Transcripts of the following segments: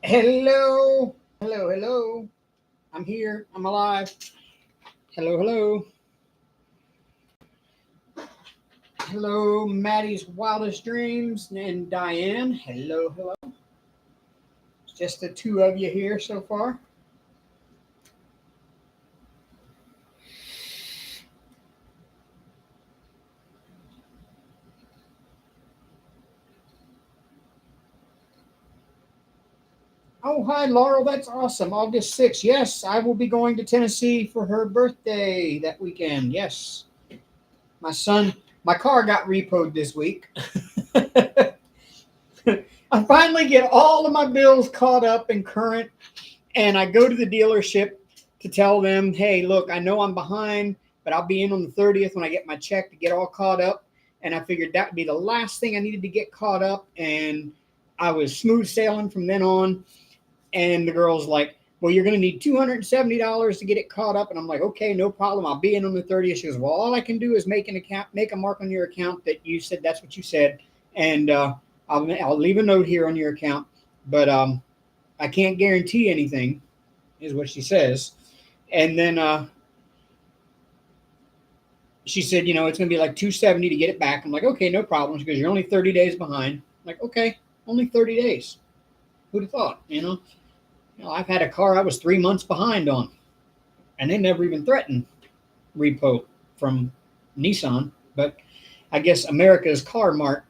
Hello. Hello, hello. I'm here. I'm alive. Hello, hello. Hello, Maddie's wildest dreams and Diane. Hello, hello. It's just the two of you here so far. Oh, hi, Laurel. That's awesome. August 6th. Yes, I will be going to Tennessee for her birthday that weekend. Yes. My son, my car got repoed this week. I finally get all of my bills caught up and current, and I go to the dealership to tell them, hey, look, I know I'm behind, but I'll be in on the 30th when I get my check to get all caught up. And I figured that would be the last thing I needed to get caught up. And I was smooth sailing from then on. And the girl's like, well, you're going to need $270 to get it caught up. And I'm like, okay, no problem. I'll be in on the 30th. She goes, well, all I can do is make a mark on your account that you said that's what you said. And I'll leave a note here on your account. But I can't guarantee anything, is what she says. And then she said, it's going to be like 270 to get it back. I'm like, okay, no problem. Because you're only 30 days behind. I'm like, okay, only 30 days. Who'd have thought, I've had a car I was 3 months behind on. And they never even threatened repo from Nissan. But I guess America's Car Mart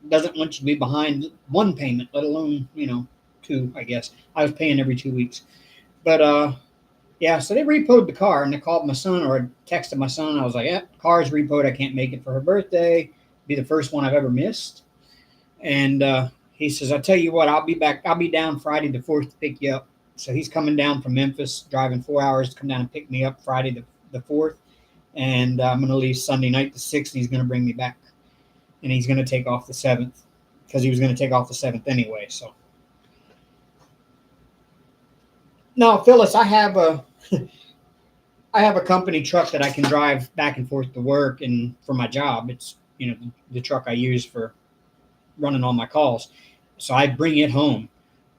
doesn't want you to be behind one payment, let alone, two, I guess. I was paying every 2 weeks. But yeah, so they repoed the car, and they called my son or texted my son. I was like, yeah, car's repoed. I can't make it for her birthday. Be the first one I've ever missed. And he says, I'll tell you what, I'll be back. I'll be down Friday the 4th to pick you up. So he's coming down from Memphis, driving 4 hours to come down and pick me up Friday the 4th. And I'm going to leave Sunday night the 6th, and he's going to bring me back. And he's going to take off the 7th because he was going to take off the 7th anyway. So. No, Phyllis, I have a company truck that I can drive back and forth to work and for my job. It's the truck I use for running all my calls. So I bring it home.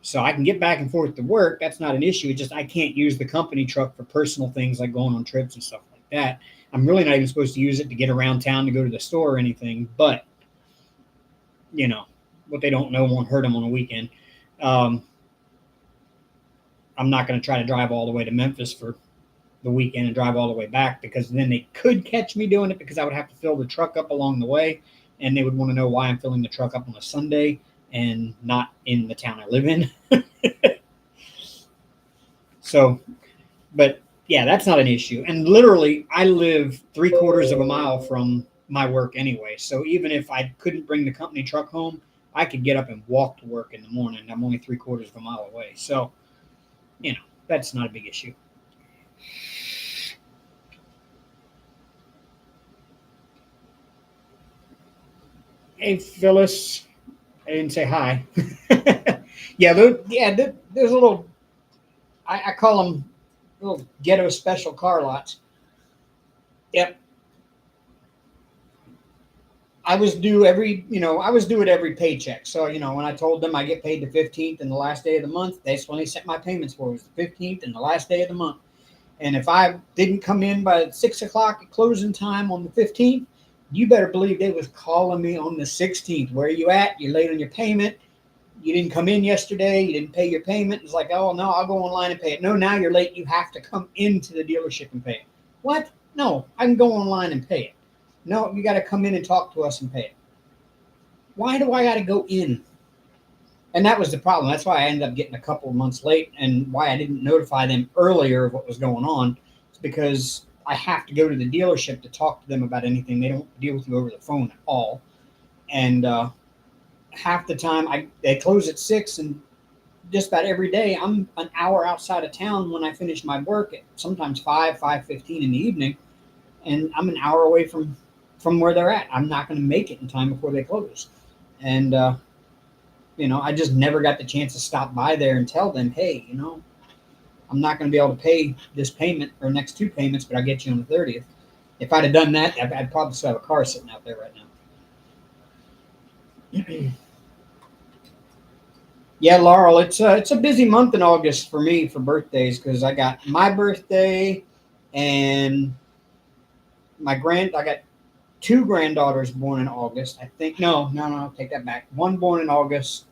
So I can get back and forth to work. That's not an issue. It's just I can't use the company truck for personal things like going on trips and stuff like that. I'm really not even supposed to use it to get around town to go to the store or anything. But, what they don't know won't hurt them on a weekend. I'm not going to try to drive all the way to Memphis for the weekend and drive all the way back because then they could catch me doing it because I would have to fill the truck up along the way. And they would want to know why I'm filling the truck up on a Sunday and not in the town I live in. So, but yeah, that's not an issue. And literally, I live 3/4 of a mile from my work anyway. So even if I couldn't bring the company truck home, I could get up and walk to work in the morning. I'm only 3/4 of a mile away. So, that's not a big issue. Hey, Phyllis. I didn't say hi. Yeah, there's a little, I call them little ghetto special car lots. Yep. I was due at every paycheck. So, when I told them I get paid the 15th and the last day of the month, that's when they sent my payments for. It was the 15th and the last day of the month. And if I didn't come in by 6 o'clock at closing time on the 15th, you better believe they was calling me on the 16th. Where are you at? You're late on your payment. You didn't come in yesterday. You didn't pay your payment. It's like, oh, no, I'll go online and pay it. No, now you're late. You have to come into the dealership and pay it. What? No, I can go online and pay it. No, you got to come in and talk to us and pay it. Why do I got to go in? And that was the problem. That's why I ended up getting a couple of months late and why I didn't notify them earlier of what was going on. It's because I have to go to the dealership to talk to them about anything. They don't deal with you over the phone at all. And half the time they close at 6, and just about every day I'm an hour outside of town when I finish my work at sometimes 5:15 in the evening, and I'm an hour away from where they're at. I'm not going to make it in time before they close. And I just never got the chance to stop by there and tell them, hey, I'm not going to be able to pay this payment or next 2 payments, but I'll get you on the 30th. If I'd have done that, I'd probably still have a car sitting out there right now. Yeah, Laurel, it's a busy month in August for me for birthdays because I got my birthday and I got two granddaughters born in August. I think no, take that back. One born in August.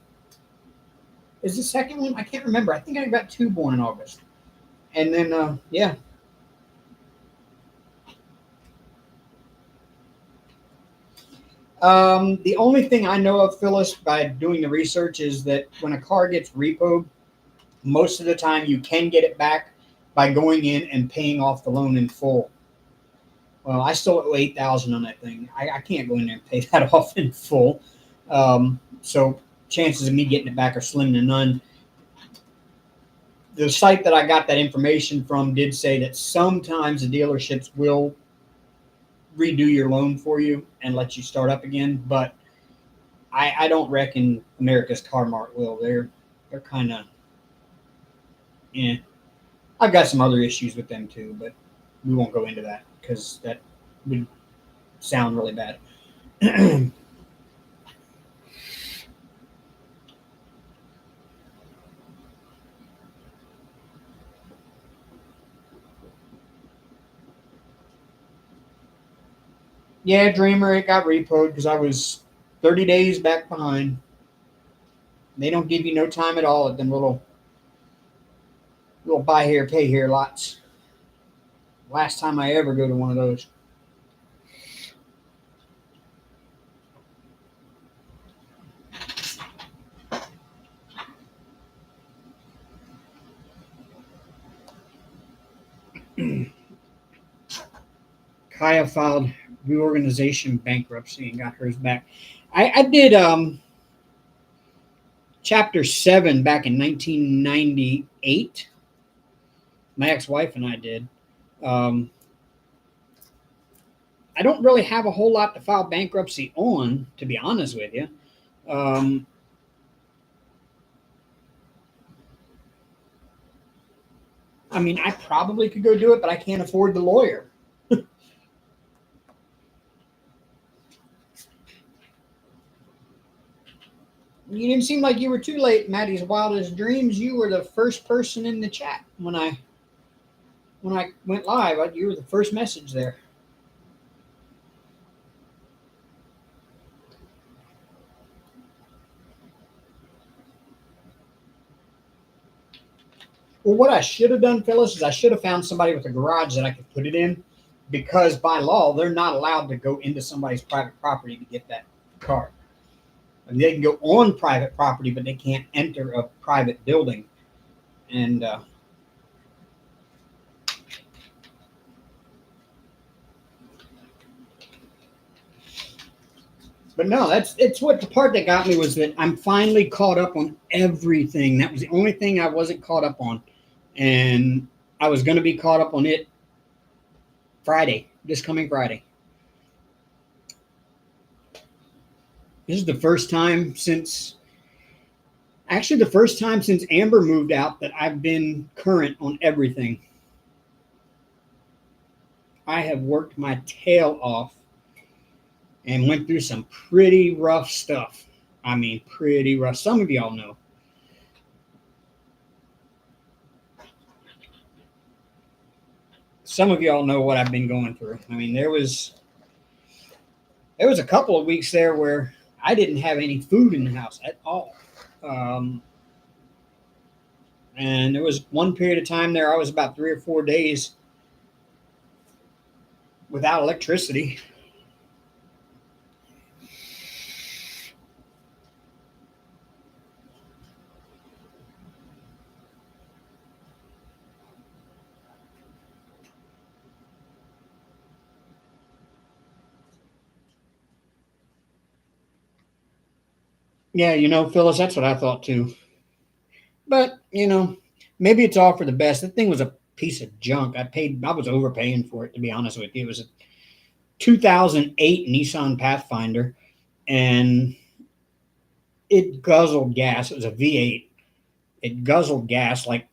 Is the second one? I can't remember. I think I got two born in August. And then yeah. The only thing I know of, Phyllis, by doing the research is that when a car gets repoed, most of the time you can get it back by going in and paying off the loan in full. Well, I still owe 8,000 on that thing. I can't go in there and pay that off in full. So chances of me getting it back are slim to none. The site that I got that information from did say that sometimes the dealerships will redo your loan for you and let you start up again, but I don't reckon America's Car Mart will. They're kind of yeah. I've got some other issues with them too, but we won't go into that because that would sound really bad. Yeah, Dreamer, it got repoed because I was 30 days back behind. They don't give you no time at all at them little buy here, pay here lots. Last time I ever go to one of those. Kaya filed reorganization bankruptcy and got hers back. I did chapter 7 back in 1998. My ex-wife and I did. Um, I don't really have a whole lot to file bankruptcy on, to be honest with you. Um, I mean, I probably could go do it, but I can't afford the lawyer. You didn't seem like you were too late, Maddie's wildest dreams. You were the first person in the chat when I went live. You were the first message there. Well, what I should have done, Phyllis, is I should have found somebody with a garage that I could put it in, because by law they're not allowed to go into somebody's private property to get that car. I mean, they can go on private property, but they can't enter a private building. And but no, it's what the part that got me was that I'm finally caught up on everything. That was the only thing I wasn't caught up on, and I was going to be caught up on it Friday, this coming Friday. This is the first time since actually the first time since Amber moved out that I've been current on everything. I have worked my tail off and went through some pretty rough stuff. I mean, pretty rough. Some of y'all know. Some of y'all know what I've been going through. I mean, there was a couple of weeks there where I didn't have any food in the house at all. Um, and there was one period of time there I was about 3 or 4 days without electricity. Yeah, Phyllis, that's what I thought too. But maybe it's all for the best. That thing was a piece of junk. I was overpaying for it, to be honest with you. It was a 2008 Nissan Pathfinder, and it guzzled gas. It was a V8. It guzzled gas like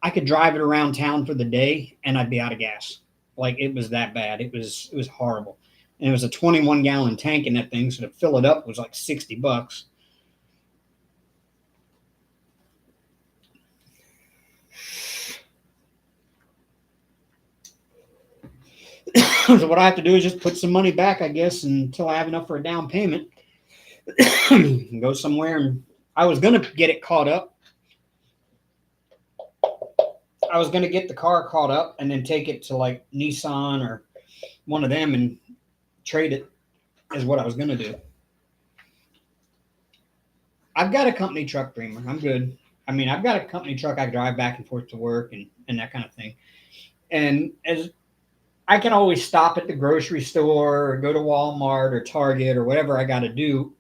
I could drive it around town for the day and I'd be out of gas. Like, it was that bad. It was horrible. And it was a 21-gallon tank in that thing, so to fill it up was like $60. So what I have to do is just put some money back, I guess, until I have enough for a down payment. Go somewhere, and I was gonna get it caught up. I was gonna get the car caught up and then take it to like Nissan or one of them and trade it. Is what I was gonna do. I've got a company truck, Dreamer. I'm good. I mean, I've got a company truck I drive back and forth to work and that kind of thing. And as I can always stop at the grocery store or go to Walmart or Target or whatever I got to do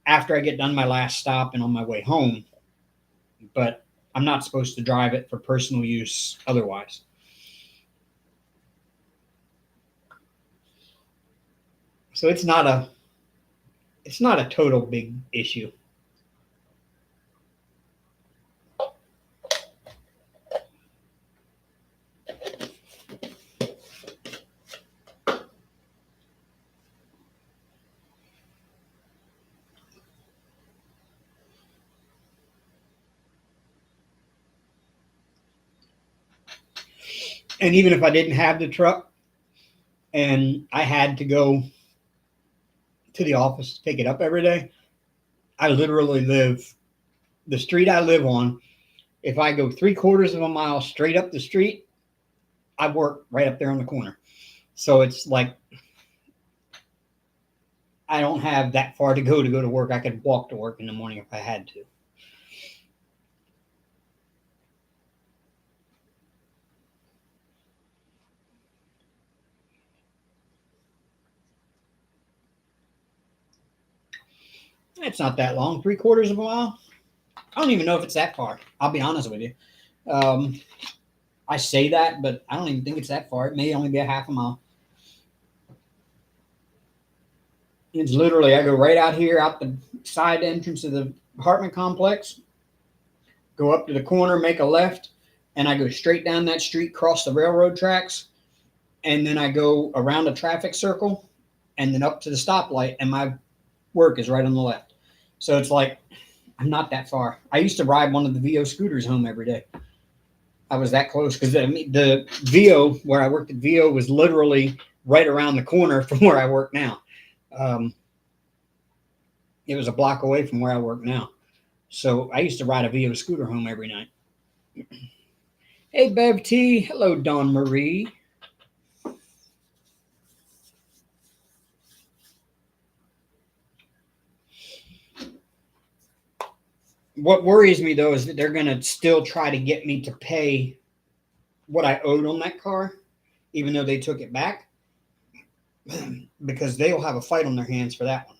after I get done my last stop and on my way home. But I'm not supposed to drive it for personal use otherwise. So it's not a total big issue. And even if I didn't have the truck and I had to go to the office to pick it up every day, I literally live the street I live on. If I go 3/4 of a mile straight up the street, I work right up there on the corner. So it's like I don't have that far to go to work. I could walk to work in the morning if I had to. It's not that long, 3/4 of a mile. I don't even know if it's that far. I'll be honest with you. Um, I say that, but I don't even think it's that far. It may only be a half a mile. It's literally, I go right out here, out the side entrance of the apartment complex, go up to the corner, make a left, and I go straight down that street, cross the railroad tracks, and then I go around a traffic circle, and then up to the stoplight, and my work is right on the left. So it's like, I'm not that far. I used to ride one of the VO scooters home every day. I was that close because the VO, where I worked at VO, was literally right around the corner from where I work now. Um, it was a block away from where I work now. So I used to ride a VO scooter home every night. Hey, Bev T. Hello, Dawn Marie. What worries me, though, is that they're going to still try to get me to pay what I owed on that car, even though they took it back, because they'll have a fight on their hands for that one.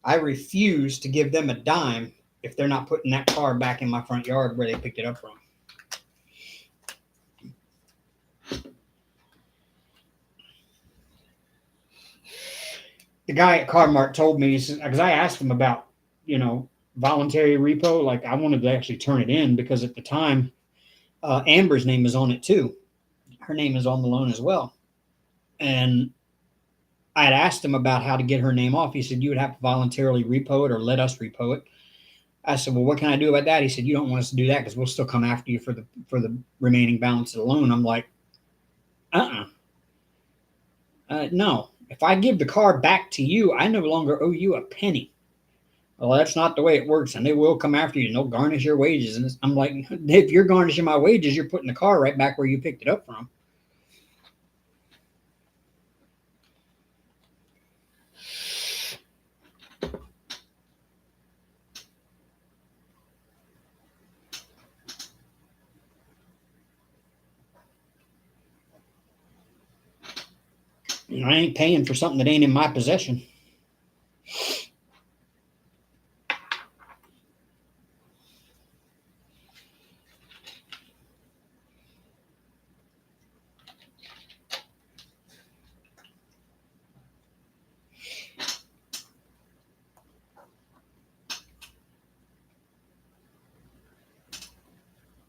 I refuse to give them a dime if they're not putting that car back in my front yard where they picked it up from. The guy at CarMart told me, because I asked him about, voluntary repo, like I wanted to actually turn it in because at the time, Amber's name is on it too. Her name is on the loan as well. And I had asked him about how to get her name off. He said, you would have to voluntarily repo it or let us repo it. I said, well, what can I do about that? He said, you don't want us to do that because we'll still come after you for the remaining balance of the loan. I'm like, no. If I give the car back to you, I no longer owe you a penny. Well, that's not the way it works, and they will come after you, and they'll garnish your wages. And I'm like, if you're garnishing my wages, you're putting the car right back where you picked it up from. I ain't paying for something that ain't in my possession.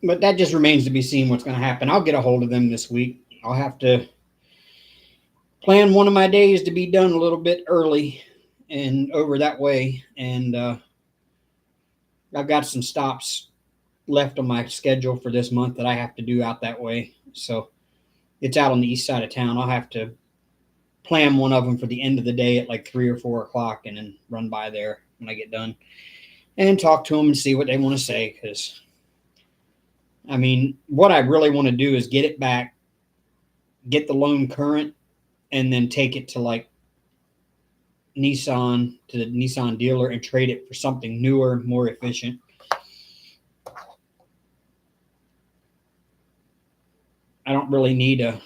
But that just remains to be seen what's going to happen. I'll get a hold of them this week. I'll have to plan one of my days to be done a little bit early and over that way. And I've got some stops left on my schedule for this month that I have to do out that way. So It's out on the east side of town. I'll have to plan one of them for the end of the day at like 3 or 4 o'clock, and then run by there when I get done and talk to them and see what they want to say. Because I mean, what I really want to do is get it back, get the loan current, and then take it to like Nissan, to the Nissan dealer, and trade it for something newer, more efficient. I don't really need a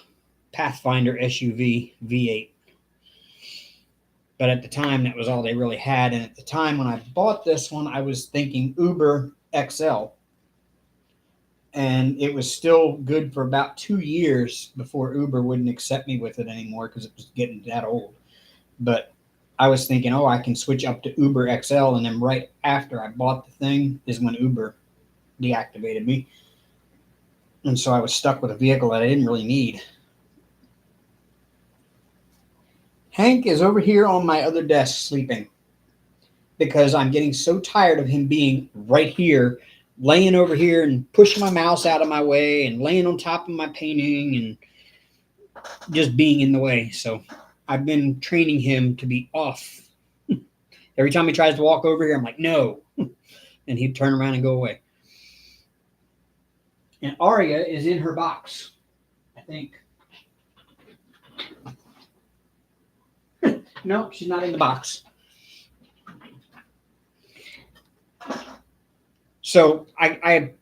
Pathfinder SUV V8. But at the time, that was all they really had. And at the time when I bought this one, I was thinking Uber XL. And it was still good for about 2 years before Uber wouldn't accept me with it anymore because it was getting that old. But I was thinking, oh, I can switch up to Uber XL. And then right after I bought the thing is when Uber deactivated me. And so I was stuck with a vehicle that I didn't really need. Hank is over here on my other desk sleeping because I'm getting so tired of him being right here, laying over here and pushing my mouse out of my way and laying on top of my painting and just being in the way. So I've been training him to be off. Every time he tries to walk over here, I'm like, no. And he'd turn around and go away. And Aria is in her box, I think. No, she's not in the box. So I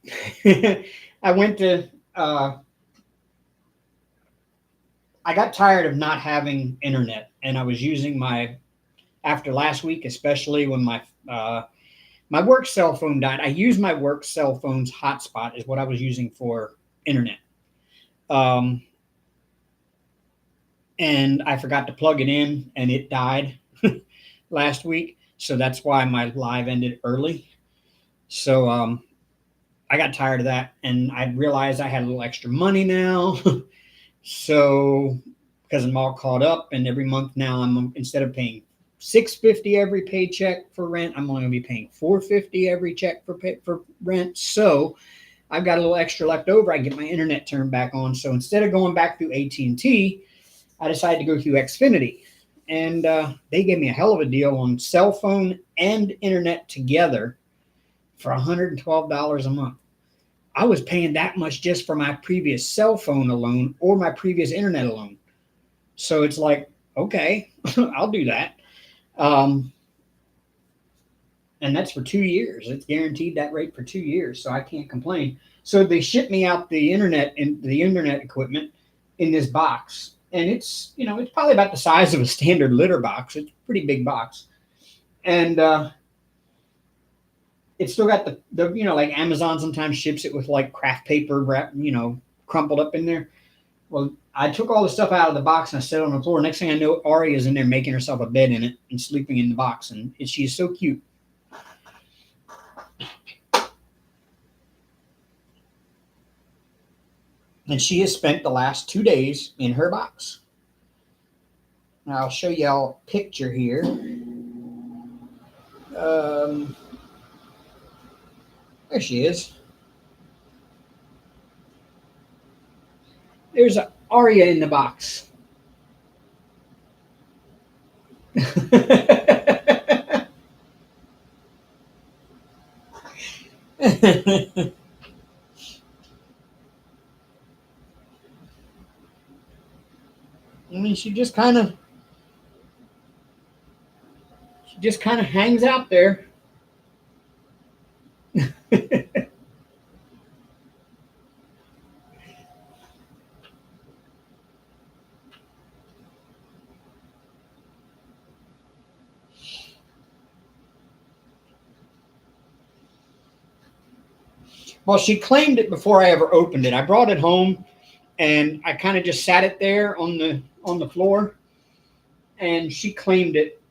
I went to I got tired of not having internet, and I was using my, after last week, especially when my my work cell phone died. I used my work cell phone's hotspot is what I was using for internet. And I forgot to plug it in, and it died last week. So that's why my live ended early. So I got tired of that, and I realized I had a little extra money now. So because I'm all caught up, and every month now I'm, instead of paying $650 every paycheck for rent, I'm only going to be paying $450 every check for rent. So I've got a little extra left over. I get my internet turned back on. So instead of going back through AT&T, I decided to go through Xfinity, and they gave me a hell of a deal on cell phone and internet together for $112 a month. I was paying that much just for my previous cell phone alone or my previous internet alone. So it's like, okay, I'll do that. And that's for 2 years. It's guaranteed that rate for 2 years, so I can't complain. So they shipped me out the internet and the internet equipment in this box. And it's, you know, it's probably about the size of a standard litter box. It's a pretty big box. And it's still got the, you know, like Amazon sometimes ships it with like craft paper wrap, you know, crumpled up in there. Well, I took all the stuff out of the box and I set it on the floor. Next thing I know, Aria's in there making herself a bed in it and sleeping in the box. And she's so cute. And she has spent the last 2 days in her box. Now I'll show y'all a picture here. There she is. There's Aria in the box. I mean, she just kind of hangs out there. Well, she claimed it before I ever opened it. I brought it home and I kind of just sat it there on the floor, and she claimed it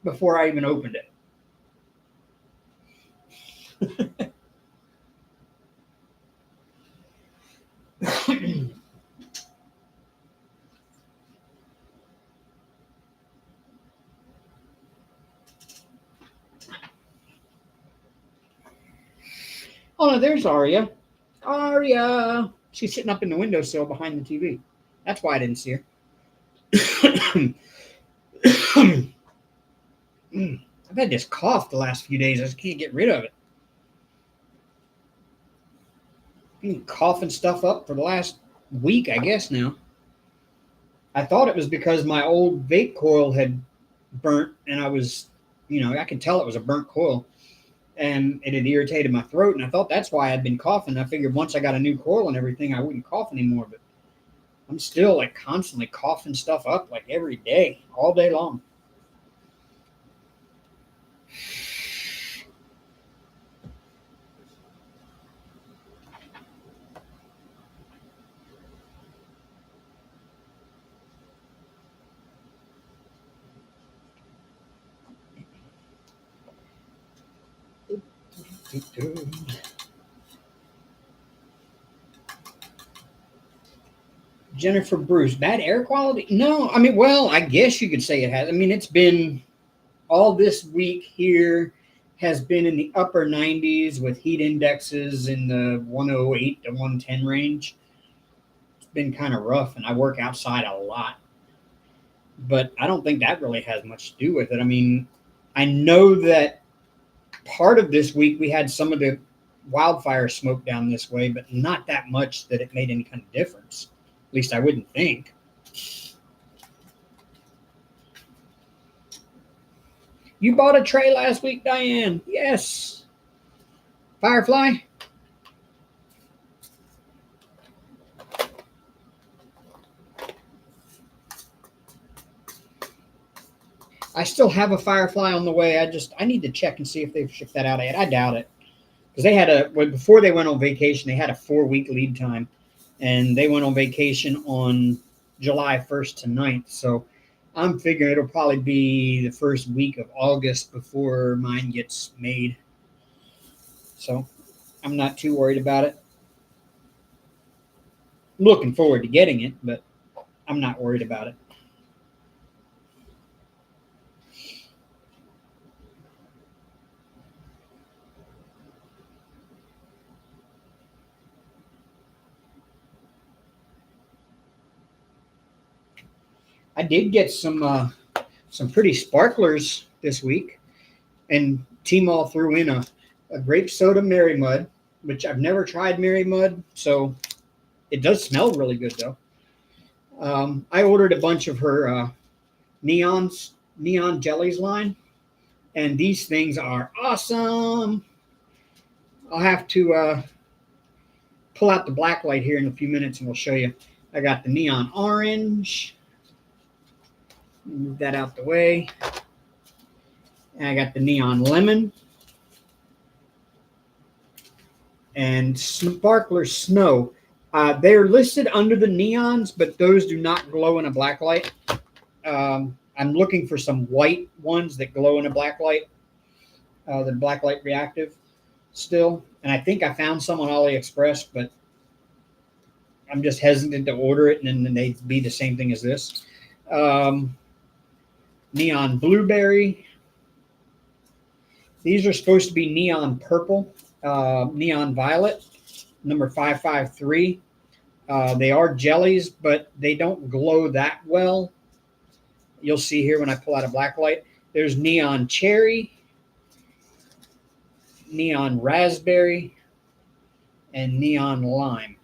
before I even opened it. Oh no, there's Aria. Aria. She's sitting up in the windowsill behind the TV. That's why I didn't see her. I've had this cough the last few days. I just can't get rid of it. I've been coughing stuff up for the last week, I guess now. I thought it was because my old vape coil had burnt, and I was, I could tell it was a burnt coil, and it had irritated my throat, and I thought that's why I'd been coughing. I figured once I got a new coil and everything, I wouldn't cough anymore, but I'm still like constantly coughing stuff up like every day, all day long. Jennifer Bruce, bad air quality? No, I mean, well, I guess you could say it has. I mean, it's been all this week here has been in the upper 90s with heat indexes in the 108 to 110 range. It's been kind of rough, and I work outside a lot. But I don't think that really has much to do with it. I mean, I know that part of this week we had some of the wildfire smoke down this way, but not that much that it made any kind of difference. At least I wouldn't think. You bought a tray last week, Diane? Yes. Firefly? I still have a Firefly on the way. I need to check and see if they've shipped that out yet. I doubt it. Because they had before they went on vacation, they had a 4-week lead time. And they went on vacation on July 1st to 9th. So I'm figuring it'll probably be the first week of August before mine gets made. So I'm not too worried about it. I'm looking forward to getting it, but I'm not worried about it. I did get some pretty sparklers this week, and Temu threw in a grape soda Mary Mud, which I've never tried Mary Mud, so it does smell really good though. I ordered a bunch of her neon jellies line, and these things are awesome. I'll have to pull out the black light here in a few minutes, and we'll show you. I got the neon orange. Move that out the way. And I got the neon lemon and sparkler snow. They're listed under the neons, but those do not glow in a black light. I'm looking for some white ones that glow in a black light. The black light reactive still. And I think I found some on AliExpress, but I'm just hesitant to order it, and then they'd be the same thing as this. Neon blueberry. These are supposed to be neon purple, neon violet, number 553. They are jellies, but they don't glow that well. You'll see here when I pull out a black light. There's neon cherry, neon raspberry, and neon lime.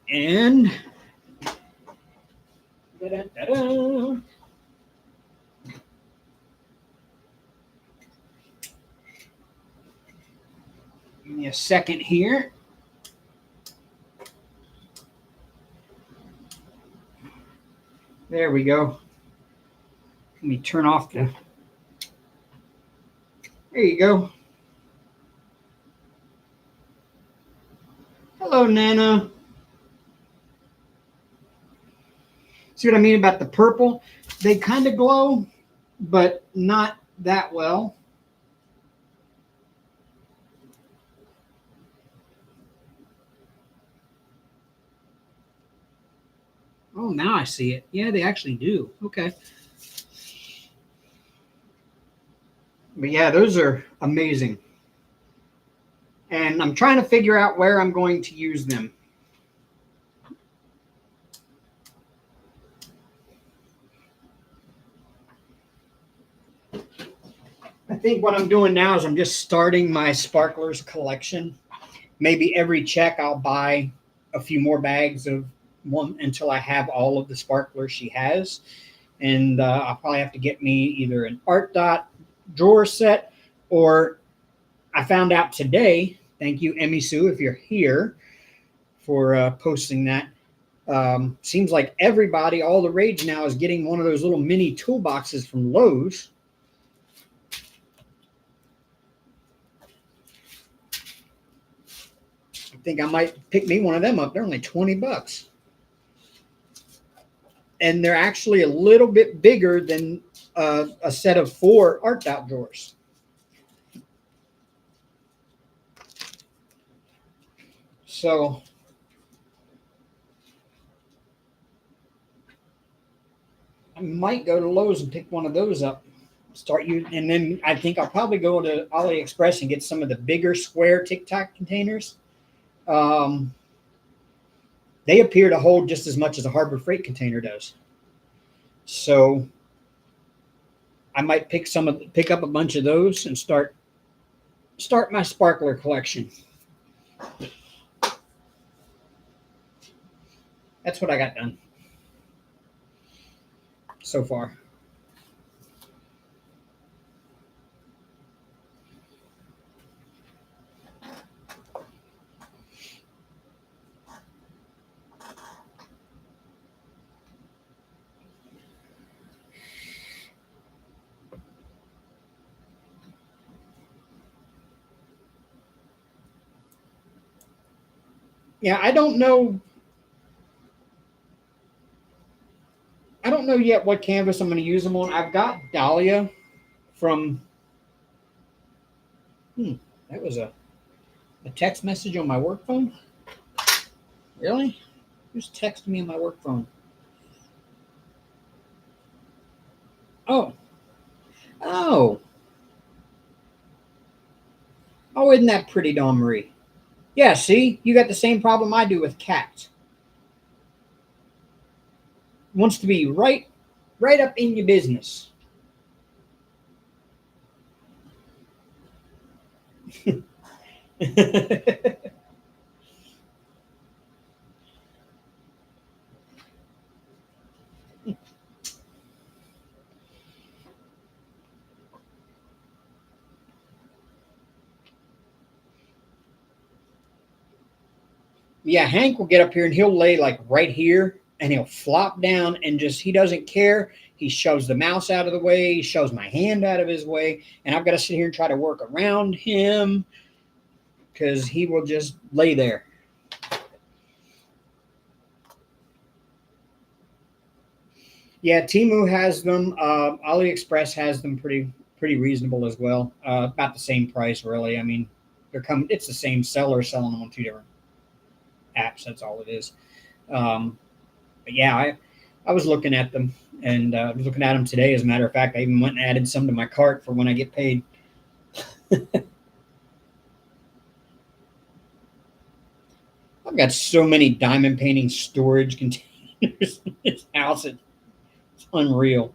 And da-da-da-da. Give me a second here. There we go. Let me turn off the... There you go. Hello, Nana. See what I mean about the purple? They kind of glow, but not that well. Oh, now I see it. Yeah, they actually do. Okay. But yeah, those are amazing. And I'm trying to figure out where I'm going to use them. I think what I'm doing now is I'm just starting my sparklers collection. Maybe every check I'll buy a few more bags of one until I have all of the sparklers she has. And I'll probably have to get me either an art dot drawer set, or I found out today, thank you, Emmy Sue, if you're here, for posting that. Seems like everybody, all the rage now, is getting one of those little mini toolboxes from Lowe's. I think I might pick me one of them up. They're only $20. And they're actually a little bit bigger than a set of 4 art dot drawers. So I might go to Lowe's and pick one of those up. And then I think I'll probably go to AliExpress and get some of the bigger square Tic Tac containers. They appear to hold just as much as a Harbor Freight container does. So I might pick up a bunch of those and start my sparkler collection. That's what I got done so far. Yeah, I don't know yet what canvas I'm going to use them on. I've got Dahlia from that was a text message on my work phone. Really? Who's texting me on my work phone? Oh, isn't that pretty, Dawn Marie? Yeah, see, you got the same problem I do with cats. Wants to be right up in your business. Yeah, Hank will get up here and he'll lay like right here and he'll flop down and he doesn't care. He shoves the mouse out of the way. He shoves my hand out of his way. And I've got to sit here and try to work around him because he will just lay there. Yeah, Temu has them. AliExpress has them pretty reasonable as well. About the same price, really. I mean, it's the same seller selling them on 2 different apps. That's all it is. But yeah, I was looking at them, and I was looking at them today. As a matter of fact, I even went and added some to my cart for when I get paid. I've got so many diamond painting storage containers in this house. It's unreal.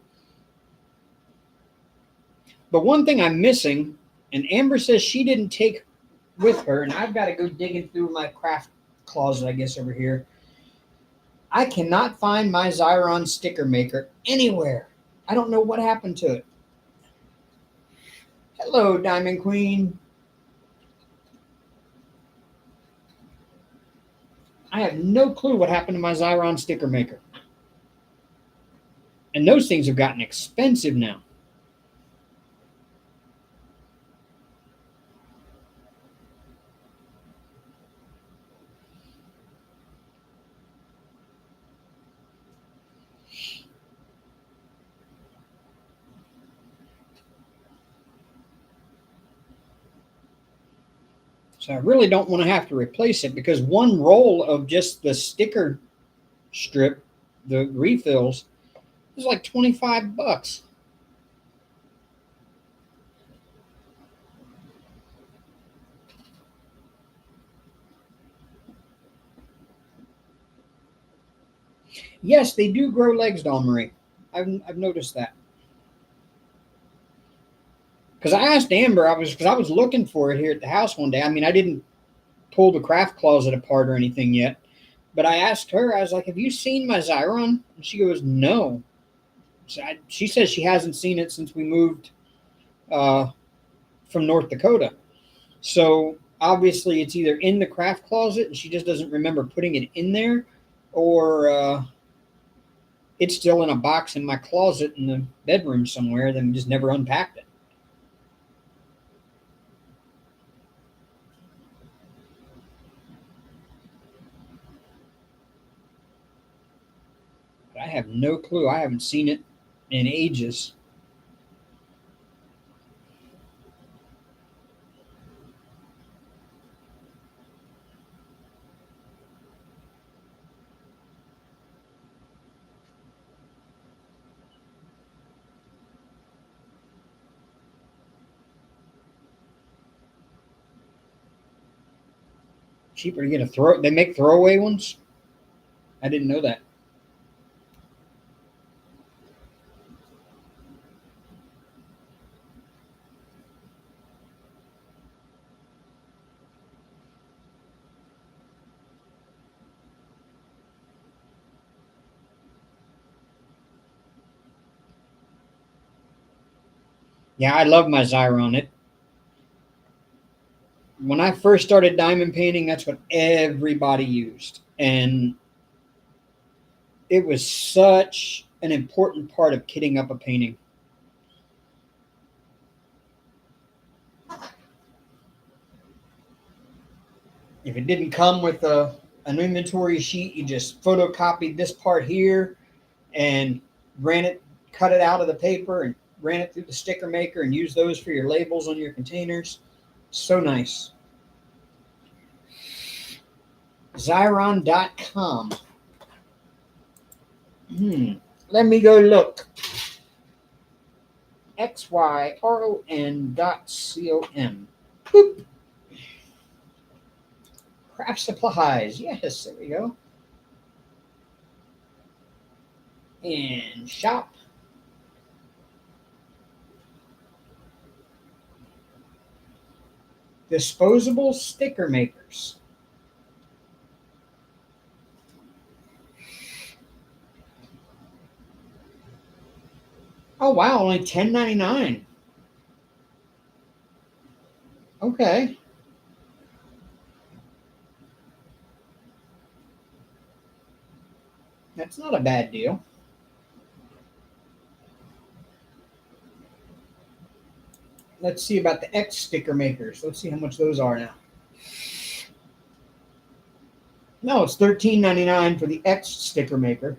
But one thing I'm missing, and Amber says she didn't take with her, and I've got to go digging through my craft closet, I guess, over here. I cannot find my Xyron sticker maker anywhere. I don't know what happened to it. Hello, Diamond Queen. I have no clue what happened to my Xyron sticker maker. And those things have gotten expensive now. So I really don't want to have to replace it because one roll of just the sticker strip, the refills, is like $25. Yes, they do grow legs, Dawn Marie. I've noticed that. Because I asked Amber, because I was looking for it here at the house one day. I mean, I didn't pull the craft closet apart or anything yet, but I asked her. I was like, "Have you seen my Xyron?" And she goes, "No." So she says she hasn't seen it since we moved from North Dakota. So obviously, it's either in the craft closet and she just doesn't remember putting it in there, or it's still in a box in my closet in the bedroom somewhere. Then just never unpacked it. But I have no clue. I haven't seen it in ages. Cheaper to get a throw. They make throwaway ones. I didn't know that. Yeah, I love my Xyron. When I first started diamond painting, that's what everybody used, and it was such an important part of kitting up a painting. If it didn't come with an inventory sheet, you just photocopied this part here and cut it out of the paper and ran it through the sticker maker and used those for your labels on your containers. So nice. Xyron.com. Let me go look. XYRON.com. Boop. Craft supplies. Yes, there we go. And shop. Disposable sticker makers. Oh wow, only $10.99. Okay. That's not a bad deal. Let's see about the X sticker makers. Let's see how much those are now. No, it's $13.99 for the X sticker maker,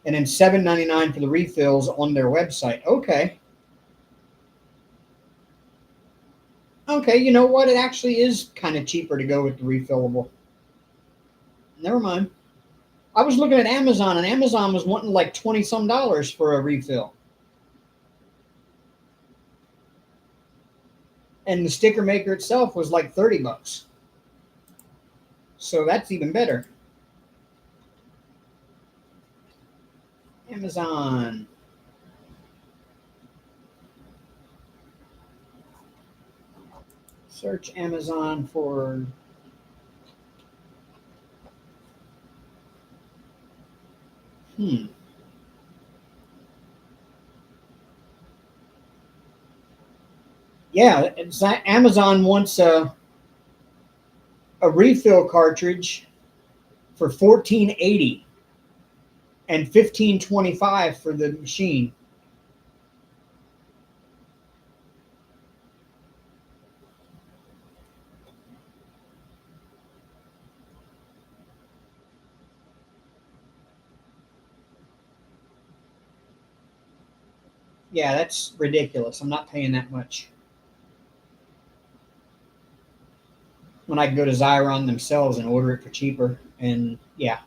and then $7.99 for the refills on their website. Okay. Okay, you know what? It actually is kind of cheaper to go with the refillable. Never mind. I was looking at Amazon, and Amazon was wanting like $20-some for a refill. And the sticker maker itself was like $30. So that's even better. Amazon. Search Amazon for Yeah, Amazon wants a refill cartridge for $14.80 and $15.25 for the machine. Yeah, that's ridiculous. I'm not paying that much. When I can go to Xyron themselves and order it for cheaper. And yeah.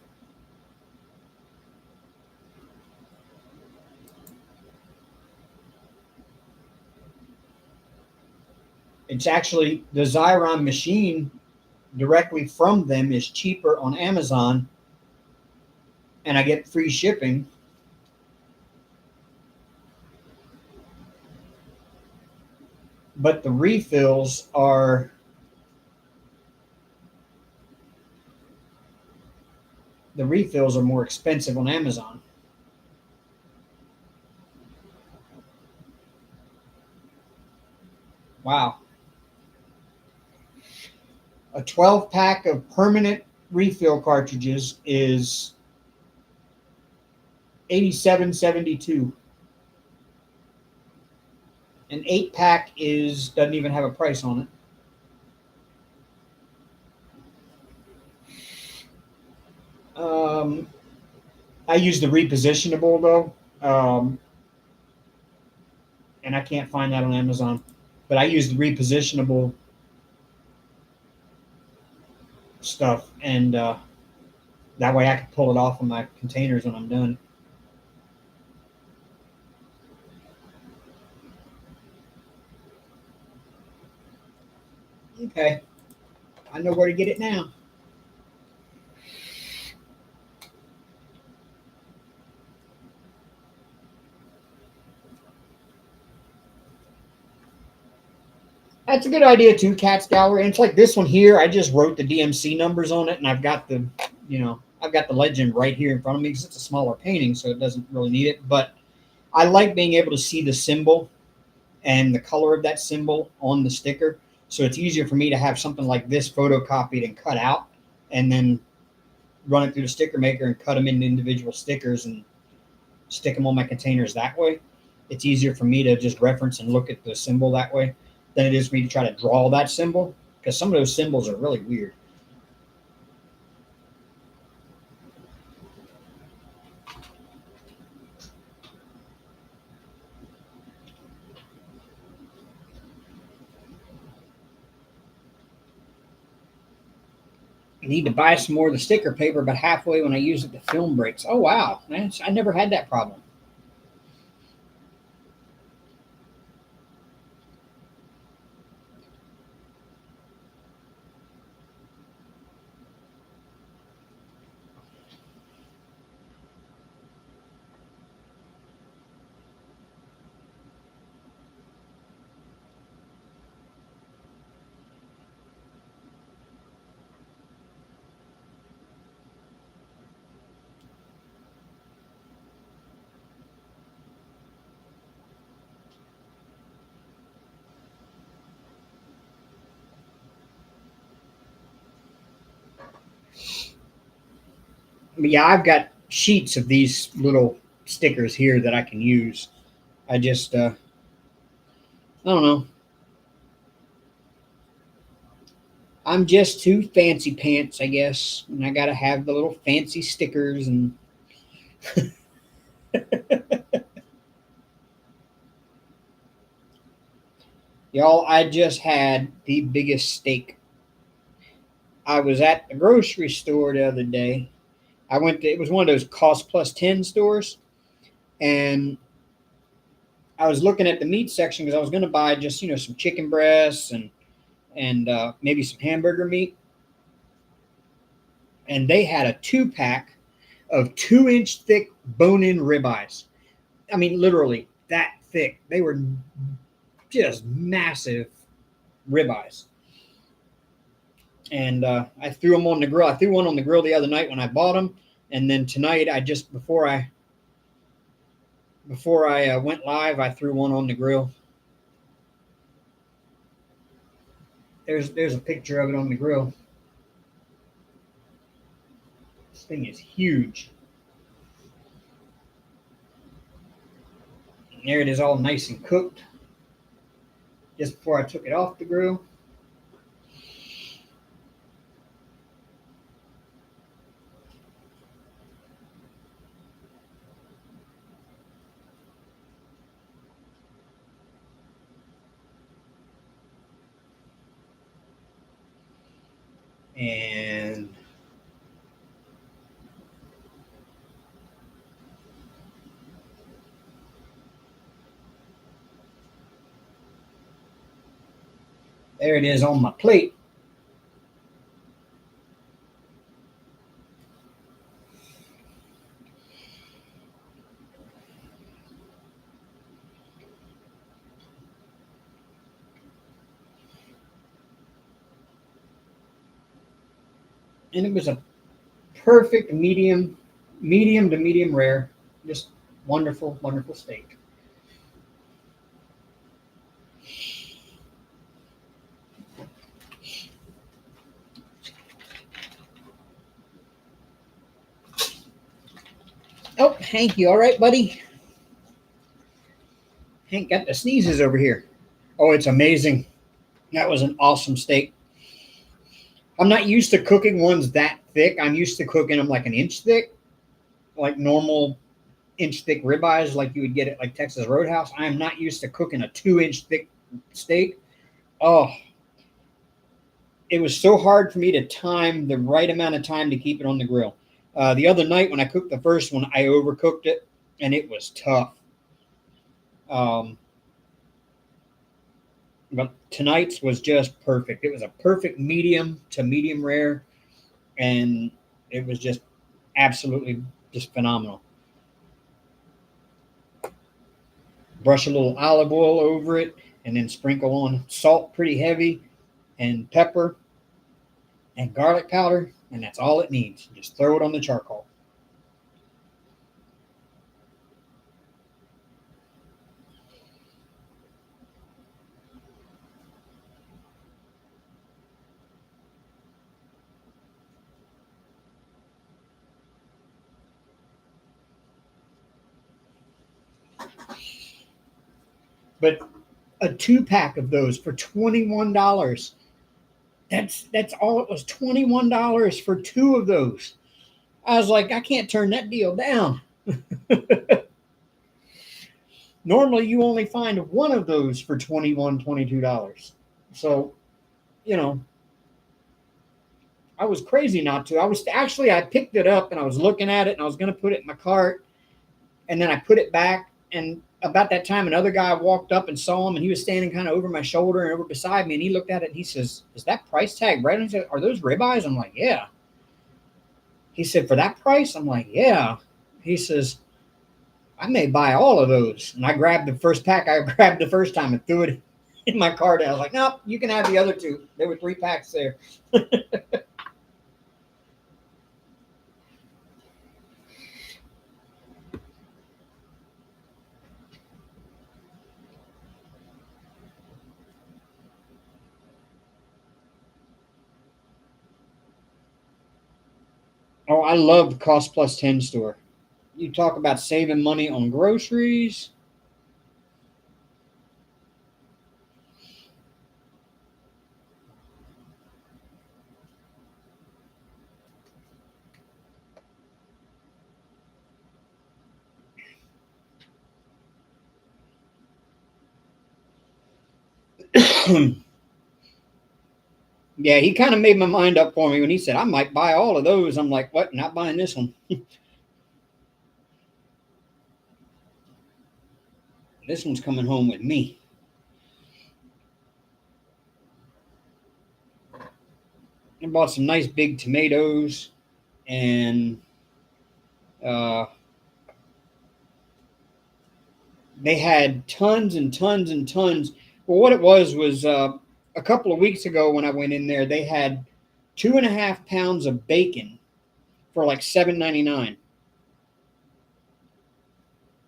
It's actually the Xyron machine directly from them is cheaper on Amazon, and I get free shipping. but the refills are more expensive on Amazon. Wow. A 12 pack of permanent refill cartridges is 87.72. An 8 pack is doesn't even have a price on it. I use the repositionable though, and I can't find that on Amazon. But I use the repositionable stuff, and that way I can pull it off of my containers when I'm done. Okay, I know where to get it now. That's a good idea too, Cat's Gallery. And it's like this one here. I just wrote the DMC numbers on it, and I've got I've got the legend right here in front of me because it's a smaller painting, so it doesn't really need it. But I like being able to see the symbol and the color of that symbol on the sticker, so it's easier for me to have something like this photocopied and cut out, and then run it through the sticker maker and cut them into individual stickers and stick them on my containers that way. It's easier for me to just reference and look at the symbol that way than it is for me to try to draw that symbol, because some of those symbols are really weird. I need to buy some more of the sticker paper, but halfway when I use it, the film breaks. Oh, wow. I never had that problem. But yeah, I've got sheets of these little stickers here that I can use. I just, I don't know. I'm just too fancy pants, I guess. And I got to have the little fancy stickers and y'all, I just had the biggest steak. I was at the grocery store the other day. It was one of those cost plus 10 stores. And I was looking at the meat section because I was going to buy just, some chicken breasts and maybe some hamburger meat. And they had a 2 pack of 2-inch thick bone in ribeyes. I mean, literally that thick. They were just massive ribeyes. And I threw them on the grill. I threw one on the grill the other night when I bought them, and then tonight I just before I went live, I threw one on the grill. There's a picture of it on the grill. This thing is huge. And there it is, all nice and cooked. Just before I took it off the grill. And there it is on my plate. And it was a perfect medium to medium rare. Just wonderful, wonderful steak. Oh, Hank, you all right, buddy? Hank got the sneezes over here. Oh, it's amazing. That was an awesome steak. I'm not used to cooking ones that thick. I'm used to cooking them like an inch thick, like normal inch thick ribeyes, like you would get at like Texas Roadhouse. I am not used to cooking a 2 inch thick steak. Oh, it was so hard for me to time the right amount of time to keep it on the grill. The other night when I cooked the first one, I overcooked it, and it was tough. Um, but tonight's was just perfect. It was a perfect medium to medium rare, and it was just absolutely just phenomenal. Brush a little olive oil over it, and then sprinkle on salt pretty heavy, and pepper and garlic powder, and that's all it needs. Just throw it on the charcoal. But a 2 pack of those for $21. That's all it was. $21 for two of those. I was like, I can't turn that deal down. Normally you only find one of those for $22. So, you know, I was crazy not to. I picked it up and I was looking at it and I was gonna put it in my cart, and then I put it back, and about that time another guy walked up and saw him, and he was standing kind of over my shoulder and over beside me, and he looked at it and he says, "Is that price tag right?" And he said, "Are those ribeyes?" I'm like, "Yeah." He said, "For that price?" I'm like, "Yeah." He says, "I may buy all of those." And I grabbed the first pack I grabbed the first time and threw it in my cart. I was like, "Nope, you can have the other two." There were 3 packs there. Oh, I love the Cost Plus 10 store. You talk about saving money on groceries. Yeah, he kind of made my mind up for me when he said, "I might buy all of those." I'm like, "What? Not buying this one." This one's coming home with me. I bought some nice big tomatoes, and uh, they had tons and tons and tons. Well, what it was a couple of weeks ago when I went in there, they had 2.5 pounds of bacon for like $7.99,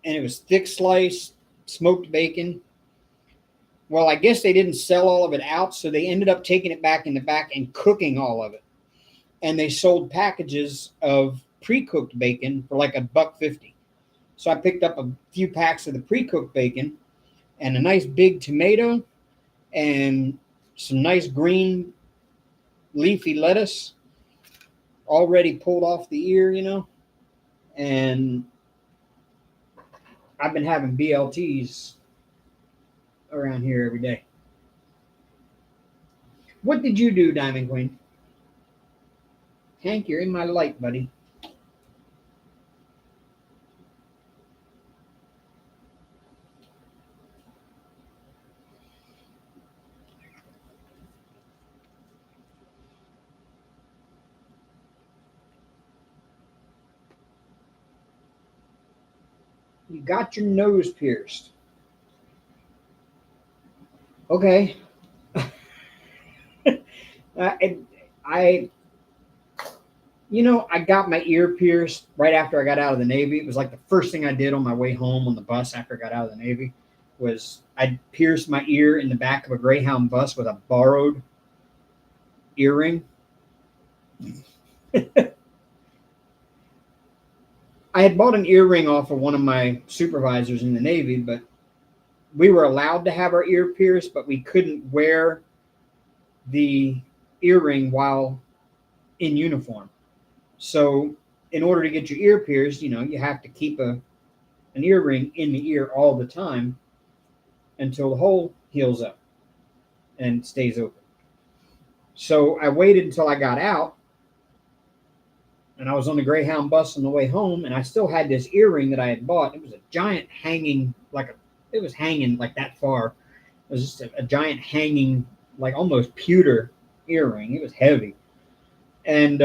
and it was thick sliced smoked bacon. Well, I guess they didn't sell all of it out, so they ended up taking it back in the back and cooking all of it. And they sold packages of pre-cooked bacon for like $1.50. So I picked up a few packs of the pre-cooked bacon and a nice big tomato and some nice green leafy lettuce already pulled off the ear. And I've been having BLTs around here every day. What did you do, Diamond Queen? Hank, you're in my light, buddy. You got your nose pierced. Okay. I, I I got my ear pierced right after I got out of the Navy. It was like the first thing I did on my way home on the bus after I got out of the Navy was I pierced my ear in the back of a Greyhound bus with a borrowed earring. I had bought an earring off of one of my supervisors in the Navy, but we were allowed to have our ear pierced, but we couldn't wear the earring while in uniform. So in order to get your ear pierced, you have to keep an earring in the ear all the time until the hole heals up and stays open. So I waited until I got out, and I was on the Greyhound bus on the way home, and I still had this earring that I had bought. It was a giant hanging, it was hanging like that far. It was just a giant hanging, like almost pewter earring. It was heavy. And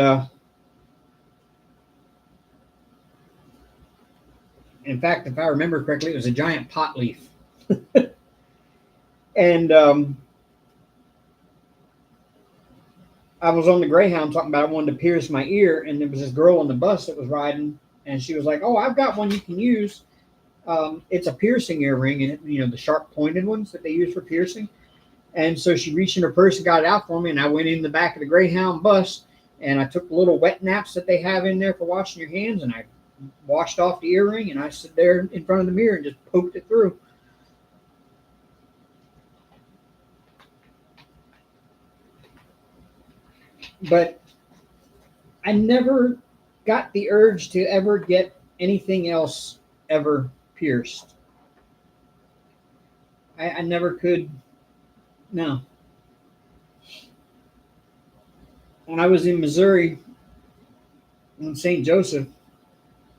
in fact, if I remember correctly, it was a giant pot leaf. And I was on the Greyhound talking about I wanted to pierce my ear, and there was this girl on the bus that was riding, and she was like, "Oh, I've got one you can use. It's a piercing earring, and the sharp pointed ones that they use for piercing." And so she reached in her purse and got it out for me, and I went in the back of the Greyhound bus, and I took the little wet naps that they have in there for washing your hands, and I washed off the earring, and I stood there in front of the mirror and just poked it through. But I never got the urge to ever get anything else ever pierced. I never could. No. When I was in Missouri, in St. Joseph,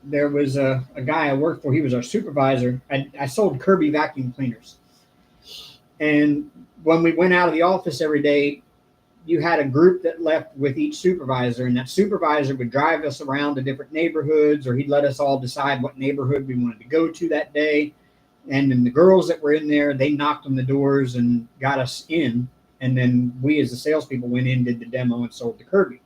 there was a guy I worked for. He was our supervisor. I sold Kirby vacuum cleaners. And when we went out of the office every day, you had a group that left with each supervisor, and that supervisor would drive us around to different neighborhoods, or he'd let us all decide what neighborhood we wanted to go to that day. And then the girls that were in there, they knocked on the doors and got us in. And then we, as the salespeople, went in, did the demo, and sold the Kirby.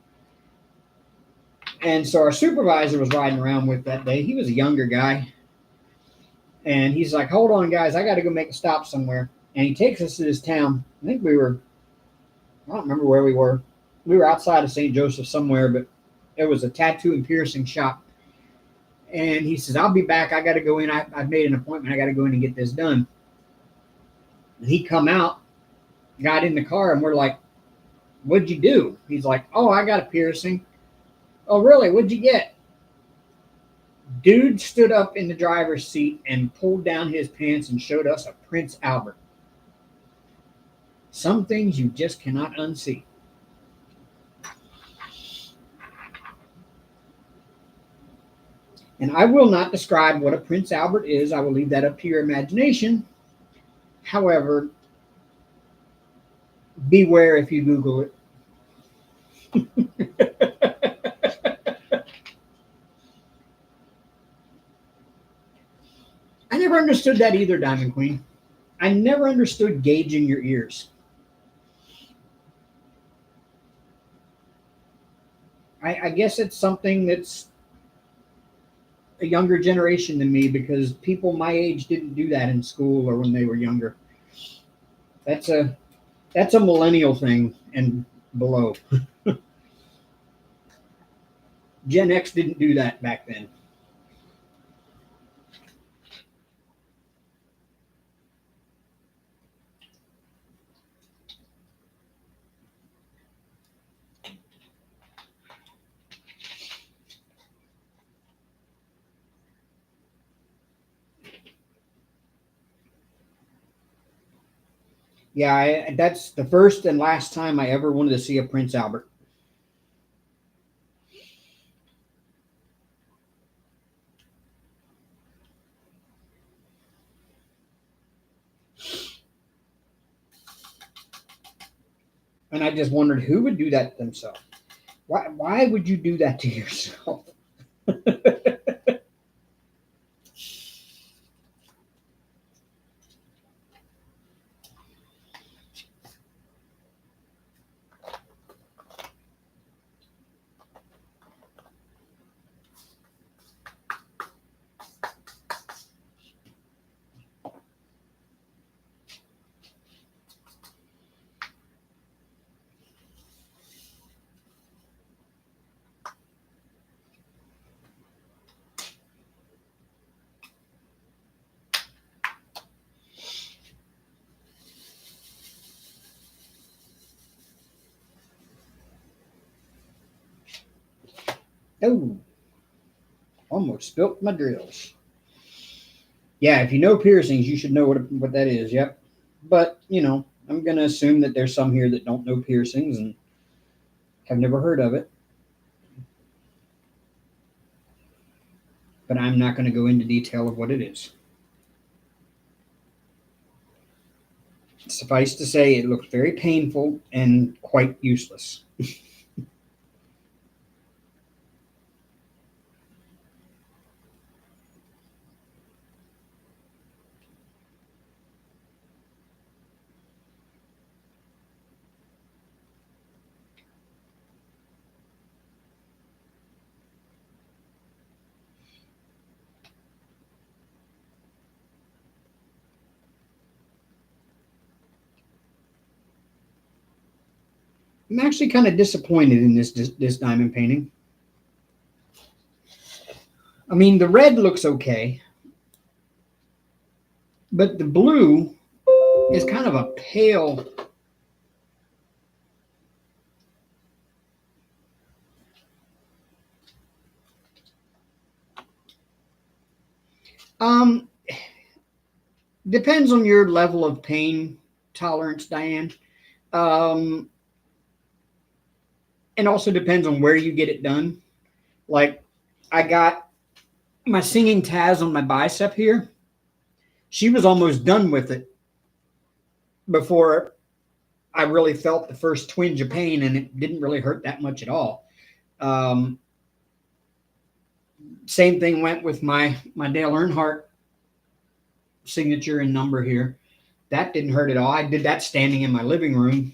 And so our supervisor was riding around with that day. He was a younger guy. And he's like, "Hold on, guys, I got to go make a stop somewhere." And he takes us to this town. I think I don't remember where we were. We were outside of St. Joseph somewhere, but it was a tattoo and piercing shop. And he says, "I'll be back. I got to go in. I've made an appointment. I got to go in and get this done." And he come out, got in the car, and we're like, "What'd you do?" He's like, "Oh, I got a piercing." "Oh, really? What'd you get?" Dude stood up in the driver's seat and pulled down his pants and showed us a Prince Albert. Some things you just cannot unsee. And I will not describe what a Prince Albert is. I will leave that up to your imagination. However, beware if you Google it. I never understood that either, Diamond Queen. I never understood gauging your ears. I guess it's something that's a younger generation than me, because people my age didn't do that in school or when they were younger. That's a millennial thing and below. Gen X didn't do that back then. Yeah, that's the first and last time I ever wanted to see a Prince Albert. And I just wondered who would do that to themselves. Why would you do that to yourself? Oh, almost spilt my drills. Yeah, if you know piercings, you should know what that is. Yep. But, I'm going to assume that there's some here that don't know piercings and have never heard of it. But I'm not going to go into detail of what it is. Suffice to say, it looks very painful and quite useless. I'm actually kind of disappointed in this diamond painting. I mean, the red looks okay, but the blue is kind of a pale. Um, Depends on your level of pain tolerance, Diane. Um, and also depends on where you get it done. Like, I got my singing Taz on my bicep here. She was almost done with it before I really felt the first twinge of pain, and it didn't really hurt that much at all. Um, Same thing went with my Dale Earnhardt signature and number here. That didn't hurt at all. I did that standing in my living room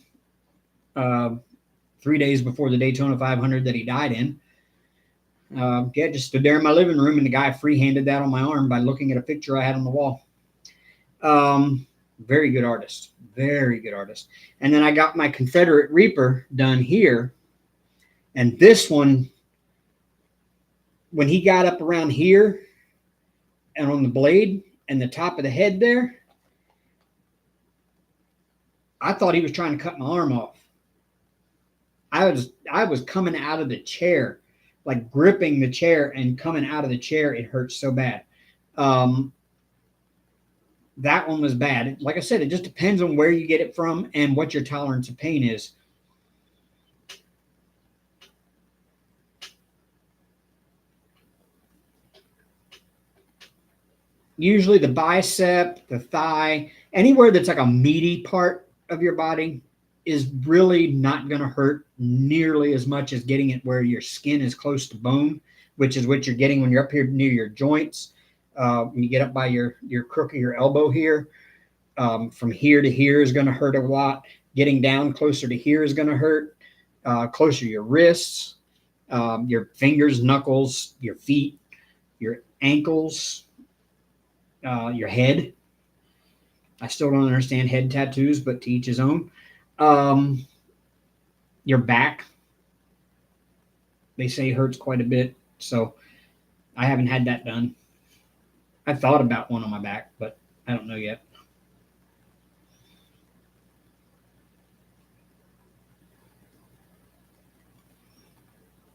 3 days before the Daytona 500 that he died in. Yeah, just stood there in my living room, and the guy free-handed that on my arm by looking at a picture I had on the wall. Very good artist. Very good artist. And then I got my Confederate Reaper done here. And this one, when he got up around here and on the blade and the top of the head there, I thought he was trying to cut my arm off. I was coming out of the chair, like gripping the chair and coming out of the chair. It hurt so bad. That one was bad. Like I said, it just depends on where you get it from and what your tolerance of pain is. Usually the bicep, the thigh, anywhere that's like a meaty part of your body is really not going to hurt nearly as much as getting it where your skin is close to bone, which is what you're getting when you're up here near your joints. When you get up by your crook of your elbow here, from here to here is going to hurt a lot. Getting down closer to here is going to hurt. Closer to your wrists, your fingers, knuckles, your feet, your ankles, your head. I still don't understand head tattoos, but to each his own. Your back, they say hurts quite a bit. So I haven't had that done. I thought about one on my back, but I don't know yet.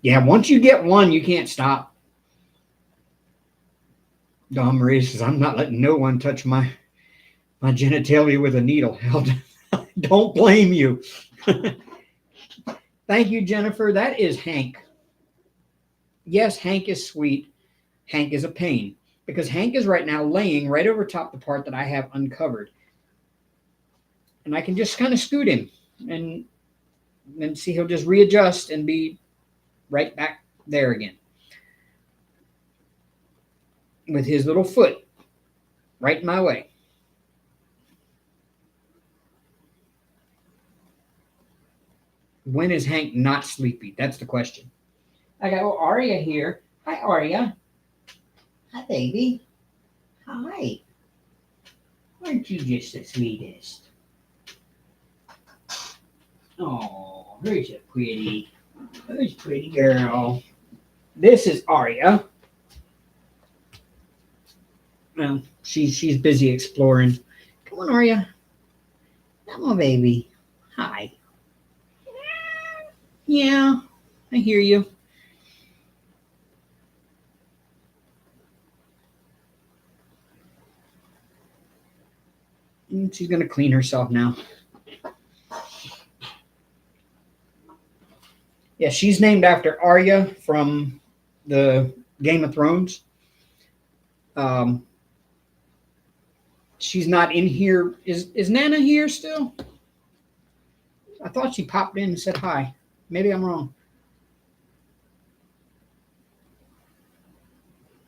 Yeah, once you get one, you can't stop. Don Marie says, I'm not letting no one touch my genitalia with a needle. Hell, don't blame you. Thank you, Jennifer. That is Hank. Yes, Hank is sweet. Hank is a pain because Hank is right now laying right over top the part that I have uncovered. And I can just kind of scoot him and see he'll just readjust and be right back there again with his little foot right in my way. When is Hank not sleepy? That's the question. I got Aria here. Hi, Aria. Hi, baby. Hi. Aren't you just the sweetest? Oh, who's a pretty? Who's pretty girl? This is Aria. Well, she's busy exploring. Come on, Aria. Come on, baby. Hi. Yeah, I hear you. She's going to clean herself now. Yeah, she's named after Arya from the Game of Thrones. She's not in here. Is Nana here still? I thought she popped in and said hi. Maybe I'm wrong.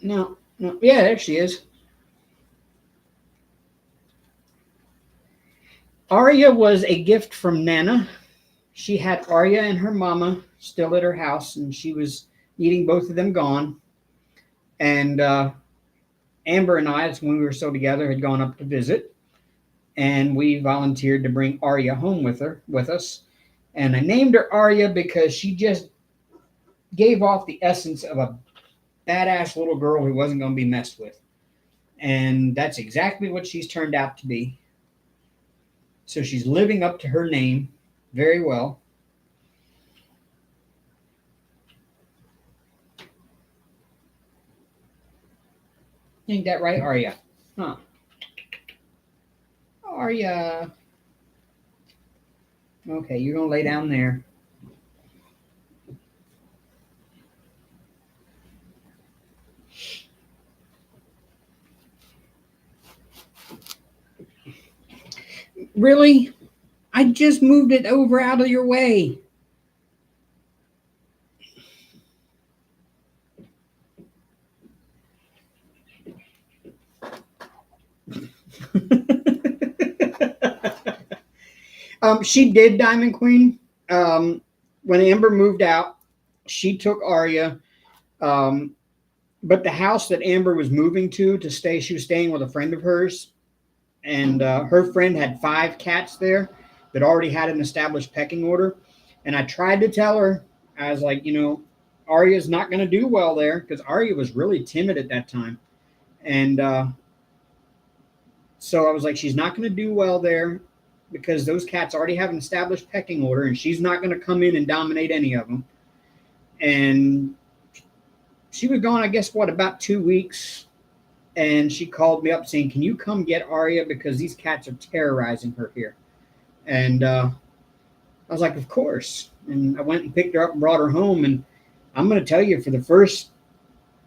No. Yeah, there she is. Arya was a gift from Nana. She had Arya and her mama still at her house, and she was needing both of them gone. And Amber and I, when we were still together, had gone up to visit, and we volunteered to bring Arya home with us. And I named her Arya because she just gave off the essence of a badass little girl who wasn't going to be messed with. And that's exactly what she's turned out to be. So she's living up to her name very well. Ain't that right, Arya? Huh. Arya. Okay, you're going to lay down there. Really? I just moved it over out of your way. She did Diamond Queen. When Amber moved out, she took Arya. But the house that Amber was moving to stay, she was staying with a friend of hers. And her friend had 5 cats there that already had an established pecking order. And I tried to tell her, I was like, Arya's not going to do well there, because Arya was really timid at that time. And so I was like, she's not going to do well there because those cats already have an established pecking order, and she's not going to come in and dominate any of them. And she was gone, I guess, about 2 weeks. And she called me up saying, can you come get Arya, because these cats are terrorizing her here. And I was like, of course. And I went and picked her up and brought her home. And I'm going to tell you, for the first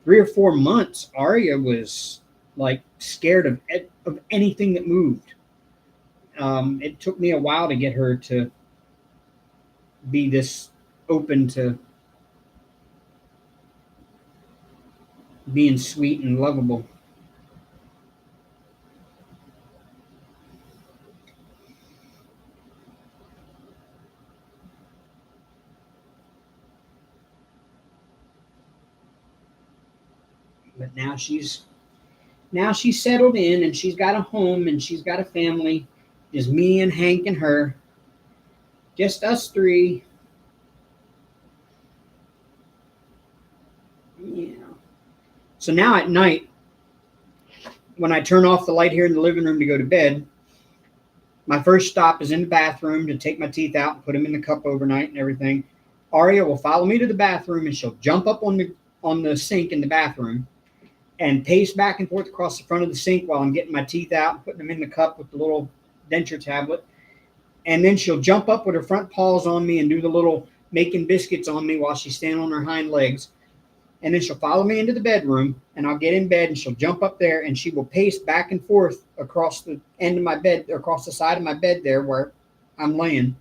3 or 4 months, Arya was like scared of anything that moved. It took me a while to get her to be this open to being sweet and lovable. But now she's settled in, and she's got a home, and she's got a family. Just me and Hank and her. Just us 3. Yeah. So now at night, when I turn off the light here in the living room to go to bed, my first stop is in the bathroom to take my teeth out and put them in the cup overnight and everything. Arya will follow me to the bathroom, and she'll jump up on the sink in the bathroom and pace back and forth across the front of the sink while I'm getting my teeth out and putting them in the cup with the little denture tablet. And then she'll jump up with her front paws on me and do the little making biscuits on me while she's standing on her hind legs. And then she'll follow me into the bedroom, and I'll get in bed, and she'll jump up there, and she will pace back and forth across the end of my bed, across the side of my bed there where I'm laying,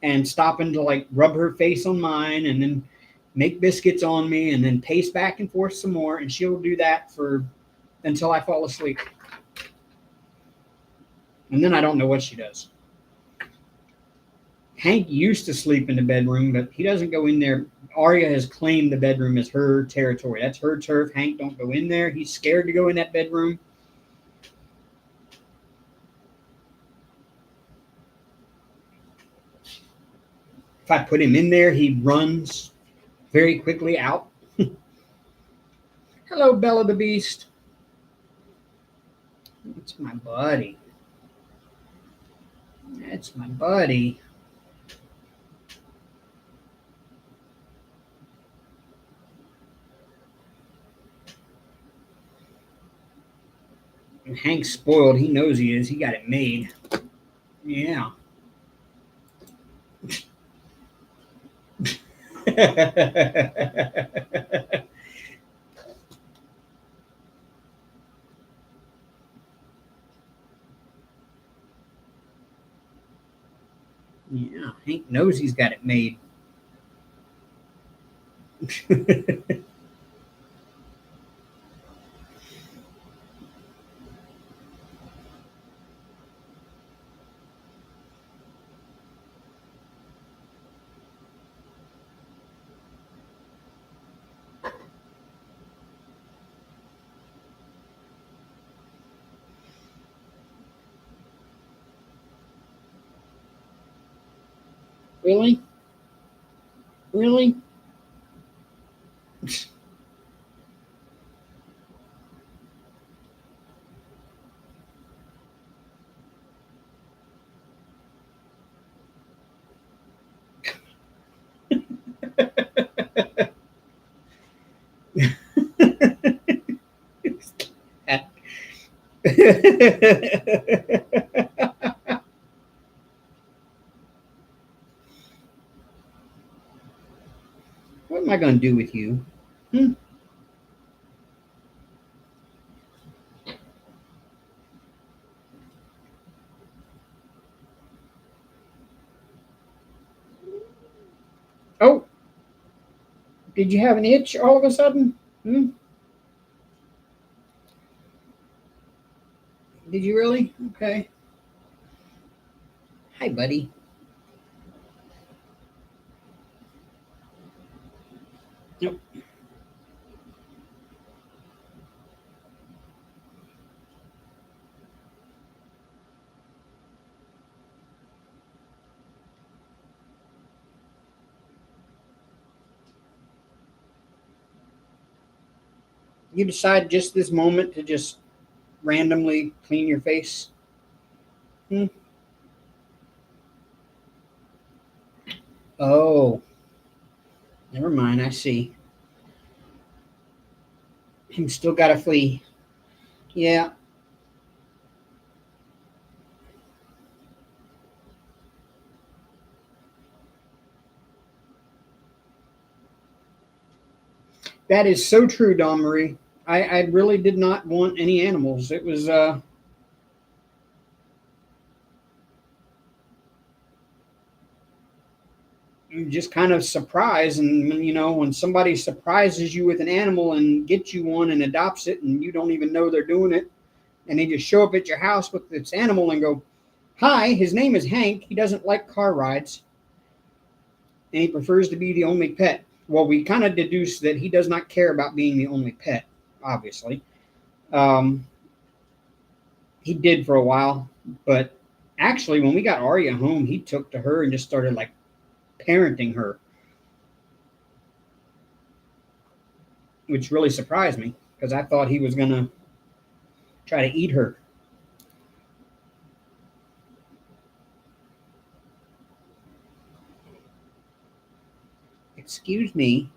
and stopping to like rub her face on mine, and then make biscuits on me, and then pace back and forth some more. And she'll do that until I fall asleep. And then I don't know what she does. Hank used to sleep in the bedroom, but he doesn't go in there. Arya has claimed the bedroom as her territory. That's her turf. Hank don't go in there. He's scared to go in that bedroom. If I put him in there, he runs very quickly out. Hello, Bella the Beast. That's my buddy. That's my buddy. Hank's spoiled. He knows he is. He got it made. Yeah. Yeah, Hank knows he's got it made. Really? Really? What am I going to do with you? Hmm? Oh, did you have an itch all of a sudden? Hmm? Did you really? Okay. Hi, buddy. Nope. You decide just this moment to just randomly clean your face? Hmm? Oh, never mind. I see. You still got to flee. Yeah, that is so true, Don Marie. I really did not want any animals. It was just kind of surprise. And, when somebody surprises you with an animal and gets you one and adopts it and you don't even know they're doing it, and they just show up at your house with this animal and go, hi, his name is Hank. He doesn't like car rides and he prefers to be the only pet. Well, we kind of deduce that he does not care about being the only pet, obviously. Um, he did for a while, but actually, when we got Arya home, he took to her and just started like parenting her, which really surprised me because I thought he was going to try to eat her. Excuse me.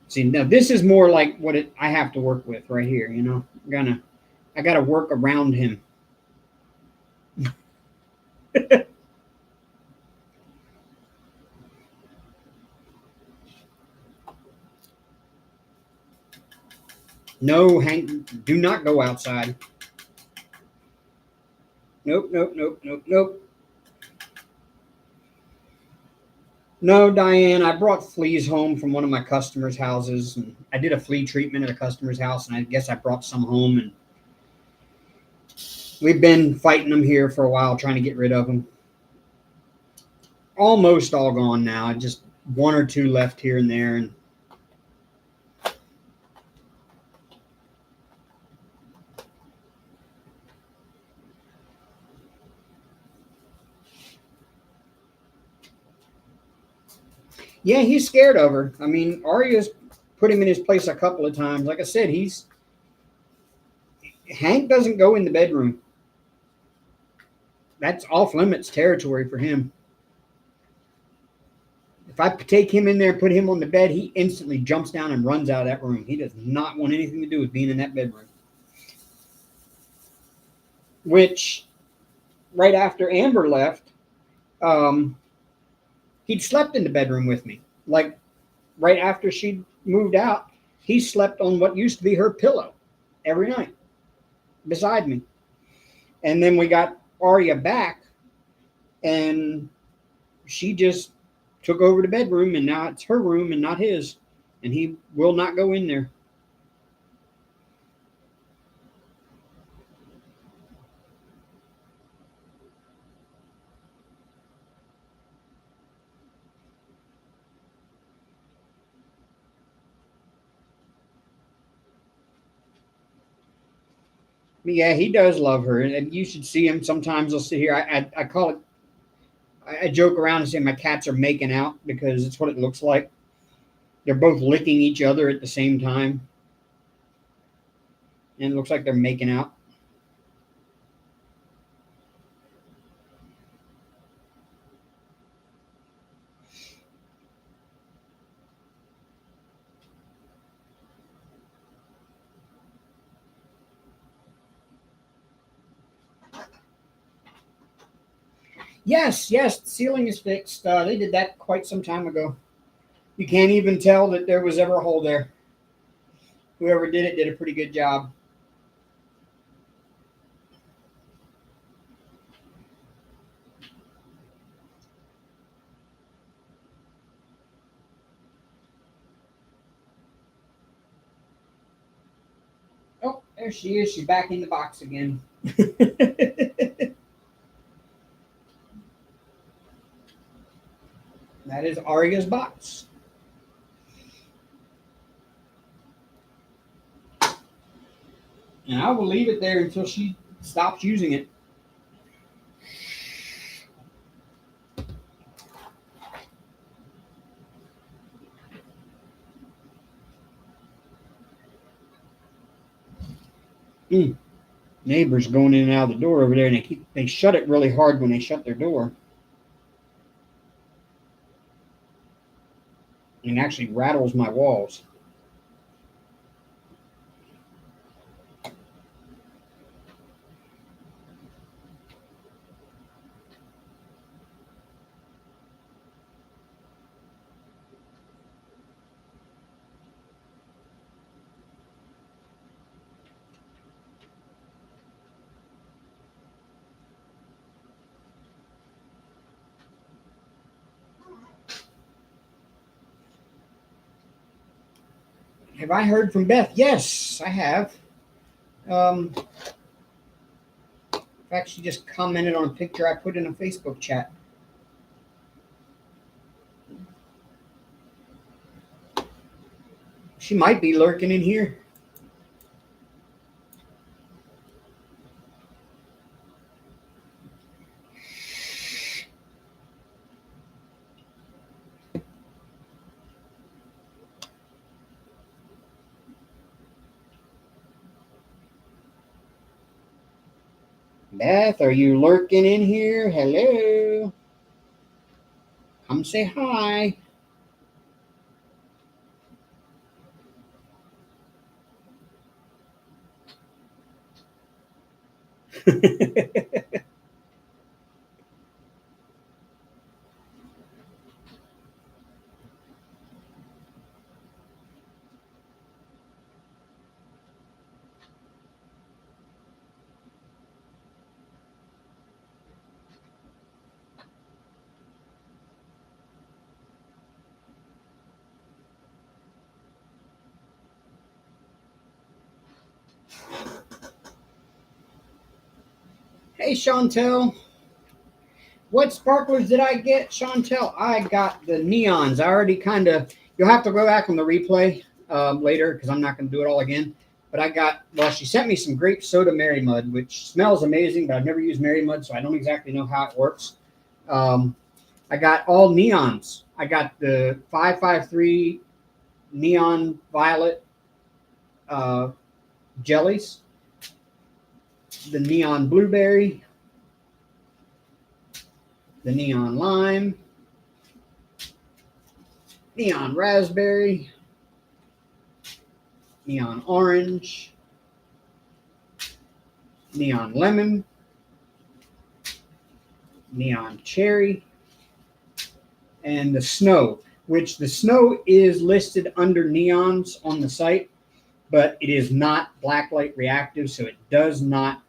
See, now this is more like what I have to work with right here. I gotta work around him. No, Hank, do not go outside. Nope, nope, nope, nope, nope. No, Diane, I brought fleas home from one of my customers' houses, and I did a flea treatment at a customer's house, and I guess I brought some home, and we've been fighting them here for a while, trying to get rid of them. Almost all gone now, just one or two left here and there, and yeah, he's scared of her. I mean, Arya's put him in his place a couple of times. Like I said, Hank doesn't go in the bedroom. That's off limits territory for him. If I take him in there and put him on the bed, he instantly jumps down and runs out of that room. He does not want anything to do with being in that bedroom. which right after Amber left, he'd slept in the bedroom with me. Like right after she moved out, he slept on what used to be her pillow every night beside me. And then we got Arya back, and she just took over the bedroom, and now it's her room and not his, and he will not go in there. But yeah, he does love her, and you should see him. Sometimes he'll sit here. I call it. I joke around and say my cats are making out because it's what it looks like. They're both licking each other at the same time, and it looks like they're making out. Yes, yes, the ceiling is fixed. They did that quite some time ago. You can't even tell that there was ever a hole there. Whoever did it did a pretty good job. Oh, there she is. She's back in the box again. That is Arya's box. And I will leave it there until she stops using it. Mm. Neighbors going in and out of the door over there, and they shut it really hard when they shut their door. And it actually rattles my walls. Have I heard from Beth? Yes, I have. In fact, she just commented on a picture I put in a Facebook chat. She might be lurking in here. Beth, are you lurking in here? Hello. Come say hi. Hey, Chantel. What sparklers did I get, Chantel? I got the neons. I already kind of, you'll have to go back on the replay later because I'm not going to do it all again. But I got, well, she sent me some grape soda Mary Mud, which smells amazing, but I've never used Mary Mud, so I don't exactly know how it works. I got all neons. I got the 553 neon violet jellies, the neon blueberry, the neon lime, neon raspberry, neon orange, neon lemon, neon cherry, and the snow, which the snow is listed under neons on the site, but it is not blacklight reactive, so it does not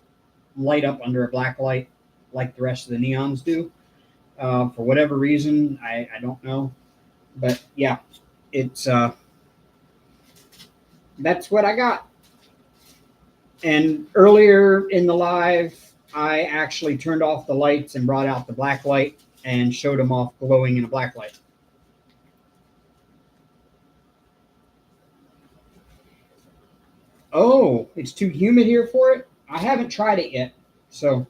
light up under a black light like the rest of the neons do. For whatever reason, I don't know. But yeah, it's that's what I got. And earlier in the live, I actually turned off the lights and brought out the black light and showed them off glowing in a black light. Oh, it's too humid here for it? I haven't tried it yet. So,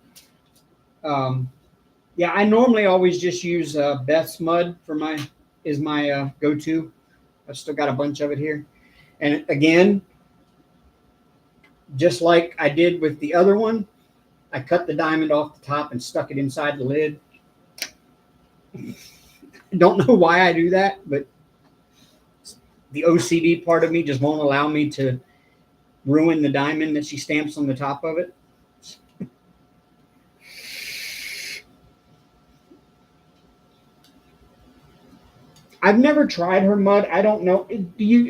yeah, I normally always just use Beth's Mud for my go-to. I've still got a bunch of it here. And again, just like I did with the other one, I cut the diamond off the top and stuck it inside the lid. I don't know why I do that, but the OCD part of me just won't allow me to ruin the diamond that she stamps on the top of it. I've never tried her mud. I don't know.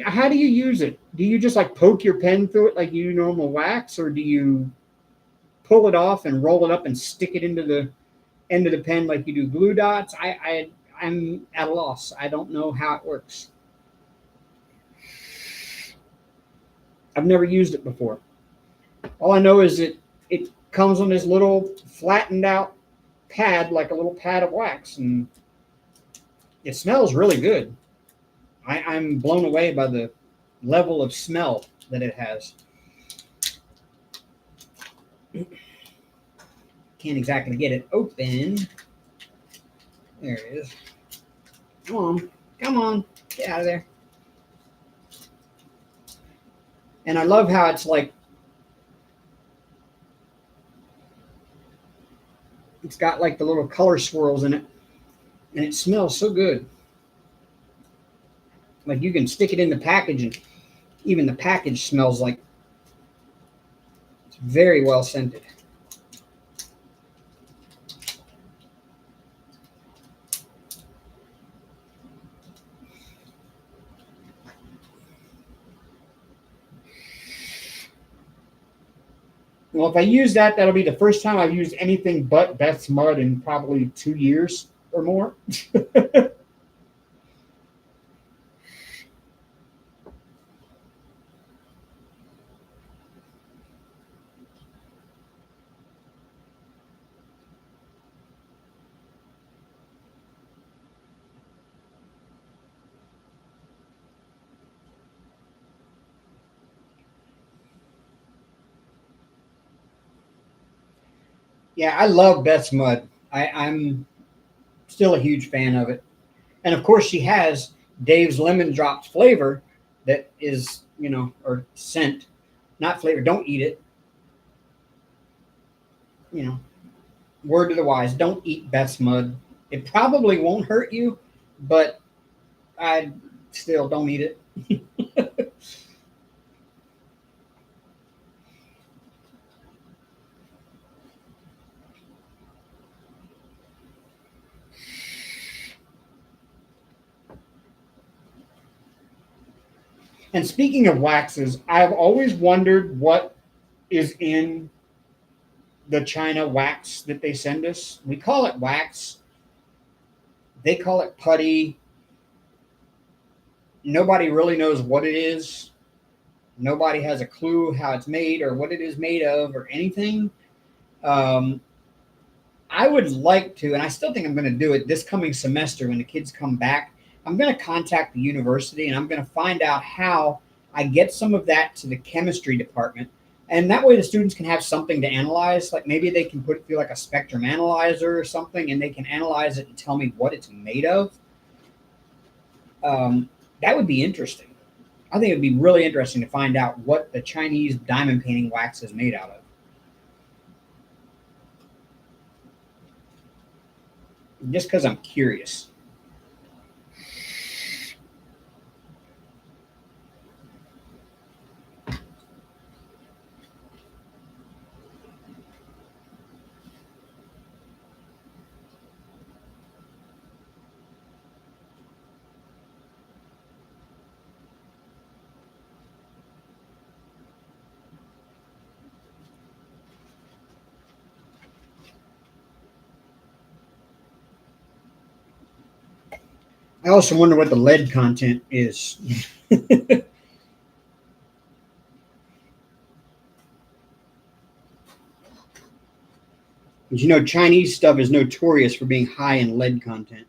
How do you use it? Do you just like poke your pen through it like you normal wax, or do you pull it off and roll it up and stick it into the end of the pen like you do glue dots? I'm at a loss. I don't know how it works. I've never used it before. All I know is that it comes on this little flattened out pad, like a little pad of wax, and it smells really good. I'm blown away by the level of smell that it has. Can't exactly get it open. There it is. Come on. Come on. Get out of there. And I love how it's like, it's got like the little color swirls in it. And it smells so good. Like you can stick it in the package, and even the package smells like it's very well scented. Well, if I use that, that'll be the first time I've used anything but Beth's Mud in probably 2 years or more. Yeah, I love Beth's Mud. I'm still a huge fan of it. And of course, she has Dave's Lemon Drops flavor that is, or scent, not flavor. Don't eat it. Word to the wise, don't eat Beth's Mud. It probably won't hurt you, but I still don't eat it. And speaking of waxes, I've always wondered what is in the China wax that they send us. We call it wax. They call it putty. Nobody really knows what it is. Nobody has a clue how it's made or what it is made of or anything. Um, I would like to, and I still think I'm going to do it this coming semester when the kids come back. I'm going to contact the university and I'm going to find out how I get some of that to the chemistry department. And that way the students can have something to analyze. Like maybe they can put it through like a spectrum analyzer or something and they can analyze it and tell me what it's made of. That would be interesting. I think it would be really interesting to find out what the Chinese diamond painting wax is made out of. Just because I'm curious. I also wonder what the lead content is. You know, Chinese stuff is notorious for being high in lead content.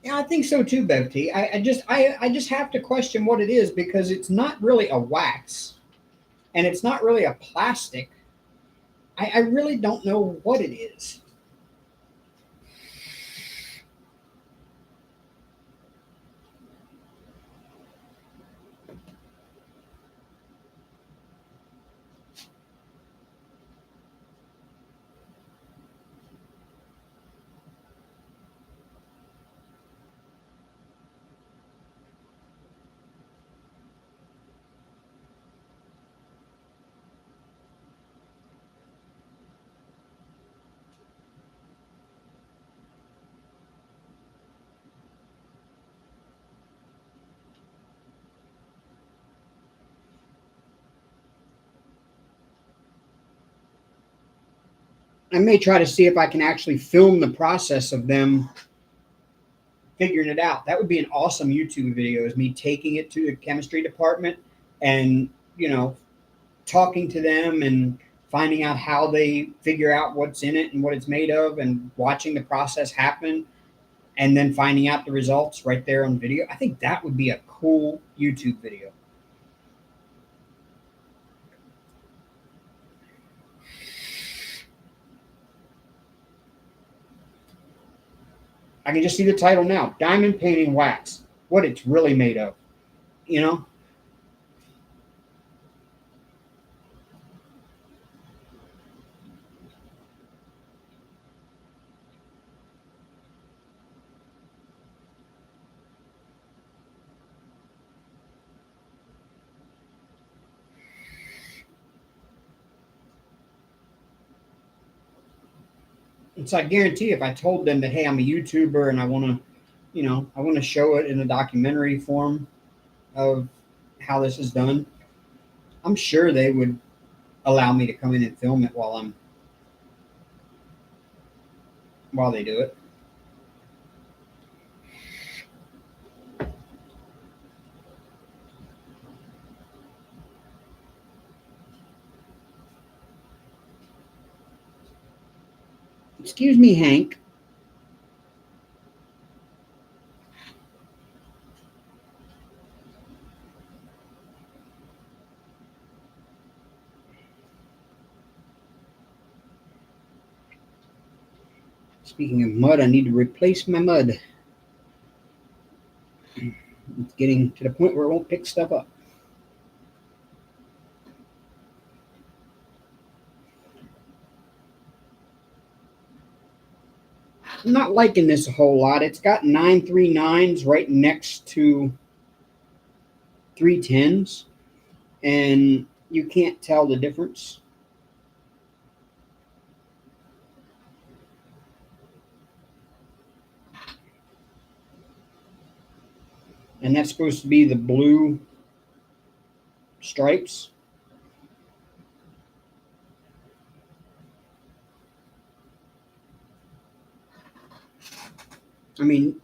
Yeah, I think so too, Bev T. I just have to question what it is because it's not really a wax and it's not really a plastic. I really don't know what it is. I may try to see if I can actually film the process of them figuring it out. That would be an awesome YouTube video, is me taking it to the chemistry department and, you know, talking to them and finding out how they figure out what's in it and what it's made of and watching the process happen and then finding out the results right there on video. I think that would be a cool YouTube video. I can just see the title now, Diamond Painting Wax, what it's really made of, you know? It's I guarantee if I told them that, hey, I'm a YouTuber and I want to, you know, I want to show it in a documentary form of how this is done, I'm sure they would allow me to come in and film it while they do it. Excuse me, Hank. Speaking of mud, I need to replace my mud. It's getting to the point where it won't pick stuff up. I'm not liking this a whole lot. It's got 939s right next to 310s, and you can't tell the difference. And that's supposed to be the blue stripes. I mean,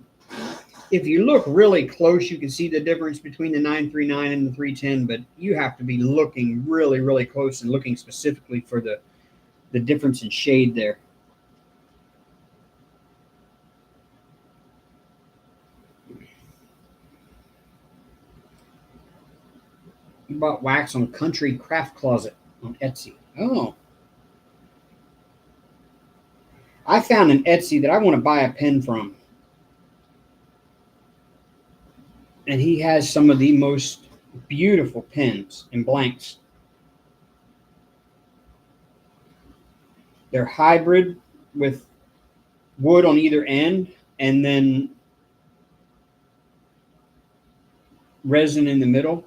if you look really close, you can see the difference between the 939 and the 310, but you have to be looking really, really close and looking specifically for the difference in shade there. You bought wax on Country Craft Closet on Etsy. Oh. I found an Etsy that I want to buy a pen from. And he has some of the most beautiful pens and blanks. They're hybrid with wood on either end and then resin in the middle.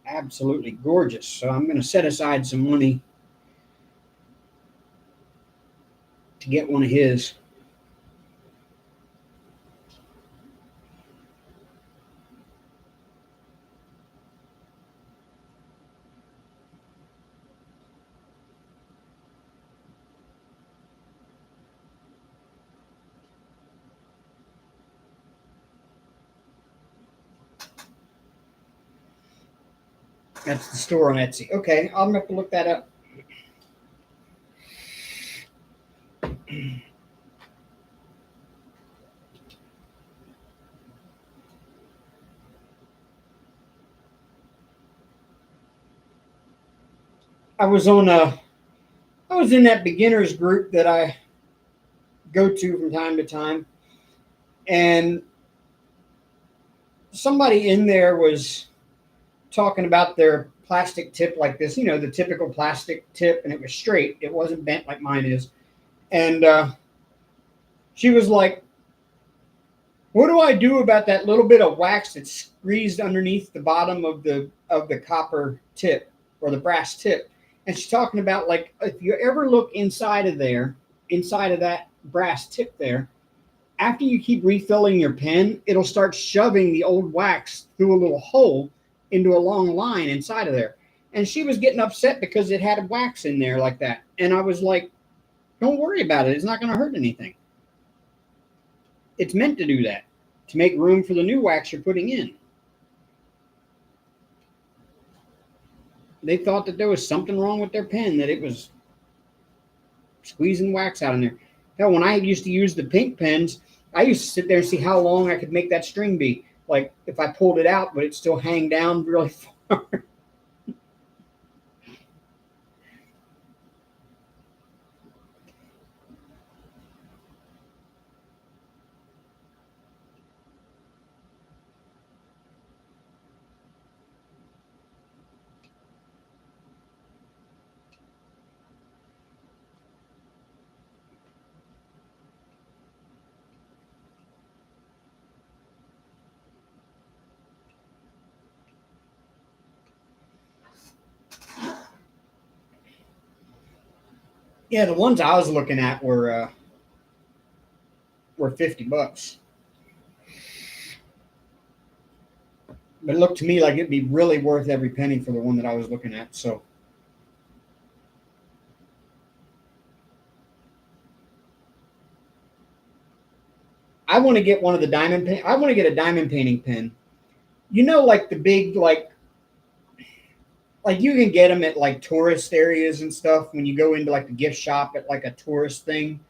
absolutely gorgeous. So I'm going to set aside some money to get one of his. That's the store on Etsy. Okay, I'm going to have to look that up. I was on a I was in that beginners group that I go to from time to time, and somebody in there was talking about their plastic tip like this, the typical plastic tip, and it was straight. It wasn't bent like mine is. And she was like, "What do I do about that little bit of wax that's squeezed underneath the bottom of the copper tip or the brass tip?" And she's talking about, like, if you ever look inside of there, inside of that brass tip there, after you keep refilling your pen, it'll start shoving the old wax through a little hole into a long line inside of there. And she was getting upset because it had wax in there like that. And I was like, don't worry about it. It's not going to hurt anything. It's meant to do that, to make room for the new wax you're putting in. They thought that there was something wrong with their pen, that it was squeezing wax out in there. Hell, when I used to use the pink pens, I used to sit there and see how long I could make that string be. Like, if I pulled it out, would it still hang down really far? Yeah, the ones I was looking at were $50, but it looked to me like it'd be really worth every penny for the one that I was looking at. So I want to get one of the diamond pen. I want to get a diamond painting pen. Like the big, like you can get them at like tourist areas and stuff when you go into like the gift shop at like a tourist thing,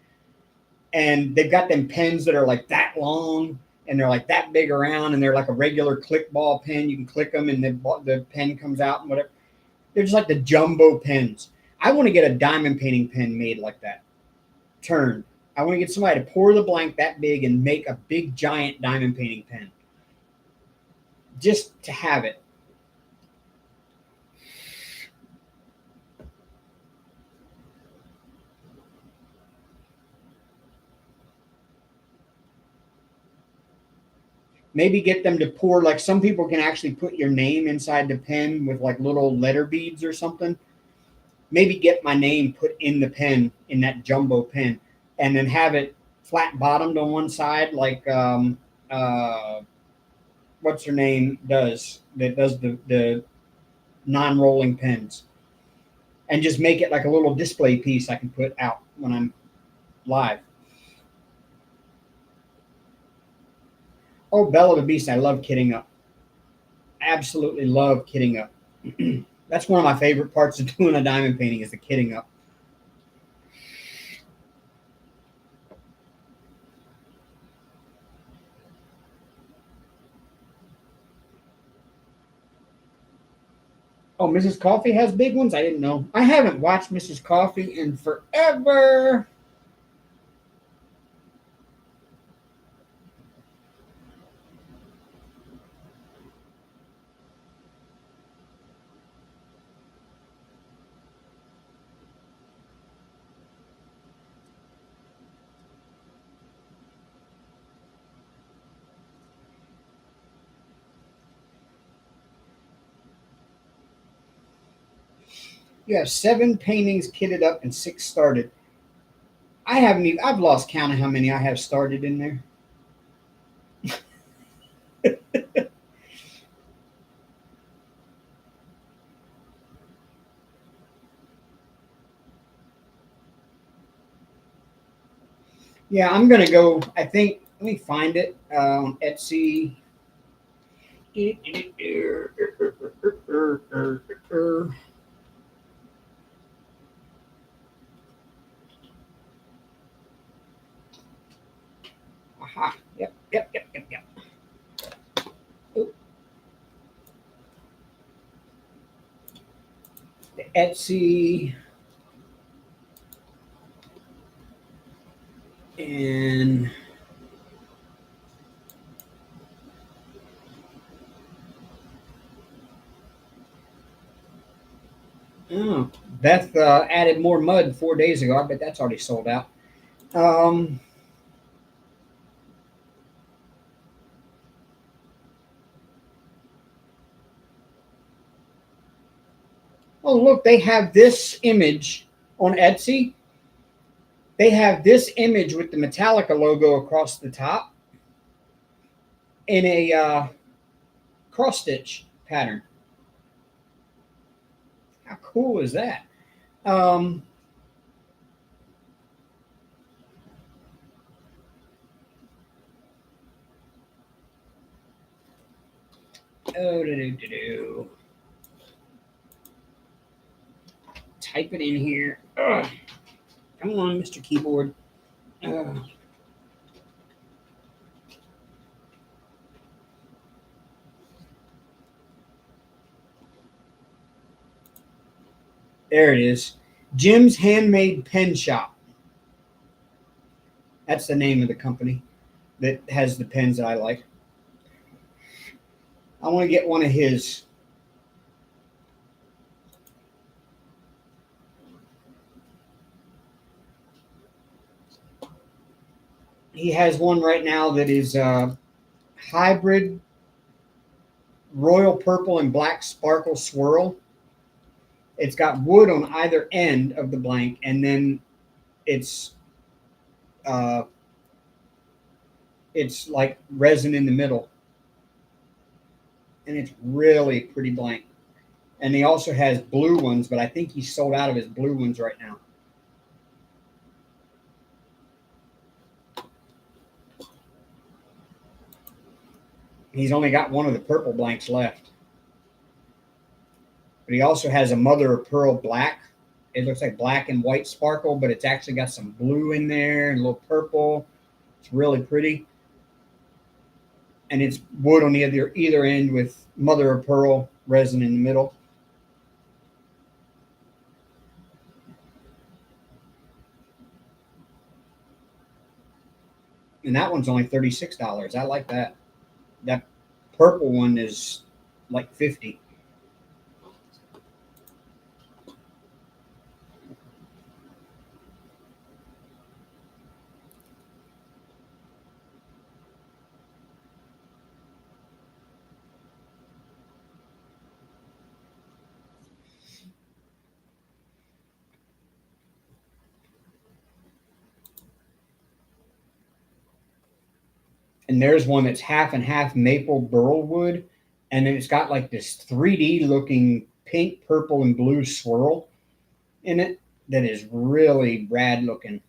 and they've got them pens that are like that long and they're like that big around, and they're like a regular click ball pen. You can click them and the pen comes out and whatever. They're just like the jumbo pens. I want to get a diamond painting pen made like that, turned. I want to get somebody to pour the blank that big and make a big giant diamond painting pen, just to have it. Maybe get them to pour, like, some people can actually put your name inside the pen with like little letter beads or something. Maybe get my name put in the pen, in that jumbo pen, and then have it flat bottomed on one side, like what's her name does, that does the non-rolling pens, and just make it like a little display piece I can put out when I'm live. Oh, Bella the Beast, I love kitting up. Absolutely love kitting up. That's one of my favorite parts of doing a diamond painting, is the kitting up. Oh, Mrs. Coffee has big ones? I didn't know. I haven't watched Mrs. Coffee in forever. You have 7 paintings kitted up and 6 started. I haven't even, I've lost count of how many I have started in there. Yeah, I'm gonna go. I think let me find it on Etsy. Aha! Yep, yep, yep, yep, yep. Oop. The Etsy and oh, Beth added more mud 4 days ago. I bet that's already sold out. Um, oh, look, they have this image on Etsy. They have this image with the Metallica logo across the top in a cross stitch pattern. How cool is that? Um, oh, do. Type it in here. Ugh. Come on, Mr. Keyboard. Ugh. There it is. Jim's Handmade Pen Shop. That's the name of the company that has the pens that I like. I want to get one of his. He has one right now that is hybrid royal purple and black sparkle swirl. It's got wood on either end of the blank, and then it's uh, it's like resin in the middle, and it's really pretty blank. And he also has blue ones, but I think he's sold out of his blue ones right now. He's only got one of the purple blanks left. But he also has a mother of pearl black. It looks like black and white sparkle, but it's actually got some blue in there and a little purple. It's really pretty. And it's wood on either end with mother of pearl resin in the middle. And that one's only $36. I like that. That purple one is like 50. And there's one that's half and half maple burl wood, and then it's got like this 3D looking pink, purple, and blue swirl in it that is really rad looking.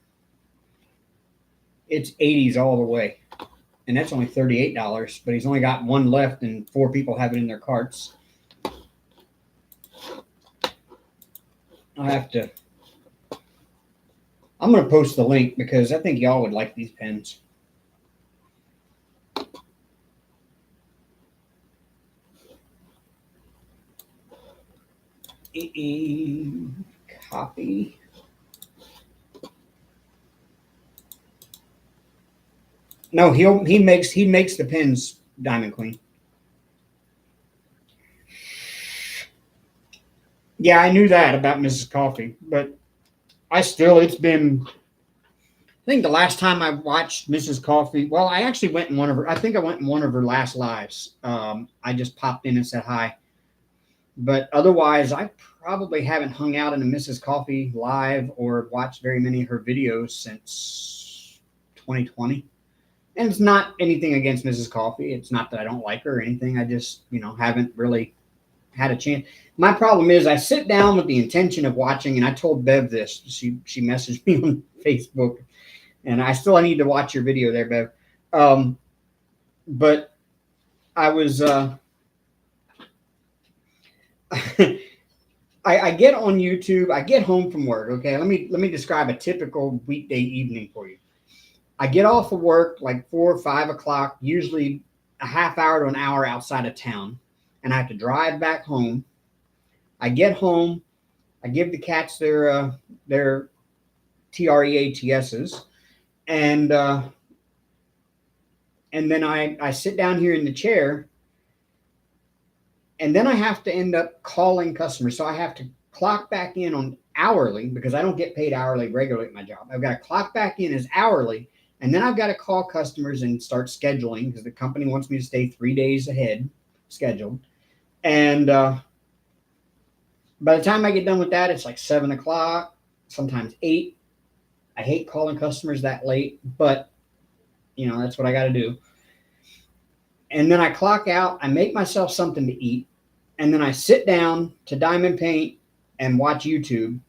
It's 80s all the way, and that's only $38. But he's only got one left, and 4 people have it in their carts. I have to. I'm going to post the link because I think y'all would like these pens. Copy. No, he makes the pens, Diamond Queen. Yeah, I knew that about Mrs. Coffee, but it's been. I think the last time I watched Mrs. Coffee, well, I actually went in one of her. I think I went in one of her last lives. I just popped in and said hi. But otherwise, I probably haven't hung out in a Mrs. Coffee live or watched very many of her videos since 2020. And it's not anything against Mrs. Coffee. It's not that I don't like her or anything. I just, haven't really had a chance. My problem is I sit down with the intention of watching, and I told Bev this. She messaged me on Facebook, and I need to watch your video there, Bev. But I was I get on YouTube. I get home from work. Okay, let me describe a typical weekday evening for you. I get off of work like 4 or 5 o'clock, usually a half hour to an hour outside of town, and I have to drive back home. I get home. I give the cats their TREATSs, and then I sit down here in the chair, and then I have to end up calling customers. So I have to clock back in on hourly because I don't get paid hourly regularly at my job. I've got to clock back in as hourly, and then I've got to call customers and start scheduling because the company wants me to stay 3 days ahead scheduled. And by the time I get done with that, it's like 7 o'clock, sometimes 8. I hate calling customers that late, but that's what I got to do. And then I clock out, I make myself something to eat, and then I sit down to diamond paint and watch YouTube.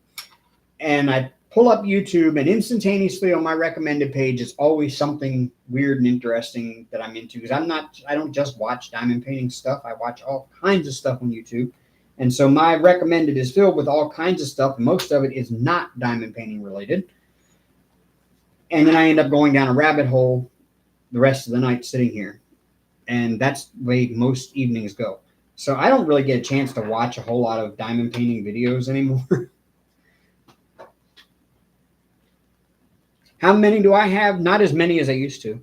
And I pull up YouTube, and instantaneously on my recommended page is always something weird and interesting that I'm into. Because I don't just watch diamond painting stuff. I watch all kinds of stuff on YouTube. And so my recommended is filled with all kinds of stuff. Most of it is not diamond painting related. And then I end up going down a rabbit hole the rest of the night sitting here. And that's the way most evenings go. So I don't really get a chance to watch a whole lot of diamond painting videos anymore. How many do I have? Not as many as I used to.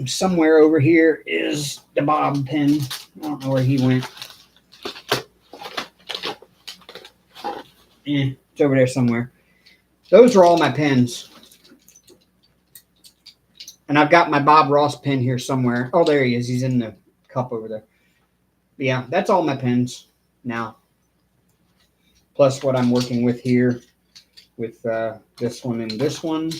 Somewhere over here is the bob pin. I don't know where he went. It's over there somewhere. Those are all my pens. And I've got my Bob Ross pen here somewhere. Oh, there he is. He's in the cup over there. But yeah, that's all my pens now. Plus what I'm working with here with this one and this one.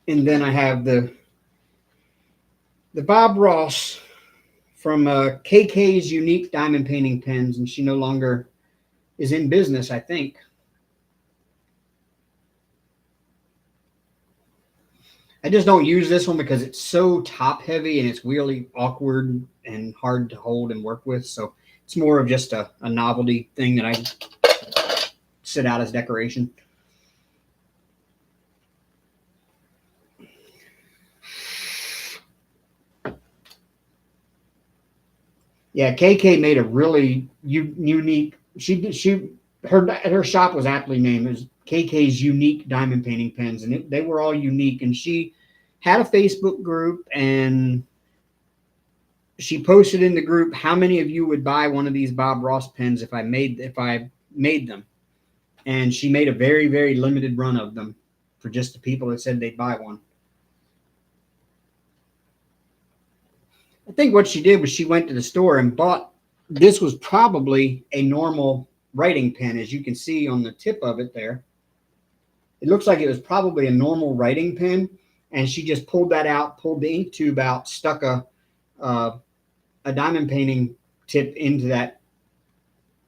And then I have the Bob Ross from KK's Unique Diamond Painting Pens, and she no longer is in business, I think. I just don't use this one because it's so top heavy and it's really awkward and hard to hold and work with. So it's more of just a novelty thing that I sit out as decoration. Yeah, KK made a really unique. Her shop was aptly named as KK's Unique Diamond Painting Pens, and they were all unique. And she had a Facebook group, and she posted in the group how many of you would buy one of these Bob Ross pens if I made them. And she made a very, very limited run of them for just the people that said they'd buy one. I think what she did was she went to the store and bought, this was probably a normal writing pen, as you can see on the tip of it there. It looks like it was probably a normal writing pen, and she just pulled that out, pulled the ink tube out, stuck a diamond painting tip into that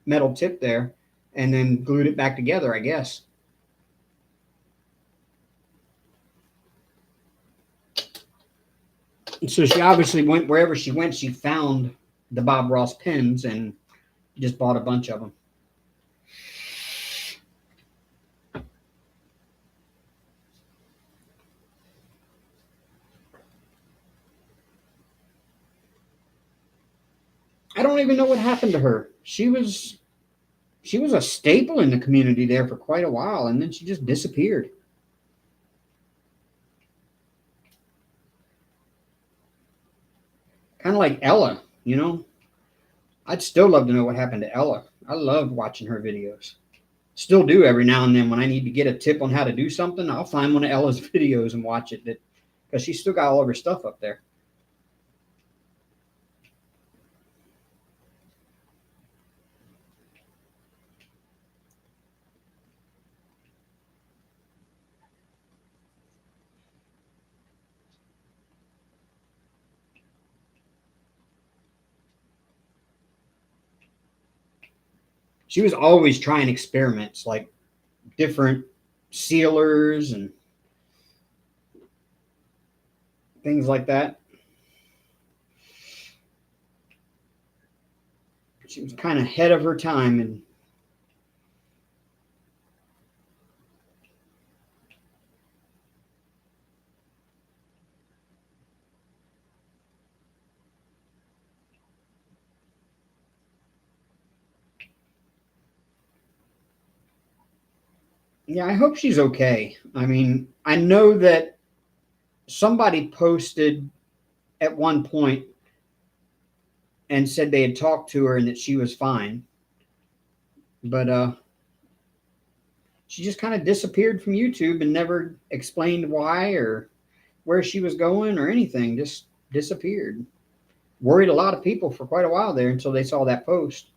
metal tip there, and then glued it back together, I guess. So she obviously went wherever she went, she found the Bob Ross pens and just bought a bunch of them. I don't even know what happened to her. She was a staple in the community there for quite a while, and then she just disappeared. Kind of like Ella, you know. I'd still love to know what happened to Ella. I love watching her videos. Still do every now and then when I need to get a tip on how to do something. I'll find one of Ella's videos and watch it because she's still got all of her stuff up there. She was always trying experiments like different sealers and things like that. She was kind of ahead of her time. And yeah, I hope she's okay. I mean, I know that somebody posted at one point and said they had talked to her and that she was fine. But she just kind of disappeared from YouTube and never explained why or where she was going or anything. Just disappeared. Worried a lot of people for quite a while there until they saw that post.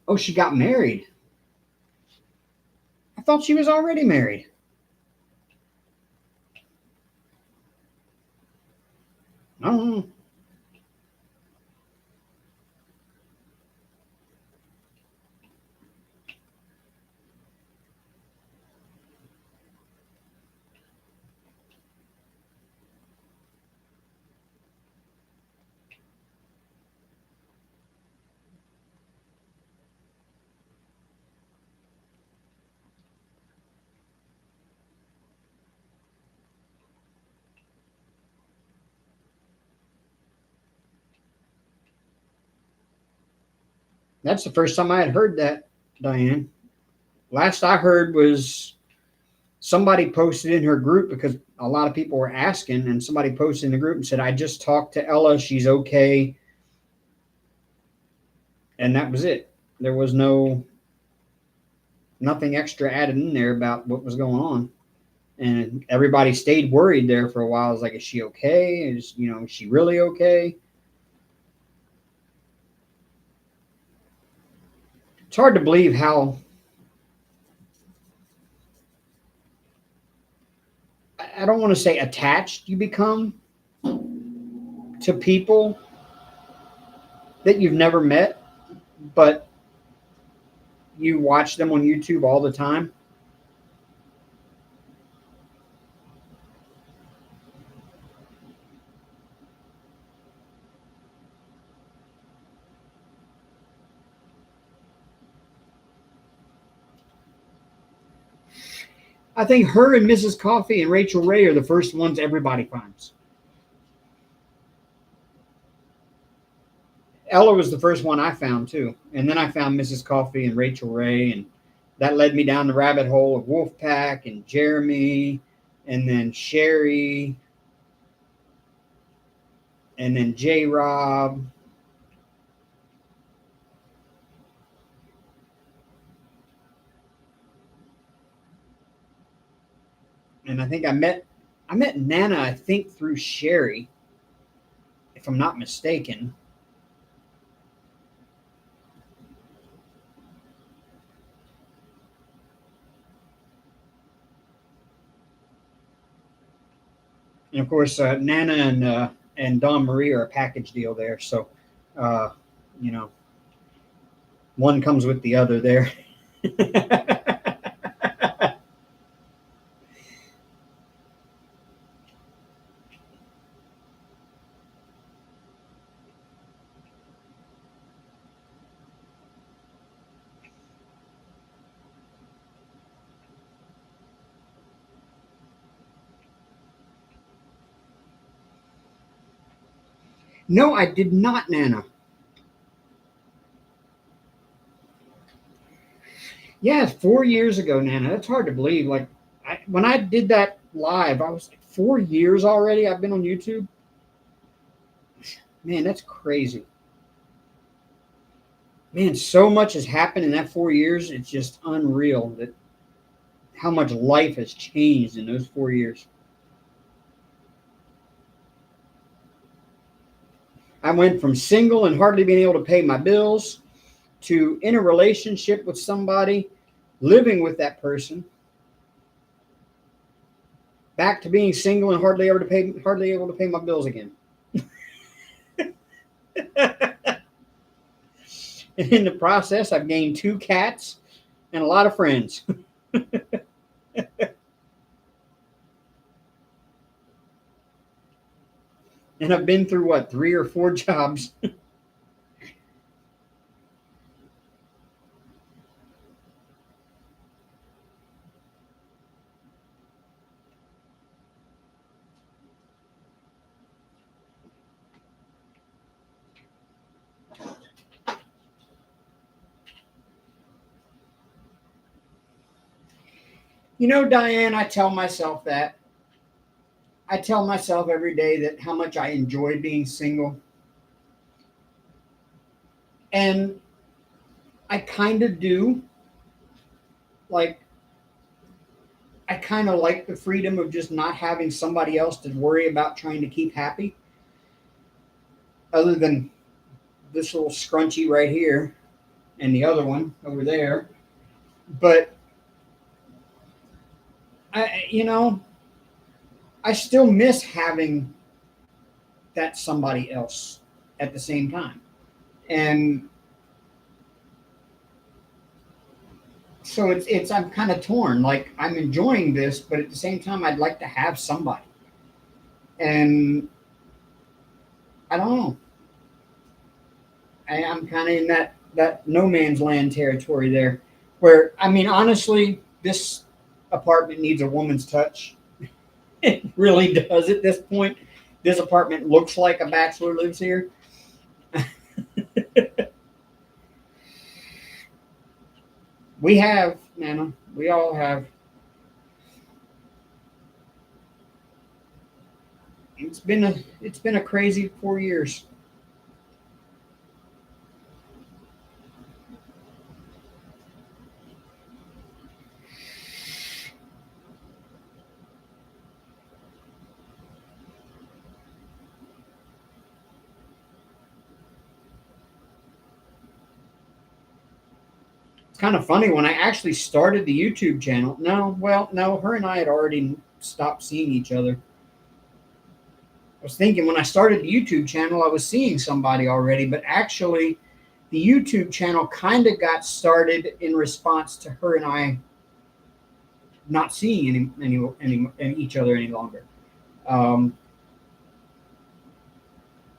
Oh, she got married. I thought she was already married. I don't know. That's the first time I had heard that, Diane. Last I heard was somebody posted in her group because a lot of people were asking, and somebody posted in the group and said, I just talked to Ella. She's okay. And that was it. There was nothing extra added in there about what was going on. And everybody stayed worried there for a while. I was like, is she okay? Is she really okay? It's hard to believe how I don't want to say attached you become to people that you've never met, but you watch them on YouTube all the time. I think her and Mrs. Coffee and Rachel Ray are the first ones everybody finds. Ella was the first one I found too, and then I found Mrs. Coffee and Rachel Ray, and that led me down the rabbit hole of Wolfpack and Jeremy, and then Sherry, and then J. Rob. And I think I met Nana, I think, through Sherry, if I'm not mistaken. And of course, Nana and Don Marie are a package deal there, so uh, you know one comes with the other there. No, I did not, Nana. Yeah, 4 years ago, Nana. That's hard to believe. Like, when I did that live, I was like, 4 years already. I've been on YouTube. Man, that's crazy. Man, so much has happened in that 4 years. It's just unreal that how much life has changed in those 4 years. I went from single and hardly being able to pay my bills to in a relationship with somebody, living with that person, back to being single and hardly able to pay my bills again. And in the process, I've gained 2 cats and a lot of friends. And I've been through what, 3 or 4 jobs. You know, Diane, I tell myself that. I tell myself every day that how much I enjoy being single. And I kind of do. Like, I kind of like the freedom of just not having somebody else to worry about trying to keep happy, other than this little scrunchie right here and the other one over there. But I still miss having that somebody else at the same time. And so it's I'm kind of torn. Like, I'm enjoying this, but at the same time I'd like to have somebody. And I don't know. I'm kind of in that no man's land territory there, where, I mean, honestly, this apartment needs a woman's touch. It really does at this point. This apartment looks like a bachelor lives here. We have, Nana. We all have. It's been a crazy 4 years. It's kind of funny when I actually started the YouTube channel. No, well, no, her and I had already stopped seeing each other. I was thinking when I started the YouTube channel, I was seeing somebody already, but actually, the YouTube channel kind of got started in response to her and I not seeing any each other any longer. Um,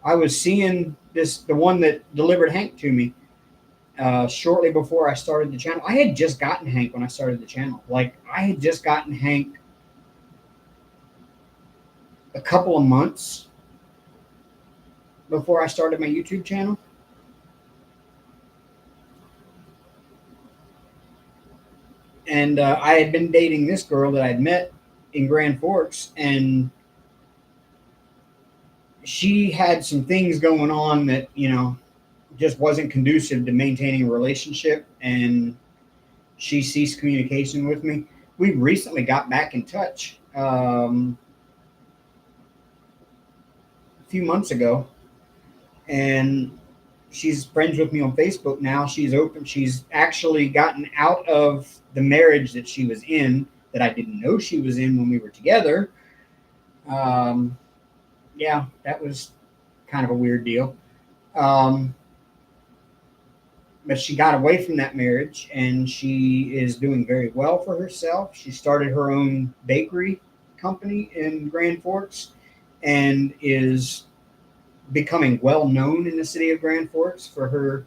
I was seeing the one that delivered Hank to me shortly before I started the channel. I had just gotten Hank when I started the channel. Like, I had just gotten Hank a couple of months before I started my YouTube channel. And I had been dating this girl that I'd met in Grand Forks, and she had some things going on that, just wasn't conducive to maintaining a relationship, and she ceased communication with me. We recently got back in touch a few months ago, and she's friends with me on Facebook now. She's open. She's actually gotten out of the marriage that she was in, that I didn't know she was in when we were together. Yeah, that was kind of a weird deal. Um, but she got away from that marriage, and she is doing very well for herself. She started her own bakery company in Grand Forks and is becoming well known in the city of Grand Forks for her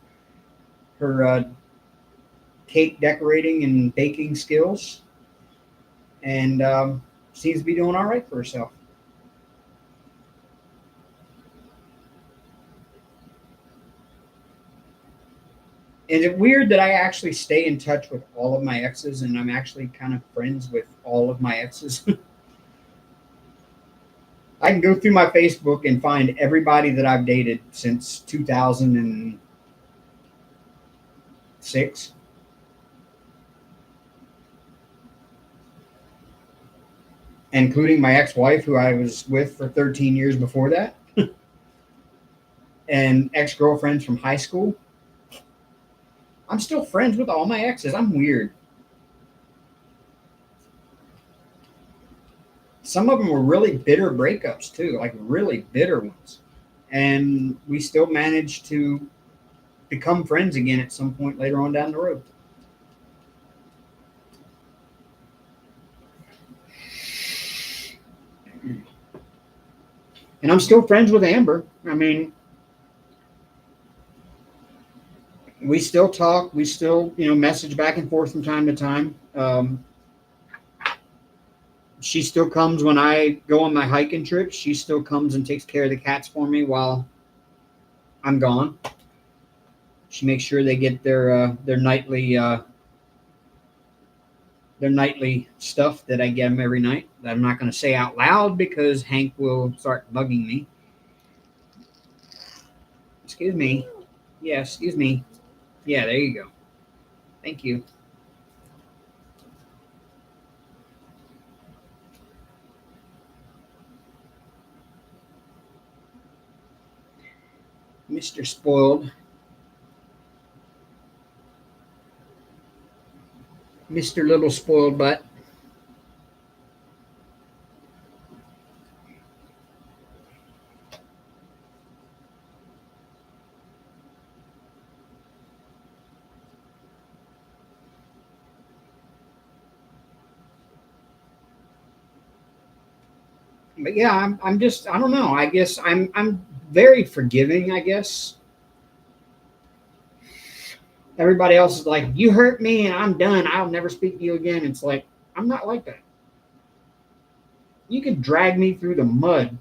cake decorating and baking skills, and seems to be doing all right for herself. Is it weird that I actually stay in touch with all of my exes and I'm actually kind of friends with all of my exes? I can go through my Facebook and find everybody that I've dated since 2006, including my ex-wife who I was with for 13 years before that, and ex-girlfriends from high school. I'm still friends with all my exes. I'm weird. Some of them were really bitter breakups too, like really bitter ones. And we still managed to become friends again at some point later on down the road. And I'm still friends with Amber. I mean, we still talk. We still, message back and forth from time to time. She still comes when I go on my hiking trips. She still comes and takes care of the cats for me while I'm gone. She makes sure they get their nightly stuff that I get them every night. That I'm not going to say out loud because Hank will start bugging me. Excuse me. Yeah, excuse me. Yeah, there you go. Thank you. Mr. Spoiled. Mr. Little Spoiled Butt. But yeah, I'm just, I don't know. I guess I'm very forgiving, I guess. Everybody else is like, you hurt me and I'm done. I'll never speak to you again. It's like, I'm not like that. You could drag me through the mud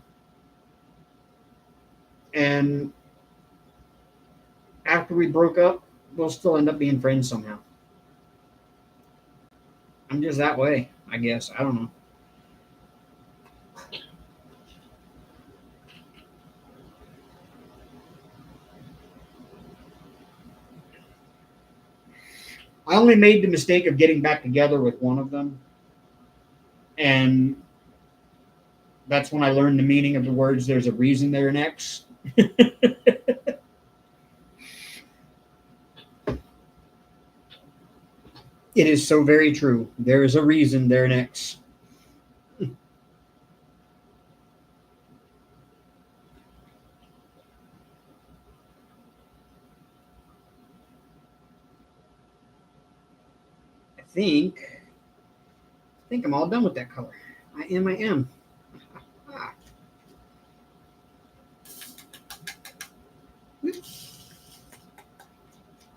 and after we broke up, we'll still end up being friends somehow. I'm just that way, I guess. I don't know. I only made the mistake of getting back together with one of them. And that's when I learned the meaning of the words, there's a reason they're an ex. It is so very true. There is a reason they're an ex. I think I'm all done with that color. I am. Ah.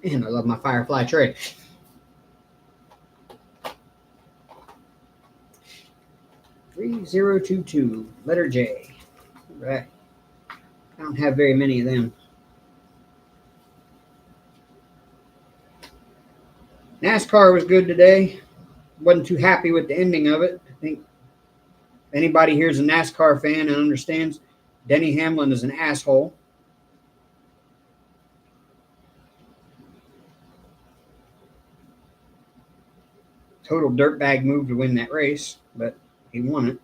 And I love my Firefly tray. $3022, letter J. All right. I don't have very many of them. NASCAR was good today. Wasn't too happy with the ending of it. I think anybody here is a NASCAR fan and understands Denny Hamlin is an asshole. Total dirtbag move to win that race, but he won it.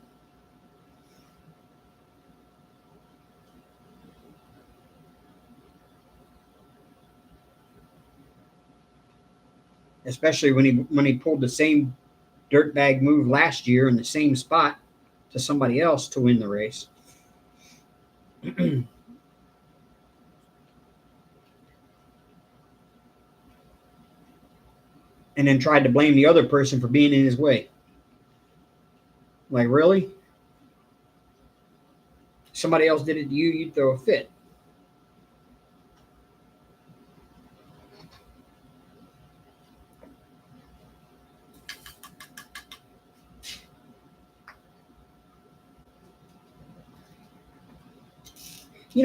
Especially when he pulled the same dirtbag move last year in the same spot to somebody else to win the race. And then tried to blame the other person for being in his way. Like, really? Somebody else did it to you, you'd throw a fit.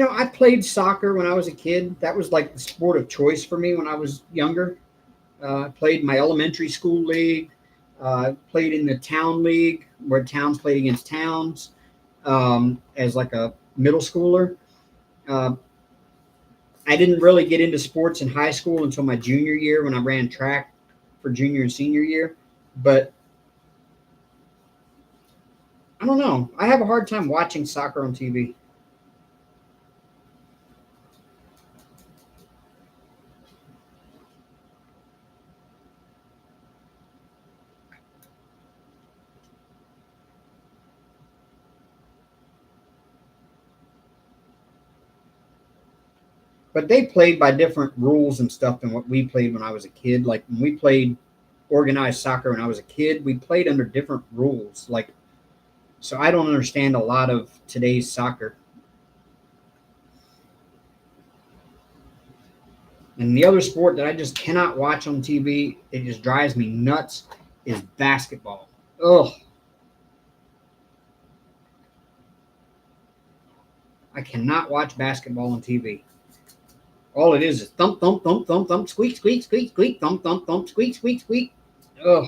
I played soccer when I was a kid. That was like the sport of choice for me when I was younger. I played in my elementary school league. Played in the town league where towns played against towns as like a middle schooler. Uh, I didn't really get into sports in high school until my junior year when I ran track for junior and senior year. But I don't know. I have a hard time watching soccer on TV. But they played by different rules and stuff than what we played when I was a kid. Like when we played organized soccer when I was a kid, we played under different rules. Like, so I don't understand a lot of today's soccer. And the other sport that I just cannot watch on TV, it just drives me nuts, is basketball. Ugh, I cannot watch basketball on TV. All it is thump, thump, thump, thump, thump, squeak, squeak, squeak, squeak, thump, thump, thump, squeak, squeak, squeak. Ugh.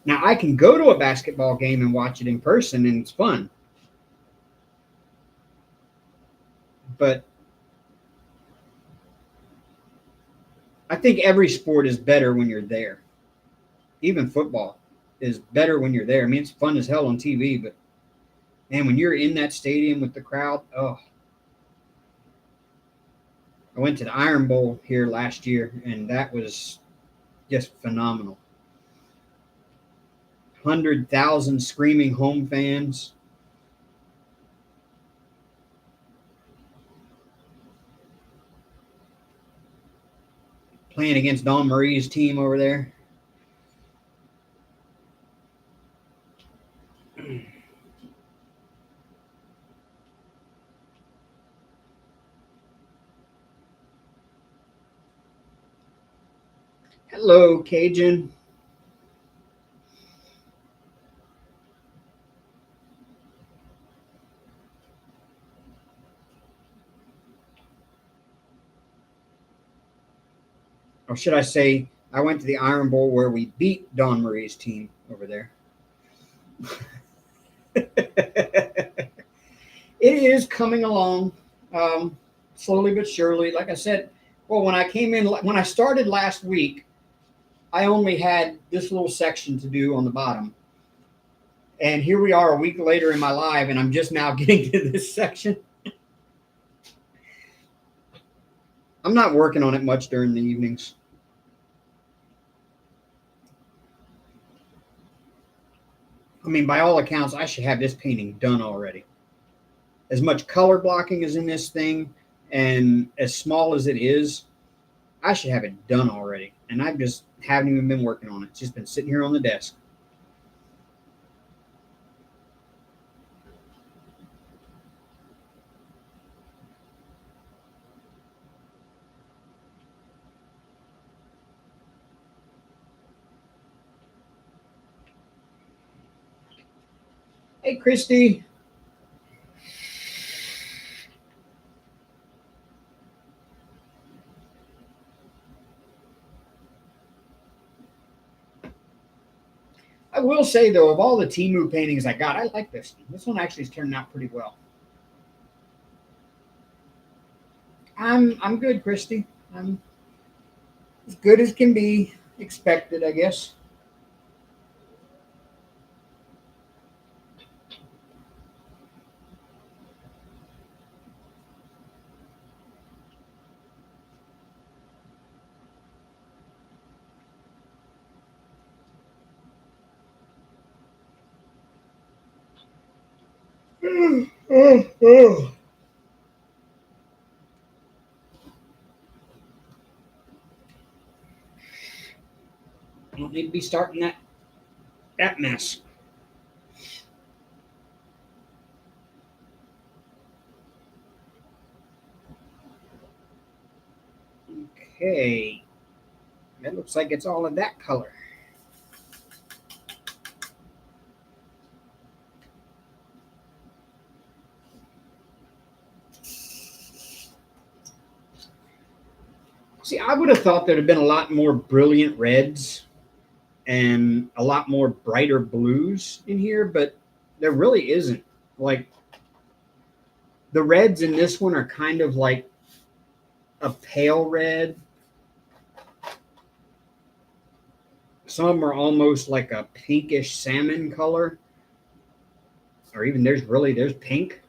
Now I can go to a basketball game and watch it in person, and it's fun. But I think every sport is better when you're there. Even football is better when you're there. I mean, it's fun as hell on TV, but man, when you're in that stadium with the crowd, oh, I went to the Iron Bowl here last year, and that was just phenomenal. 100,000 screaming home fans playing against Don Marie's team over there. Hello, Cajun. Or should I say, I went to the Iron Bowl where we beat Don Marie's team over there. It is coming along slowly but surely. Like I said, well, when I started last week, I only had this little section to do on the bottom. And here we are a week later in my live, and I'm just now getting to this section. I'm not working on it much during the evenings. I mean, by all accounts, I should have this painting done already. As much color blocking is in this thing, and as small as it is, I should have it done already. And I just haven't even been working on it. It's just been sitting here on the desk. Hey, Christy. I will say though, of all the Temu paintings I got, I like this one. This one actually is turning out pretty well. I'm good, Christy. I'm as good as can be expected, I guess. I don't need to be starting that mess. Okay, that looks like it's all of that color. See, I would have thought there'd have been a lot more brilliant reds and a lot more brighter blues in here, but there really isn't. Like, the reds in this one are kind of like a pale red. Some are almost like a pinkish salmon color, or even there's pink.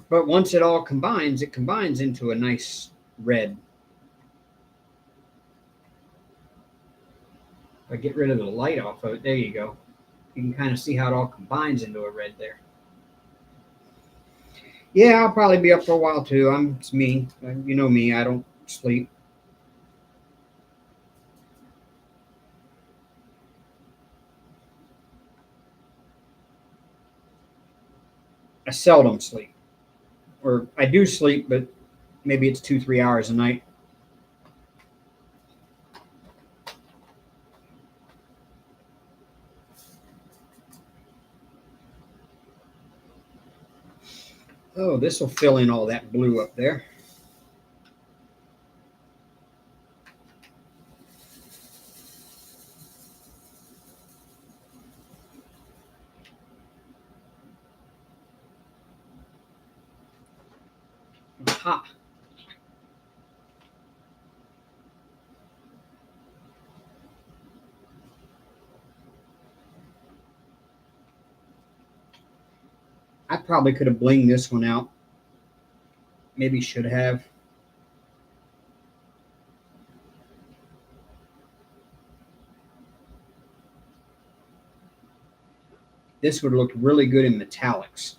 But once it all combines, it combines into a nice red. If I get rid of the light off of it, there you go. You can kind of see how it all combines into a red there. Yeah, I'll probably be up for a while too. It's me. You know me, I don't sleep. I seldom sleep. Or I do sleep, but maybe it's 2, 3 hours a night. Oh, this will fill in all that blue up there. Aha. I probably could have blinged this one out. Maybe should have. This would look really good in metallics.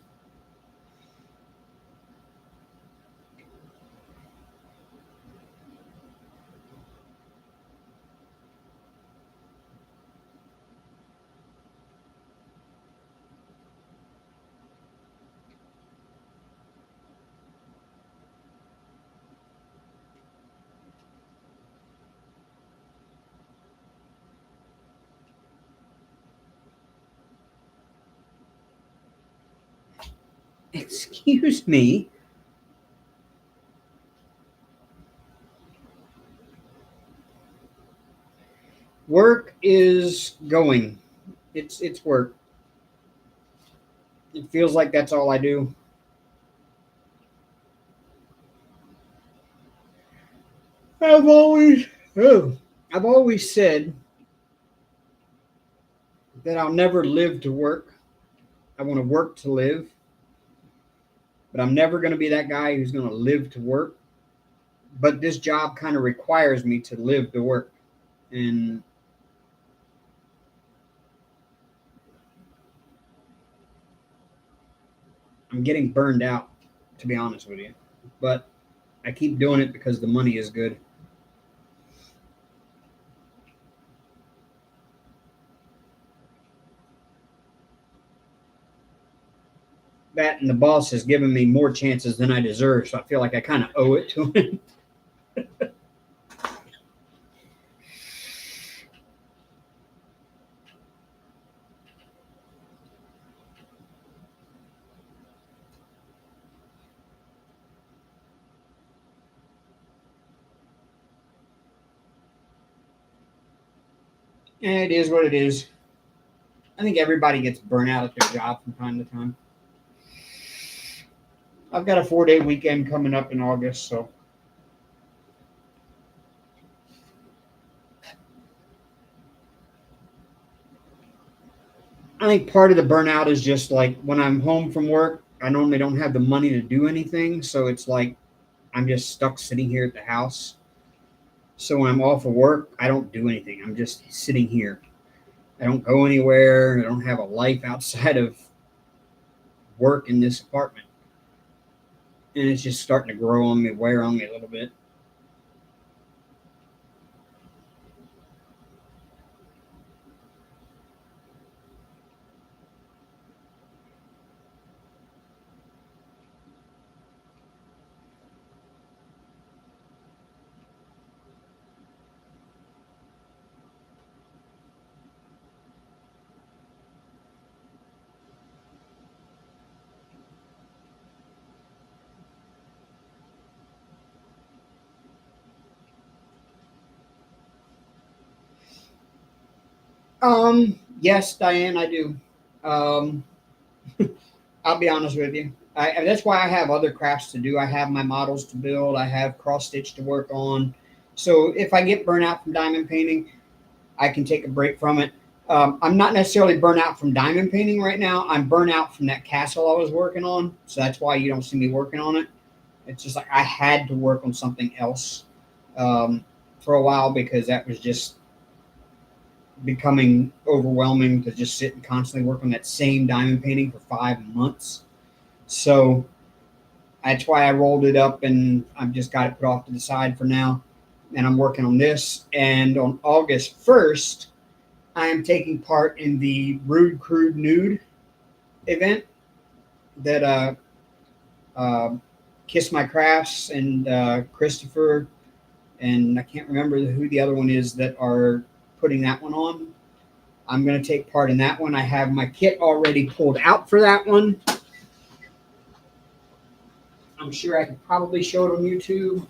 Excuse me. Work is going. It's work. It feels like that's all I do. I've always oh, I've always said that I'll never live to work. I want to work to live, but I'm never going to be that guy who's going to live to work. But this job kind of requires me to live to work, and I'm getting burned out, to be honest with you. But I keep doing it because the money is good. That and the boss has given me more chances than I deserve, so I feel like I kind of owe it to him. And it is what it is. I think everybody gets burnt out at their job from time to time. I've got a 4-day weekend coming up in August, so I think part of the burnout is just like when I'm home from work, I normally don't have the money to do anything, so it's like I'm just stuck sitting here at the house. So when I'm off of work, I don't do anything. I'm just sitting here. I don't go anywhere. I don't have a life outside of work in this apartment. And it's just starting to grow on me, wear on me a little bit. Yes, Diane, I do. Um, I'll be honest with you. That's why I have other crafts to do. I have my models to build. I have cross stitch to work on. So if I get burnt out from diamond painting, I can take a break from it. I'm not necessarily burnt out from diamond painting right now. I'm burnt out from that castle I was working on. So that's why you don't see me working on it. It's just like I had to work on something else for a while because that was just becoming overwhelming to just sit and constantly work on that same diamond painting for 5 months. So that's why I rolled it up and I've just got it put off to the side for now. And I'm working on this. And on August 1st, I am taking part in the Rude Crude Nude event that Kiss My Crafts and Christopher and I can't remember who the other one is that are putting that one on. I'm going to take part in that one. I have my kit already pulled out for that one. I'm sure I could probably show it on YouTube.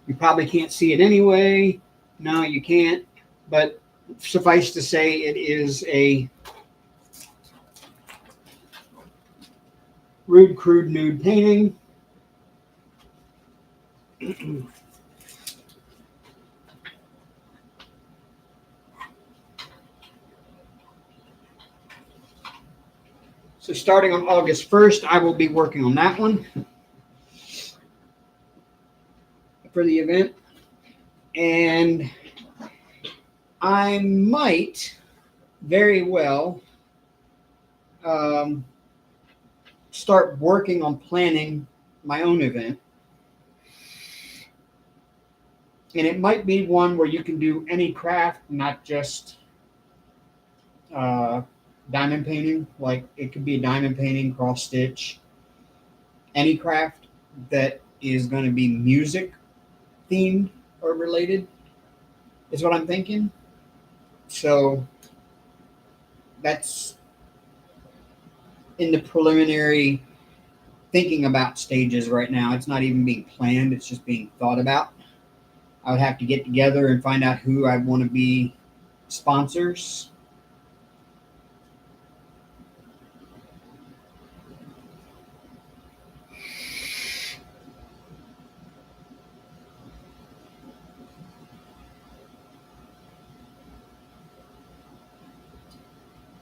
You probably can't see it anyway. No, you can't. But suffice to say, it is a Rude Crude Nude painting. So starting on August 1st, I will be working on that one for the event. And I might very well start working on planning my own event. And it might be one where you can do any craft, not just diamond painting. Like it could be a diamond painting, cross stitch, any craft that is going to be music themed or related is what I'm thinking. So that's in the preliminary thinking about stages right now. It's not even being planned, it's just being thought about. I would have to get together and find out who I want to be sponsors.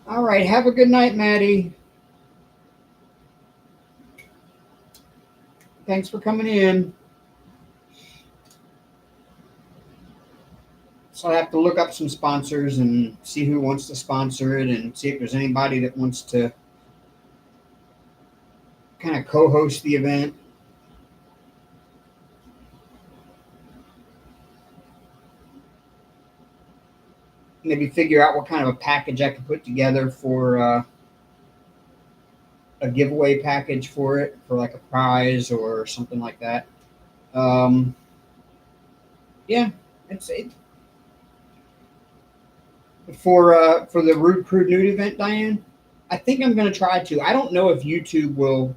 All right, have a good night, Maddie. Thanks for coming in. So I have to look up some sponsors and see who wants to sponsor it and see if there's anybody that wants to kind of co-host the event. Maybe figure out what kind of a package I could put together for a giveaway package for it, for like a prize or something like that. Yeah, it's it. For the Rude Crude Nude event, Diane, I think I'm going to try to. I don't know if YouTube will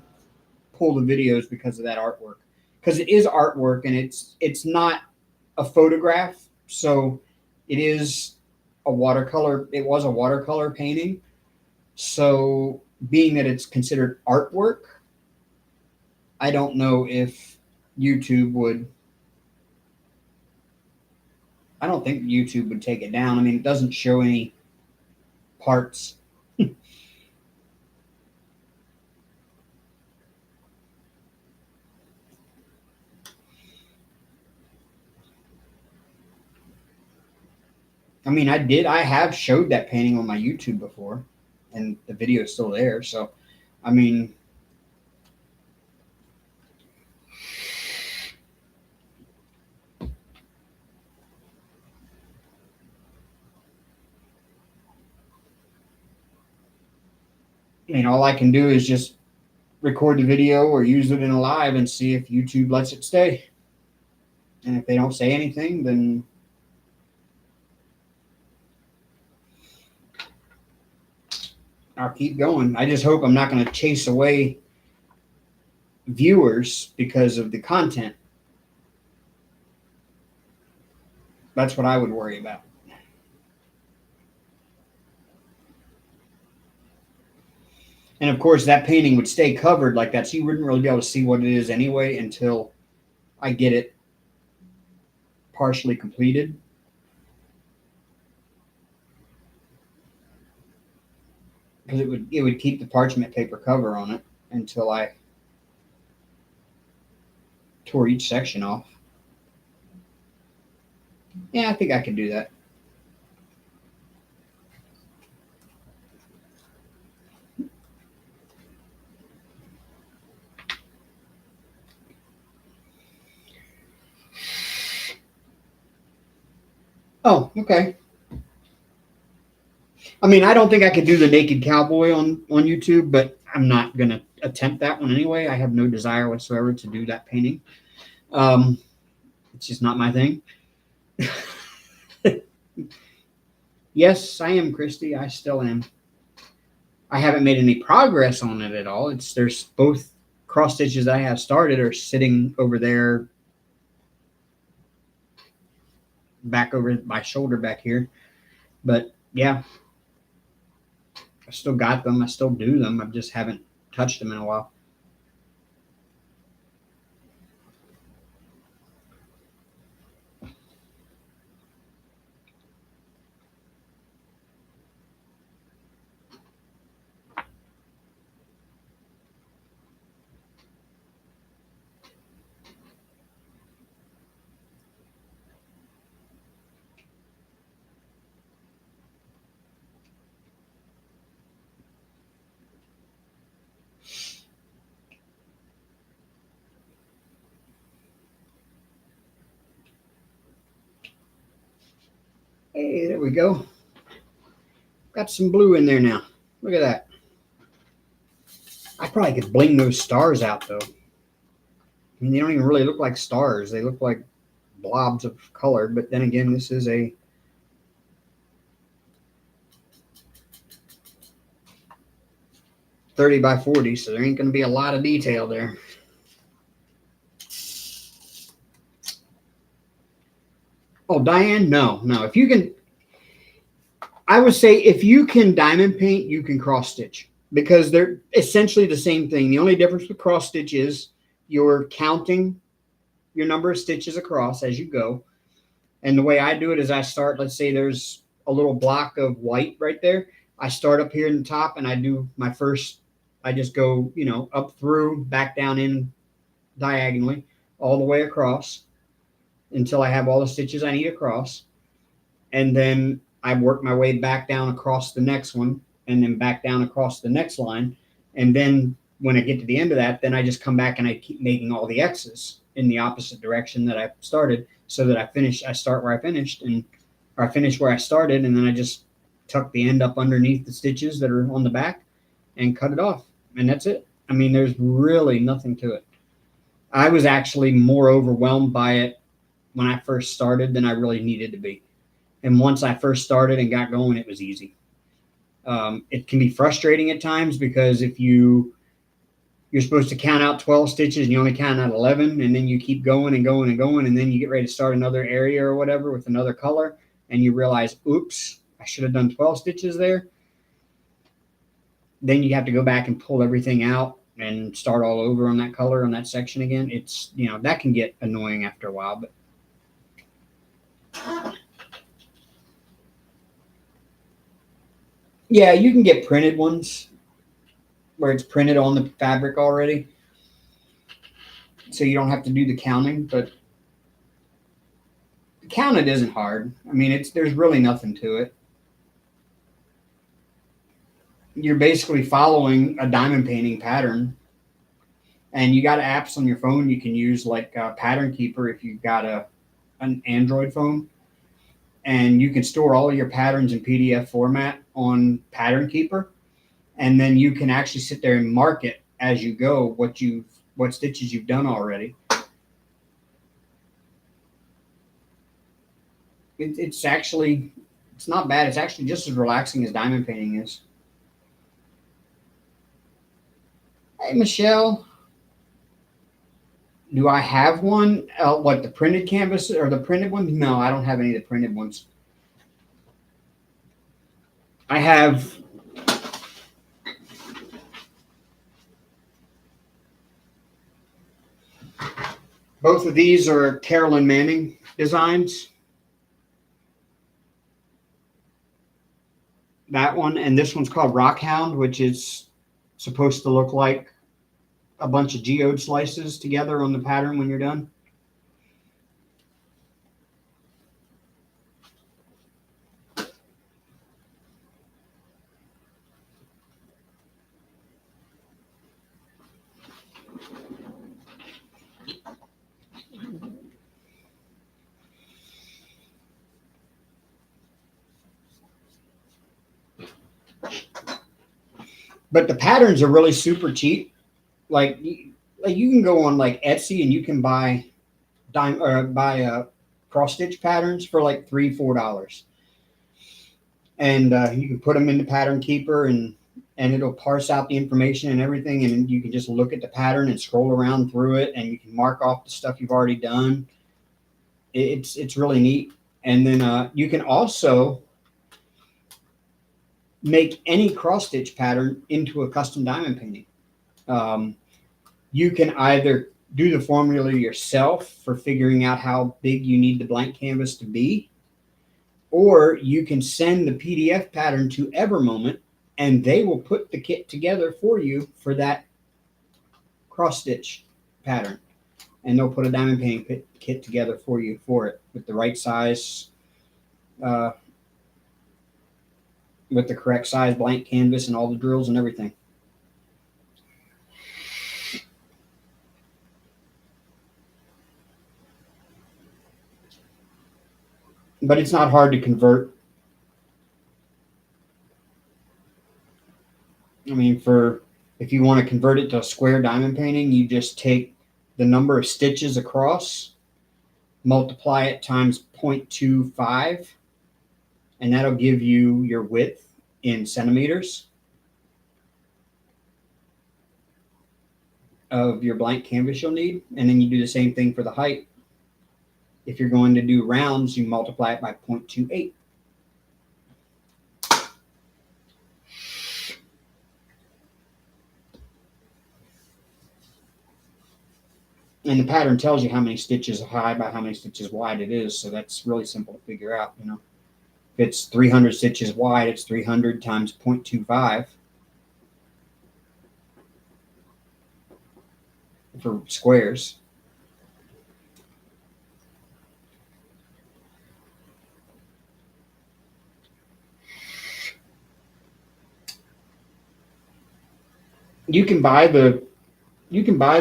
pull the videos because of that artwork, because it is artwork and it's not a photograph, so it is a watercolor. It was a watercolor painting, so being that it's considered artwork, I don't know if YouTube would. I don't think YouTube would take it down. I mean, it doesn't show any parts. I mean, I have showed that painting on my YouTube before, and the video is still there. So, I mean, all I can do is just record the video or use it in a live and see if YouTube lets it stay. And if they don't say anything, then I'll keep going. I just hope I'm not going to chase away viewers because of the content. That's what I would worry about. And of course, that painting would stay covered like that, so you wouldn't really be able to see what it is anyway until I get it partially completed. Because it would keep the parchment paper cover on it until I tore each section off. Yeah, I think I can do that. Oh, okay. I mean, I don't think I could do the naked cowboy on YouTube, but I'm not gonna attempt that one anyway. I have no desire whatsoever to do that painting. Um, it's just not my thing. Yes, I am, Christy. I still am. I haven't made any progress on it at all. There's both cross stitches that I have started are sitting over there, back over my shoulder back here. But yeah, I still got them. I still do them. I just haven't touched them in a while. Hey, there we go. Got some blue in there now. Look at that. I probably could bling those stars out though. I mean, they don't even really look like stars. They look like blobs of color. But then again, this is a .30 by 40, so there ain't going to be a lot of detail there. Oh, Diane, no. If you can, I would say if you can diamond paint, you can cross stitch because they're essentially the same thing. The only difference with cross stitch is you're counting your number of stitches across as you go. And the way I do it is I start, let's say there's a little block of white right there. I start up here in the top and I do my first, I just go, up through, back down in diagonally all the way across until I have all the stitches I need across. And then I work my way back down across the next one and then back down across the next line. And then when I get to the end of that, then I just come back and I keep making all the X's in the opposite direction that I started so that I start where I finished or I finish where I started. And then I just tuck the end up underneath the stitches that are on the back and cut it off. And that's it. I mean, there's really nothing to it. I was actually more overwhelmed by it when I first started than I really needed to be. And once I first started and got going, it was easy. It can be frustrating at times because if you're supposed to count out 12 stitches and you only count out 11, and then you keep going and going and going, and then you get ready to start another area or whatever with another color, and you realize, oops, I should have done 12 stitches there. Then you have to go back and pull everything out and start all over on that color on that section again. It's, that can get annoying after a while, but yeah, you can get printed ones where it's printed on the fabric already, so you don't have to do the counting. But the count it isn't hard. I mean, there's really nothing to it. You're basically following a diamond painting pattern, and you got apps on your phone you can use like Pattern Keeper if you've got an Android phone, and you can store all of your patterns in PDF format on Pattern Keeper, and then you can actually sit there and mark it as you go what stitches you've done already. It's not bad. It's actually just as relaxing as diamond painting is. Hey, Michelle. Do I have one? What, the printed canvas or the printed ones? No, I don't have any of the printed ones. I have Both of these are Carolyn Manning designs. That one, and this one's called Rockhound, which is supposed to look like a bunch of geode slices together on the pattern when you're done. But the patterns are really super cheap. Like you can go on like Etsy and you can buy cross stitch patterns for like $3-4, and you can put them into Pattern Keeper and it'll parse out the information and everything, and you can just look at the pattern and scroll around through it, and you can mark off the stuff you've already done. It's really neat. And then you can also make any cross stitch pattern into a custom diamond painting. You can either do the formula yourself for figuring out how big you need the blank canvas to be, or you can send the PDF pattern to Evermoment and they will put the kit together for you for that cross stitch pattern. And they'll put a diamond painting kit together for you for it with the right size, with the correct size blank canvas and all the drills and everything. But it's not hard to convert. I mean, if you want to convert it to a square diamond painting, you just take the number of stitches across, multiply it times 0.25, and that'll give you your width in centimeters of your blank canvas you'll need. And then you do the same thing for the height. If you're going to do rounds, you multiply it by 0.28. And the pattern tells you how many stitches high by how many stitches wide it is. So that's really simple to figure out, you know. If it's 300 stitches wide, it's 300 times 0.25 for squares. You can buy the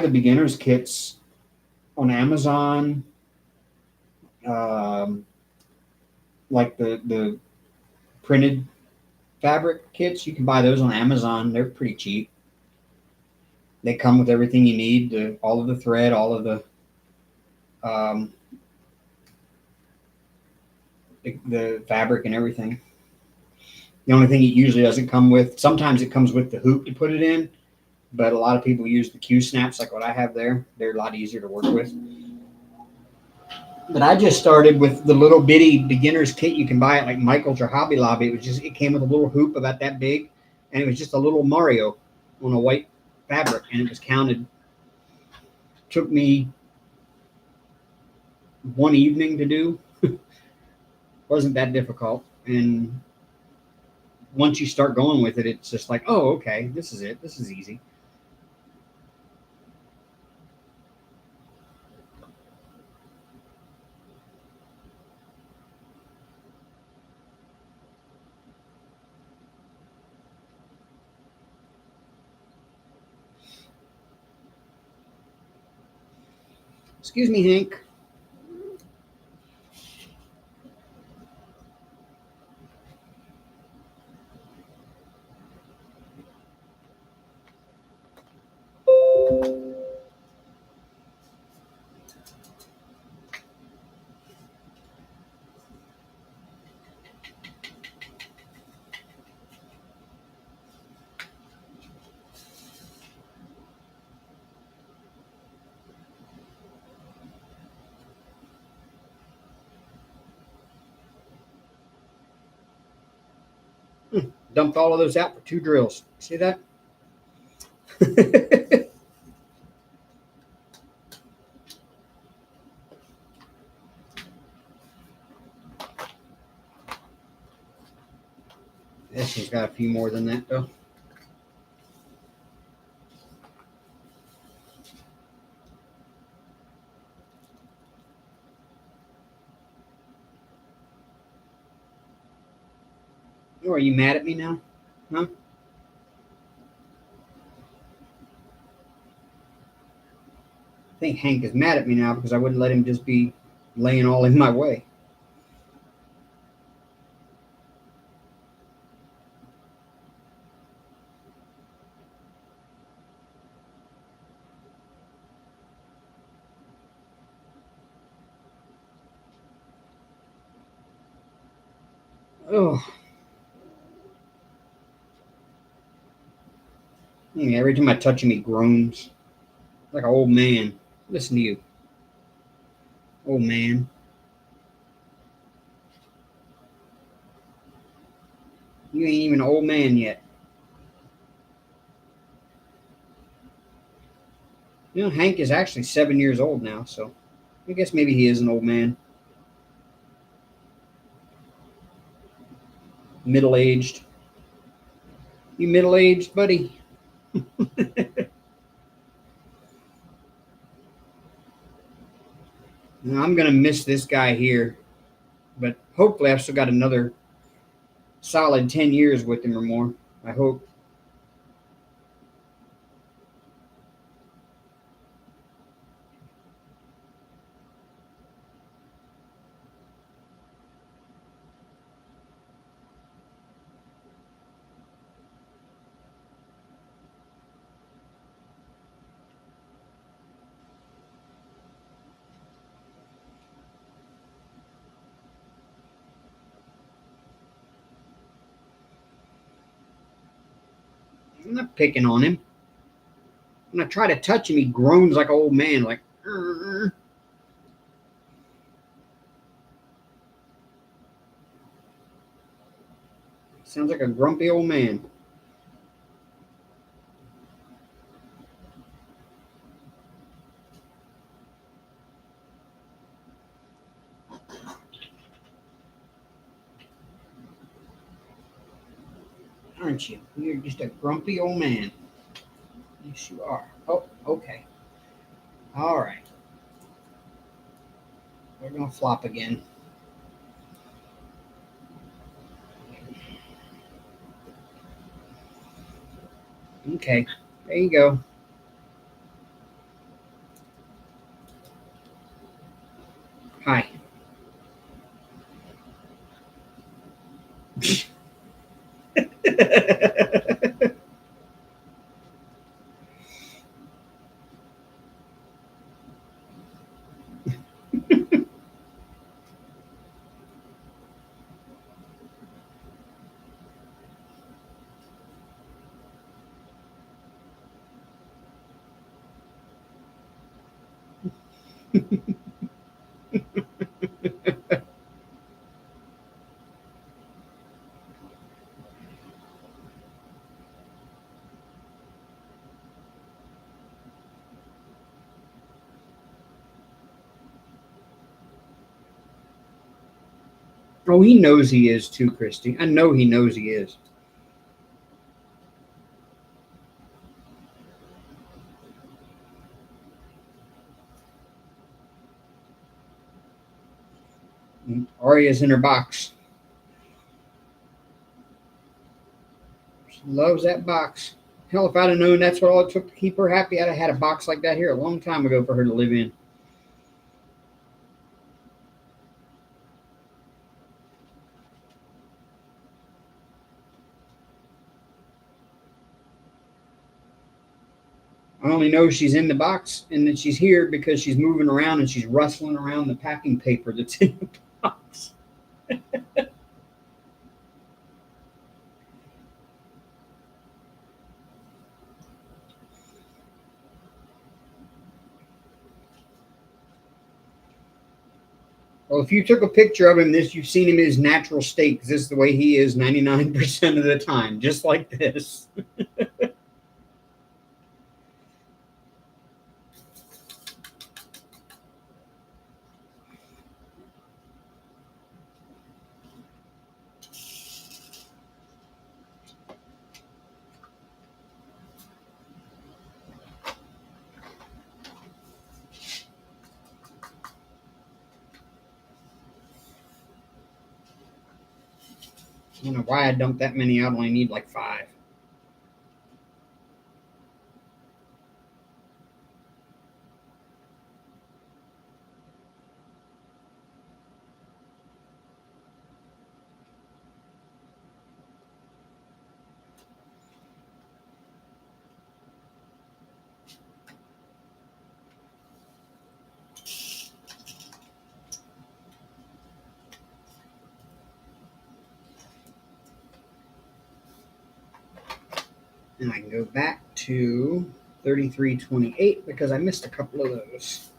beginner's kits on Amazon, like the printed fabric kits. You can buy those on Amazon. They're pretty cheap. They come with everything you need, all of the thread, all of the fabric and everything. The only thing it usually doesn't come with, sometimes it comes with the hoop to put it in, but a lot of people use the Q snaps like what I have there. They're a lot easier to work with. But I just started with the little bitty beginner's kit you can buy at like Michael's or Hobby Lobby. It came with a little hoop about that big, and it was just a little Mario on a white fabric, and it was counted. Took me one evening to do. Wasn't that difficult. And once you start going with it, it's just like, oh, okay, this is it. This is easy. Excuse me, Hank. Dumped all of those out for 2 drills. See that? This one's got a few more than that, though. Oh, are you mad at me now? Huh? I think Hank is mad at me now because I wouldn't let him just be laying all in my way. Oh. Every time I touch him, he groans. Like an old man. Listen to you. Old man. You ain't even an old man yet. You know, Hank is actually 7 years old now, so I guess maybe he is an old man. Middle-aged. You middle-aged, buddy? Now, I'm going to miss this guy here, but hopefully I've still got another solid 10 years with him or more. I hope. I'm not picking on him. When I try to touch him, he groans like an old man, like, "Arr." Sounds like a grumpy old man. Aren't you? You're just a grumpy old man. Yes, you are. Oh, okay. All right. We're going to flop again. Okay. There you go. Hi. Oh, he knows he is too, Christy. I know he knows he is. Arya's in her box. She loves that box. Hell, if I'd have known that's what all it took to keep her happy, I'd have had a box like that here a long time ago for her to live in. I only know she's in the box and that she's here because she's moving around and she's rustling around the packing paper that's in the box. Well, if you took a picture of him, you've seen him in his natural state because this is the way he is 99% of the time, just like this. I don't know why I dumped that many out. I only need like 5. And I can go back to 3328 because I missed a couple of those.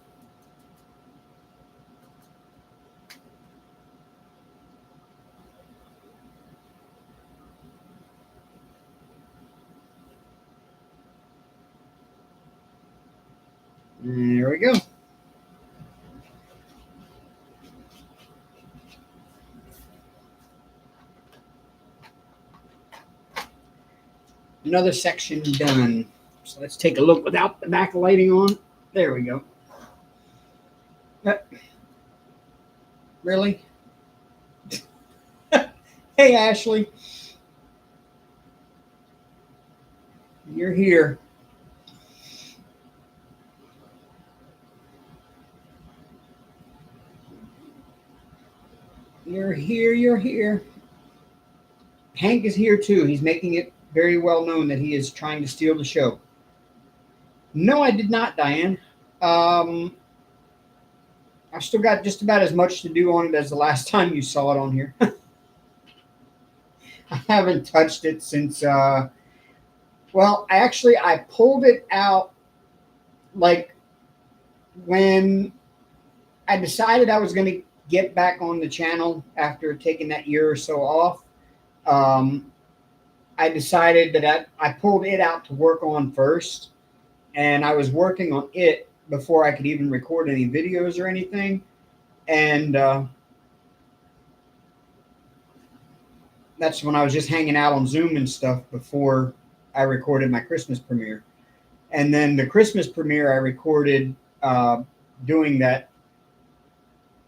And there we go. Another section done. So let's take a look without the backlighting on. There we go. Really? Hey, Ashley. You're here. You're here. You're here. Hank is here too. He's making it very well known that he is trying to steal the show. No, I did not, Diane. I've still got just about as much to do on it as the last time you saw it on here. I haven't touched it since, well, I pulled it out like when I decided I was going to get back on the channel after taking that year or so off. I decided that I pulled it out to work on first, and I was working on it before I could even record any videos or anything. And that's when I was just hanging out on Zoom and stuff before I recorded my Christmas premiere. And then the Christmas premiere I recorded doing that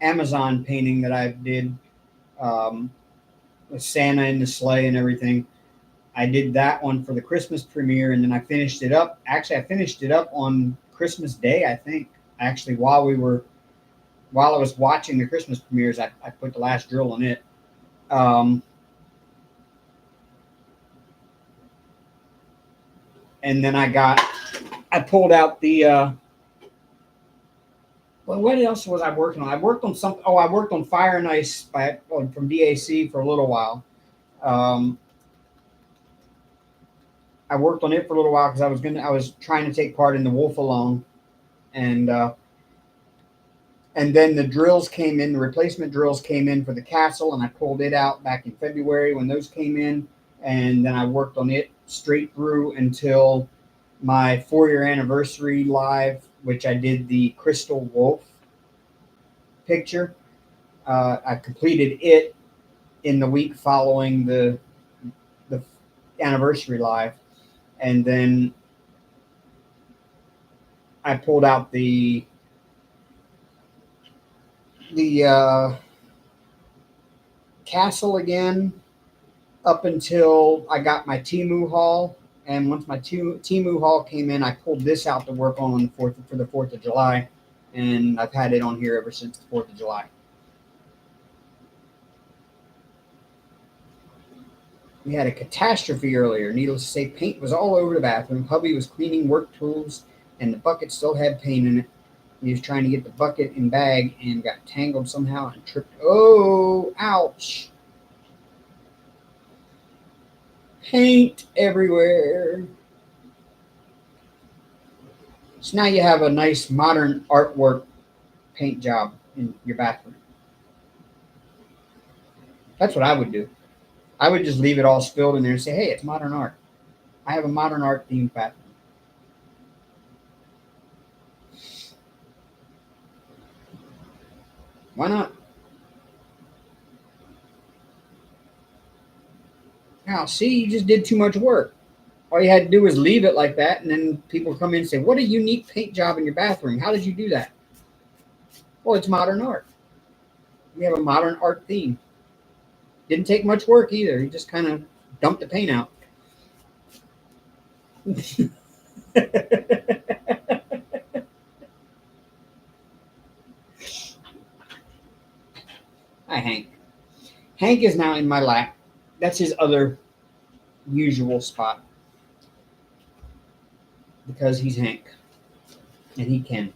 Amazon painting that I did with Santa in the sleigh and everything. I did that one for the Christmas premiere, and then I finished it up. Actually, I finished it up on Christmas Day, I think. Actually, while I was watching the Christmas premieres, I put the last drill on it. And then I pulled out the, well, what else was I working on? I worked on something. Oh, I worked on Fire and Ice from DAC for a little while. I worked on it for a little while because I was trying to take part in the Wolf Along, and then the drills came in, the replacement drills came in for the castle, and I pulled it out back in February when those came in, and then I worked on it straight through until my 4-year anniversary live, which I did the Crystal Wolf picture. I completed it in the week following the anniversary live. And then I pulled out the castle again up until I got my Temu haul. And once my Temu haul came in, I pulled this out to work on for the 4th of July. And I've had it on here ever since the 4th of July. We had a catastrophe earlier. Needless to say, paint was all over the bathroom. Hubby was cleaning work tools, and the bucket still had paint in it. He was trying to get the bucket and bag and got tangled somehow and tripped. Oh, ouch. Paint everywhere. So now you have a nice modern artwork paint job in your bathroom. That's what I would do. I would just leave it all spilled in there and say, hey, it's modern art. I have a modern art themed bathroom. Why not? Now, see, you just did too much work. All you had to do was leave it like that, and then people come in and say, what a unique paint job in your bathroom. How did you do that? Well, it's modern art. We have a modern art theme. Didn't take much work either. He just kind of dumped the paint out. Hi, Hank. Hank is now in my lap. That's his other usual spot. Because he's Hank. And he can.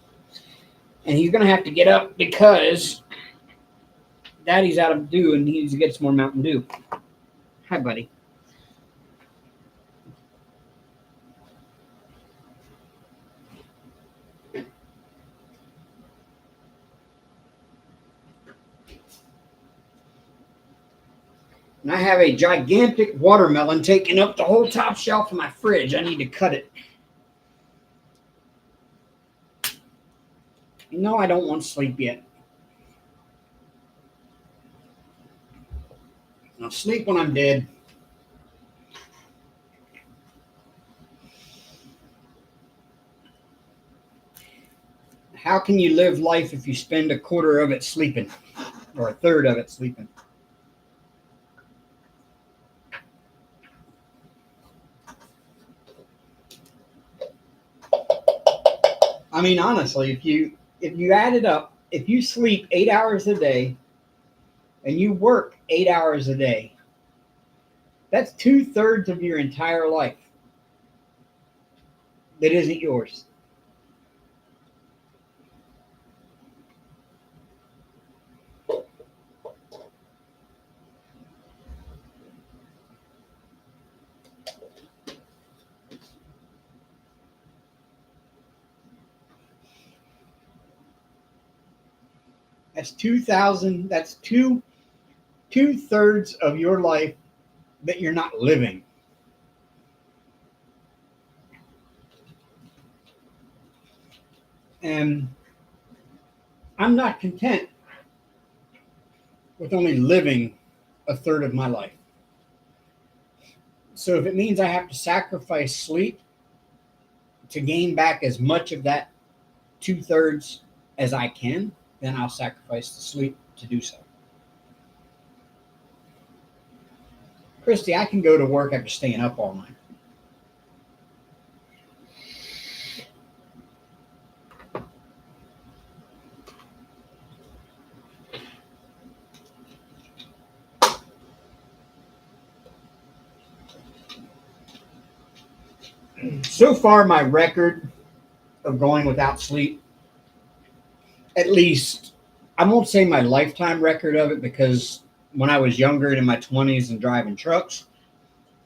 And he's going to have to get up because Daddy's out of dew and he needs to get some more Mountain Dew. Hi, buddy. And I have a gigantic watermelon taking up the whole top shelf of my fridge. I need to cut it. No, I don't want to sleep yet. I'll sleep when I'm dead. How can you live life if you spend a quarter of it sleeping or a third of it sleeping? I mean, honestly, if you add it up, if you sleep 8 hours a day and you work 8 hours a day, that's 2/3 of your entire life that isn't yours. That's 2,000. That's 2/3 of your life that you're not living. And I'm not content with only living a third of my life. So if it means I have to sacrifice sleep to gain back as much of that 2/3 as I can, then I'll sacrifice the sleep to do so. Christy, I can go to work after staying up all night. So far, my record of going without sleep, at least, I won't say my lifetime record of it, because when I was younger and in my 20s and driving trucks,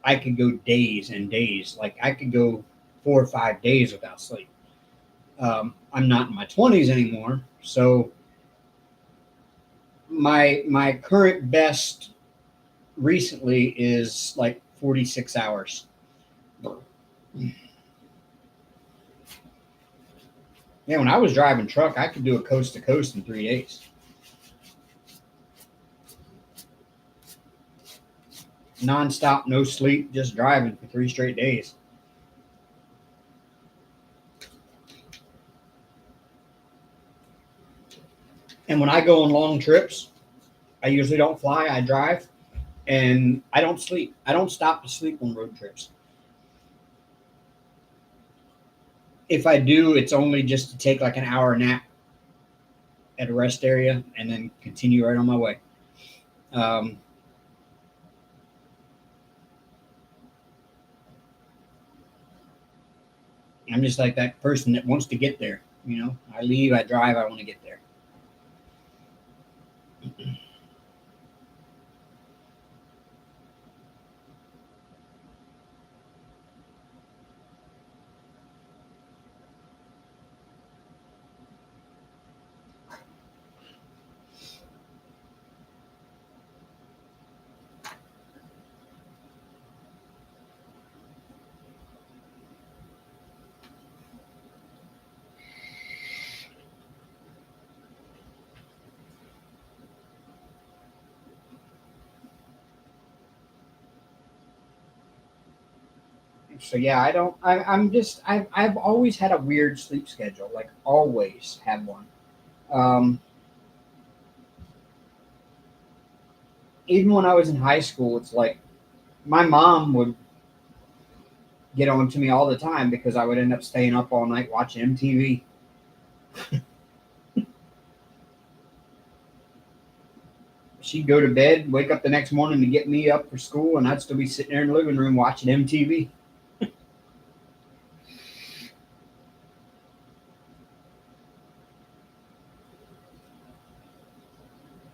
I could go days and days. Like I could go 4 or 5 days without sleep. I'm not in my 20s anymore, so my current best recently is like 46 hours. Yeah, when I was driving truck, I could do a coast to coast in 3 days. Non-stop, no sleep, just driving for 3 straight days. And when I go on long trips, I usually don't fly, I drive, and I don't sleep. I don't stop to sleep on road trips. If I do, it's only just to take like an hour nap at a rest area and then continue right on my way. I'm just like that person that wants to get there. You know, I leave, I drive, I want to get there. So yeah, I don't. I'm just. I've always had a weird sleep schedule. Like always had one. Um, even when I was in high school, it's like my mom would get on to me all the time because I would end up staying up all night watching MTV. She'd go to bed, wake up the next morning to get me up for school, and I'd still be sitting there in the living room watching MTV.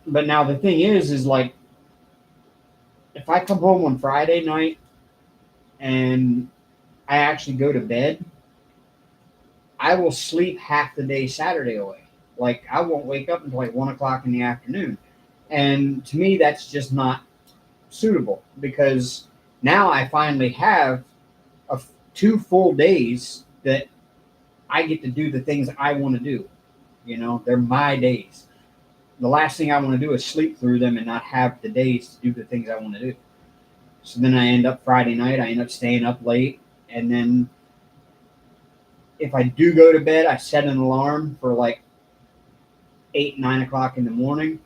But now the thing is like, if I come home on Friday night and I actually go to bed, I will sleep half the day Saturday away. Like, I won't wake up until like 1 o'clock in the afternoon. And to me, that's just not suitable because now I finally have 2 full days that I get to do the things I want to do. You know, they're my days. The last thing I want to do is sleep through them and not have the days to do the things I want to do. So then I end up Friday night, I end up staying up late. And then if I do go to bed, I set an alarm for like 8, 9 o'clock in the morning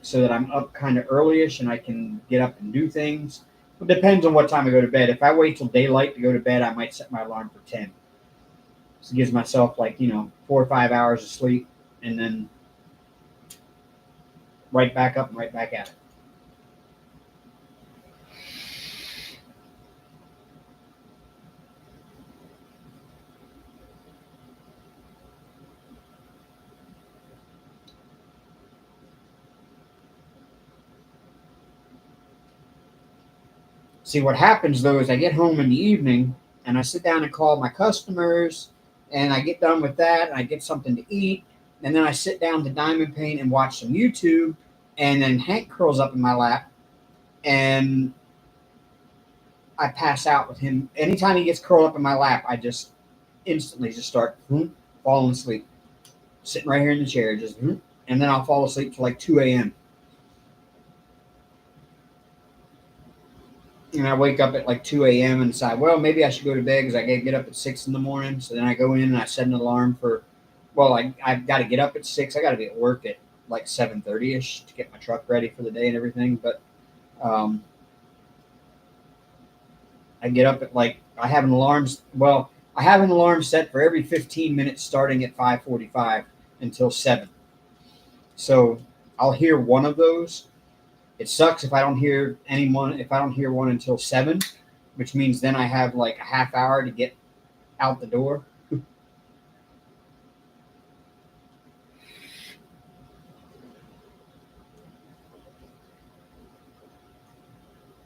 so that I'm up kind of earlyish and I can get up and do things. It depends on what time I go to bed. If I wait till daylight to go to bed, I might set my alarm for 10. So it gives myself 4 or 5 hours of sleep and then right back up and right back at it. See, what happens though is I get home in the evening and I sit down and call my customers and I get done with that and I get something to eat and then I sit down to diamond paint and watch some YouTube and then Hank curls up in my lap and I pass out with him. Anytime he gets curled up in my lap, I just instantly just start falling asleep. Sitting right here in the chair, and then I'll fall asleep till like 2 a.m. And I wake up at like 2 a.m. and decide, well, maybe I should go to bed because I got to get up at 6 in the morning. So then I go in and I set an alarm for, well, I've got to get up at 6. I got to be at work at like 7:30ish to get my truck ready for the day and everything. But I get up at I have an alarm. Well, I have an alarm set for every 15 minutes starting at 5:45 until 7. So I'll hear one of those. It sucks if I don't hear one until 7, which means then I have like a half hour to get out the door.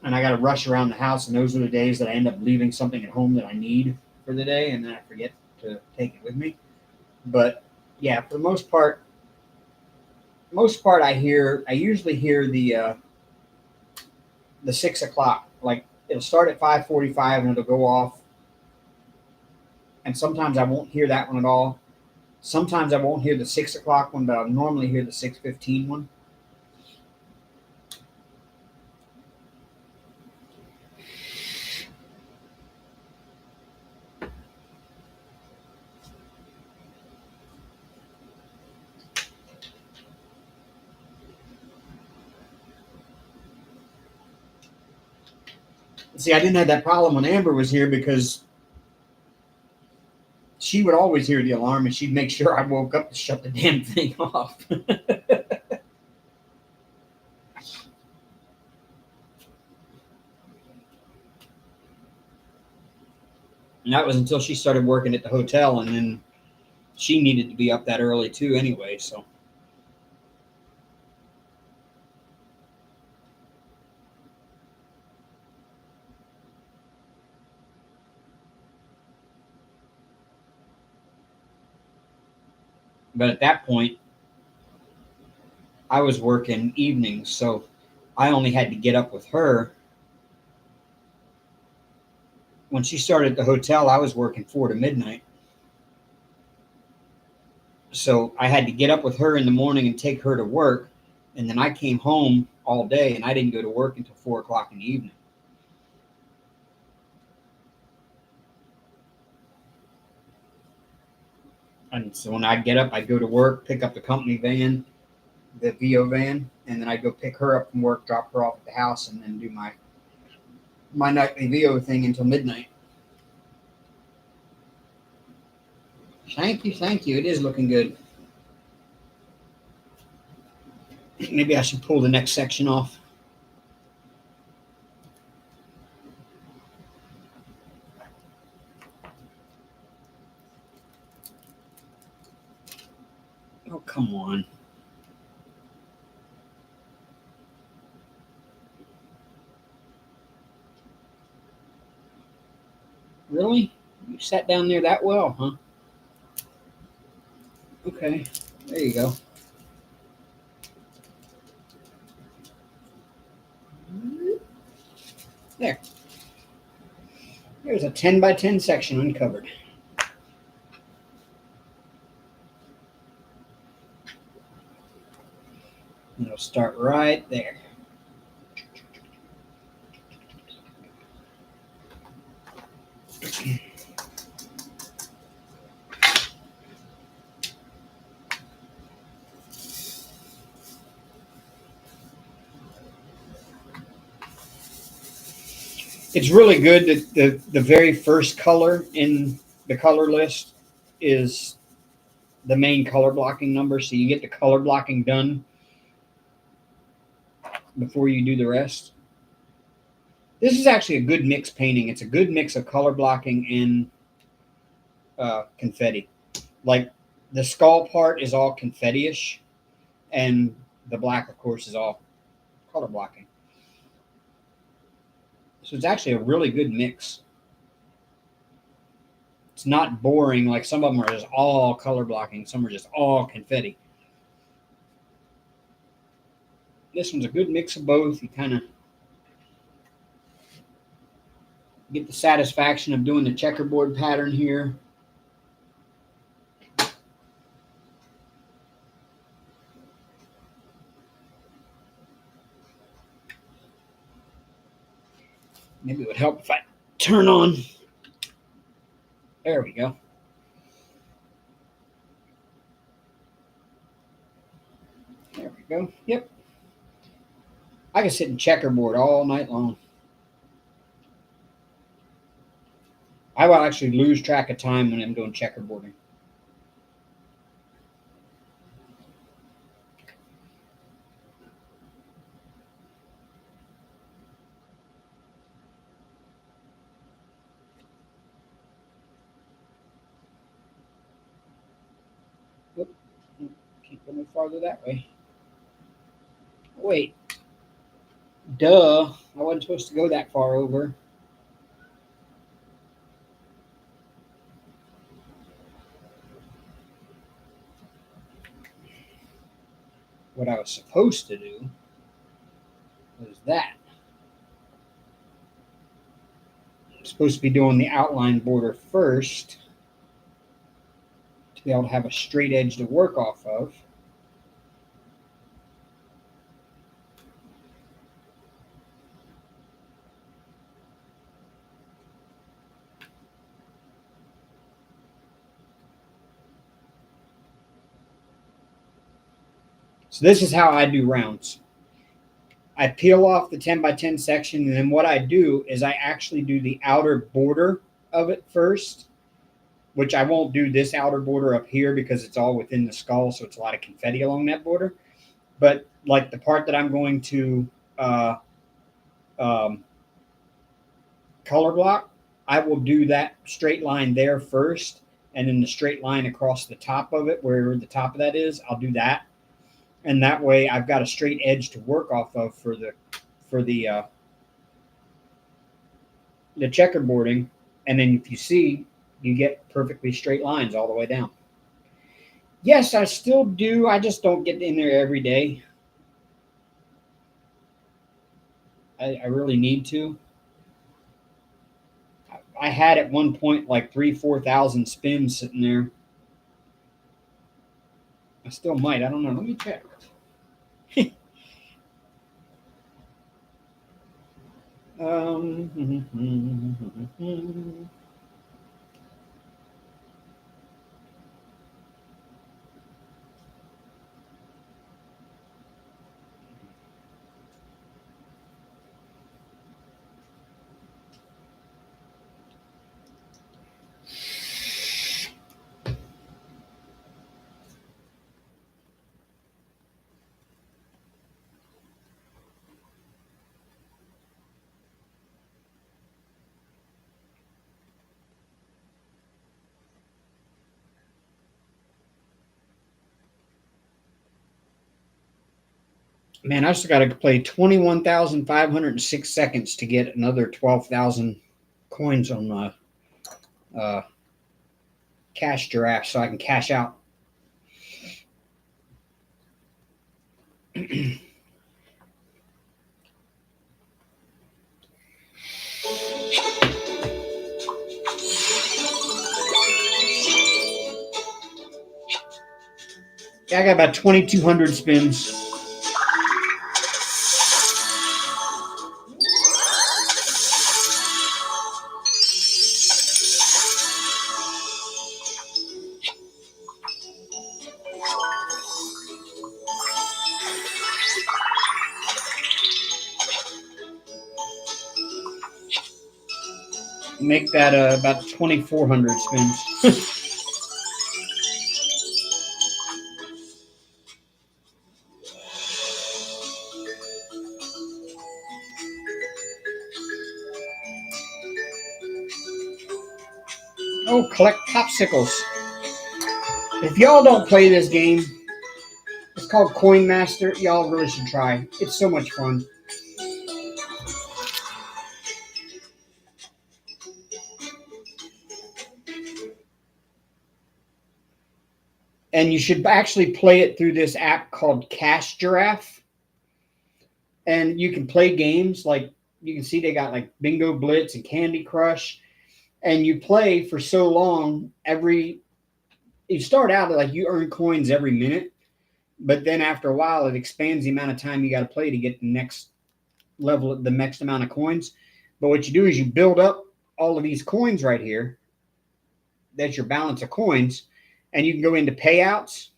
And I got to rush around the house, and those are the days that I end up leaving something at home that I need for the day, and then I forget to take it with me. But yeah, for the most part, I usually hear the 6 o'clock. Like, it'll start at 5:45 and it'll go off. And sometimes I won't hear that one at all. Sometimes I won't hear the 6 o'clock one, but I'll normally hear the 6:15 one. See, I didn't have that problem when Amber was here because she would always hear the alarm and she'd make sure I woke up to shut the damn thing off. And that was until she started working at the hotel, and then she needed to be up that early too anyway, so. But at that point, I was working evenings, so I only had to get up with her. When she started at the hotel, I was working 4 to midnight. So I had to get up with her in the morning and take her to work. And then I came home all day and I didn't go to work until 4 o'clock in the evening. And so when I get up, I go to work, pick up the company van, the VO van, and then I'd go pick her up from work, drop her off at the house, and then do my nightly VO thing until midnight. Thank you, thank you. It is looking good. Maybe I should pull the next section off. Oh, come on. Really? You sat down there that well, huh? Okay, there you go. There. There's a 10 by 10 section uncovered. And it'll start right there. It's really good that the very first color in the color list is the main color blocking number, so you get the color blocking done before you do the rest. This is actually a good mix painting. It's a good mix of color blocking and confetti. Like the skull part is all confetti-ish, and the black, of course, is all color blocking. So it's actually a really good mix. It's not boring. Like some of them are just all color blocking. Some are just all confetti. This one's a good mix of both. You kind of get the satisfaction of doing the checkerboard pattern here. Maybe it would help if I turn on. There we go. There we go. Yep. I can sit in checkerboard all night long. I will actually lose track of time when I'm doing checkerboarding. Oop. Can't go no farther that way. Wait. Duh. I wasn't supposed to go that far over. What I was supposed to do was that. I'm supposed to be doing the outline border first to be able to have a straight edge to work off of. So this is how I do rounds. I peel off the 10 by 10 section, and then what I do is I actually do the outer border of it first, which I won't do this outer border up here because it's all within the skull, so it's a lot of confetti along that border. But like the part that I'm going to color block, I will do that straight line there first, and then the straight line across the top of it, where the top of that is, I'll do that. And that way I've got a straight edge to work off of for the checkerboarding. And then if you see, you get perfectly straight lines all the way down. Yes, I still do. I just don't get in there every day. I really need to. I had at one point like 4,000 spins sitting there. I still might. I don't know. Let me check. Man, I just got to play 21,506 seconds to get another 12,000 coins on cash giraffe so I can cash out. Yeah, I got about 2,200 spins. Make that about 2,400 spins. Oh, collect popsicles. If y'all don't play this game, it's called Coin Master. Y'all really should try. It's so much fun. And you should actually play it through this app called Cash Giraffe. And you can play games like you can see they got like Bingo Blitz and Candy Crush. And you play for so long, you start out like you earn coins every minute, but then after a while it expands the amount of time you got to play to get the next level, the next amount of coins. But what you do is you build up all of these coins right here. That's your balance of coins. And you can go into payouts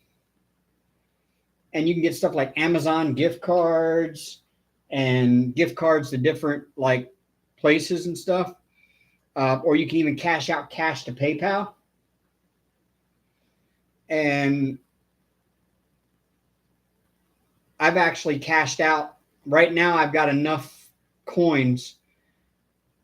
and you can get stuff like Amazon gift cards and gift cards to different like places and stuff. Or you can even cash out cash to PayPal. And I've actually cashed out. Right now, I've got enough coins.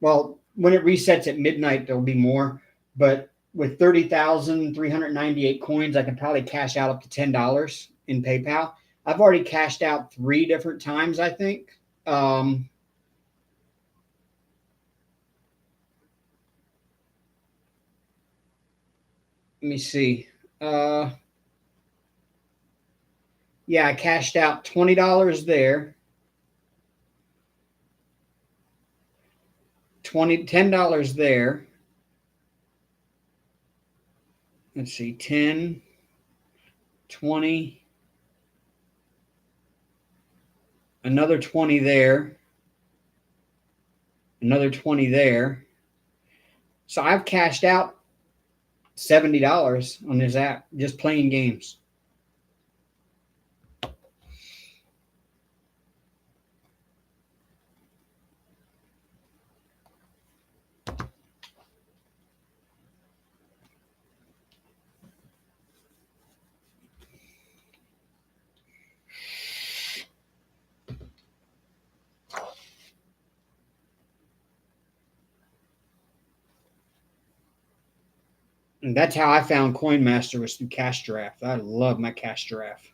Well, when it resets at midnight, there'll be more. But with 30,398 coins, I can probably cash out up to $10 in PayPal. I've already cashed out 3 different times, I think. Let me see. Yeah, I cashed out $20 there. $10 there. Let's see, 10, 20, another 20 there, another 20 there. So I've cashed out $70 on this app just playing games. And that's how I found Coin Master, was through Cash Giraffe. I love my Cash Giraffe.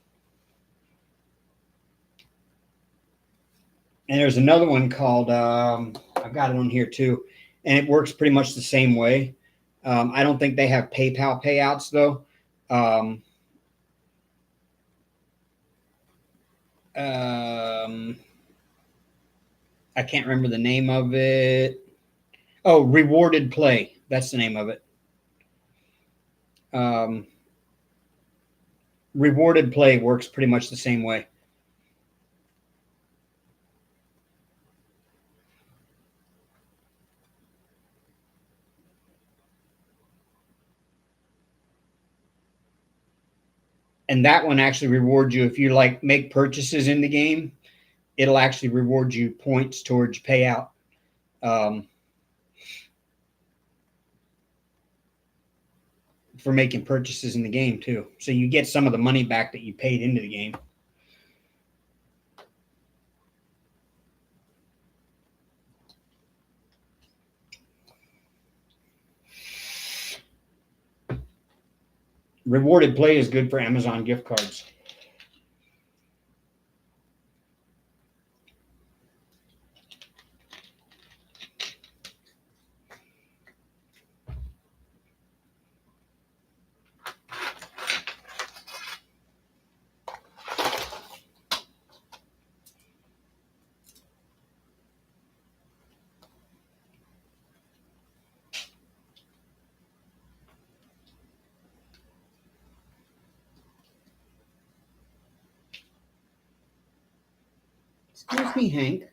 And there's another one called, I've got it on here too, and it works pretty much the same way. I don't think they have PayPal payouts though. I can't remember the name of it. Oh, Rewarded Play. That's the name of it. Rewarded Play works pretty much the same way. And that one actually rewards you if you like make purchases in the game. It'll actually reward you points towards payout. For making purchases in the game too. So you get some of the money back that you paid into the game. Rewarded Play is good for Amazon gift cards. Excuse me, Hank.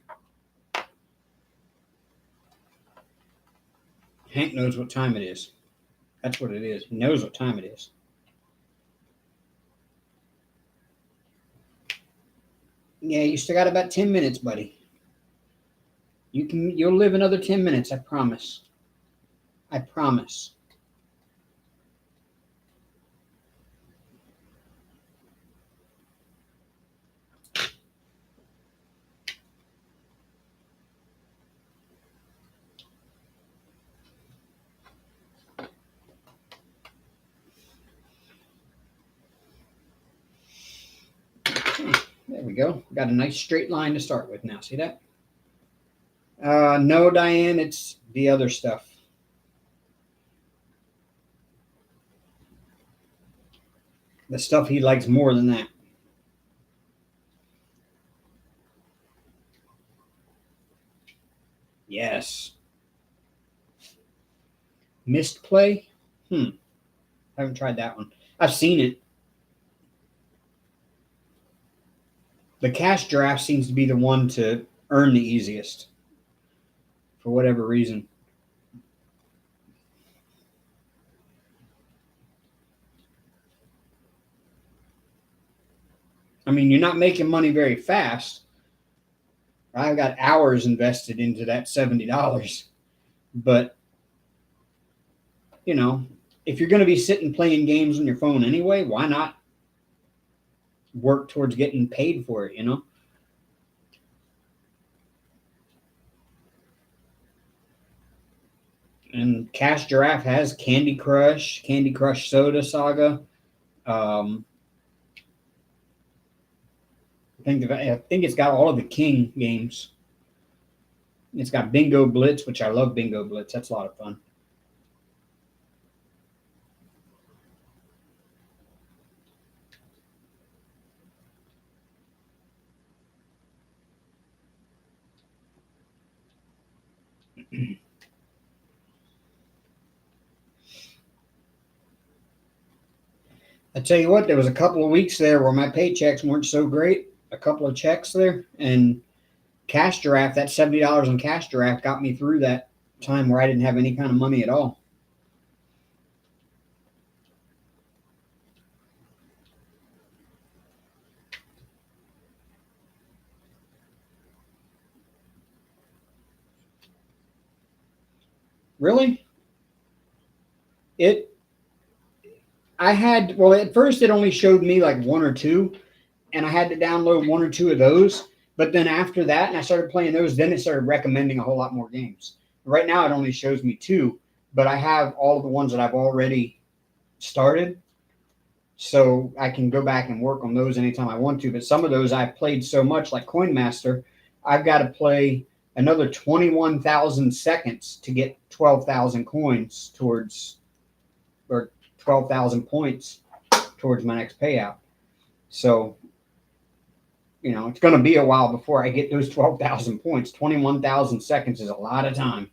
Hank knows what time it is. That's what it is. He knows what time it is. Yeah, you still got about 10 minutes, buddy. You'll live another 10 minutes, I promise. I promise. There we go. Got a nice straight line to start with now. See that? No, Diane, it's the other stuff. The stuff he likes more than that. Yes. Missed play? I haven't tried that one. I've seen it. The cash draft seems to be the one to earn the easiest for whatever reason. I mean, you're not making money very fast. I've got hours invested into that $70. But, you know, if you're going to be sitting playing games on your phone anyway, why not work towards getting paid for it, you know? And Cash Giraffe has Candy Crush Soda Saga. I think it's got all of the King games. It's got Bingo Blitz, which I love Bingo Blitz. That's a lot of fun. I tell you what, there was a couple of weeks there where my paychecks weren't so great. A couple of checks there, and Cash Giraffe, that $70 on Cash Giraffe got me through that time where I didn't have any kind of money at all. Really? At first it only showed me like one or two, and I had to download one or two of those. But then after that, and I started playing those, then it started recommending a whole lot more games. Right now it only shows me two, but I have all of the ones that I've already started. So I can go back and work on those anytime I want to. But some of those I've played so much, like Coin Master, I've got to play another 21,000 seconds to get 12,000 coins towards, or 12,000 points towards my next payout. So, you know, it's going to be a while before I get those 12,000 points. 21,000 seconds is a lot of time.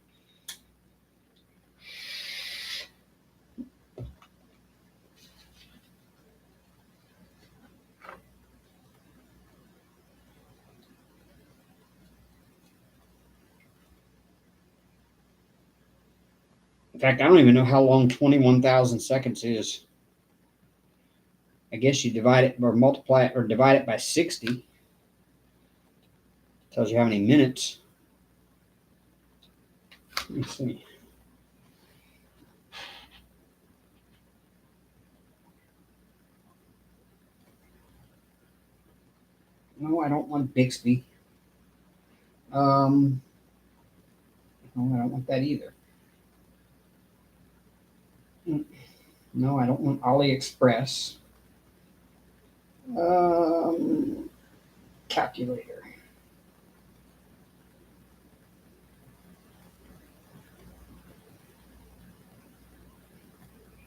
In fact, I don't even know how long 21,000 seconds is. I guess you divide it or multiply it or divide it by 60. Tells you how many minutes. Let me see. No, I don't want Bixby. No, I don't want that either. No, I don't want AliExpress. Calculator.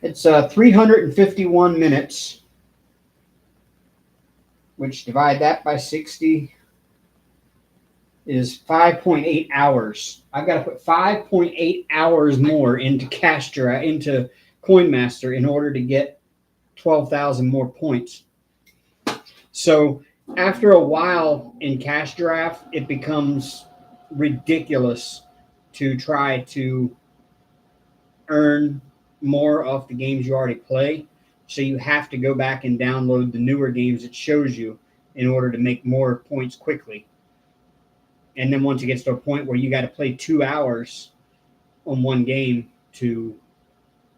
It's 351 minutes, which divide that by 60 is 5.8 hours. I've got to put 5.8 hours more into into Coin Master in order to get 12,000 more points. So After a while in cash draft, it becomes ridiculous to try to earn more off the games you already play. So you have to go back and download the newer games it shows you in order to make more points quickly. And then once it gets to a point where you got to play 2 hours on one game to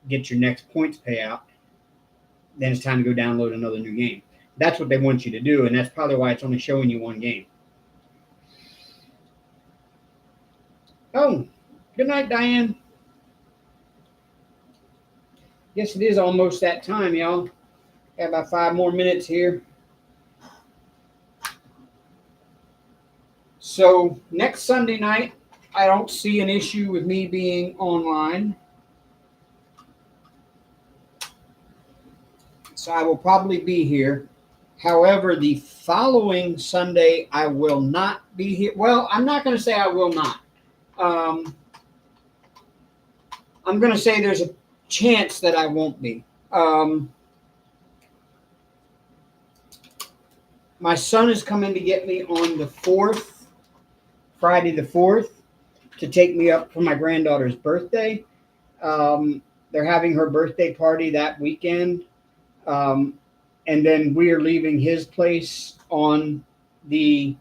get your next points payout, then it's time to go download another new game. That's what they want you to do, and that's probably why it's only showing you one game. Oh, good night, Diane. Guess it is almost that time, y'all. Got about 5 more minutes here. So next Sunday night, I don't see an issue with me being online. So I will probably be here. However, the following Sunday, I will not be here. Well, I'm not going to say I will not. I'm going to say there's a chance that I won't be. My son is coming to get me on the 4th, Friday the 4th, to take me up for my granddaughter's birthday. They're having her birthday party that weekend. And then we are leaving his place on the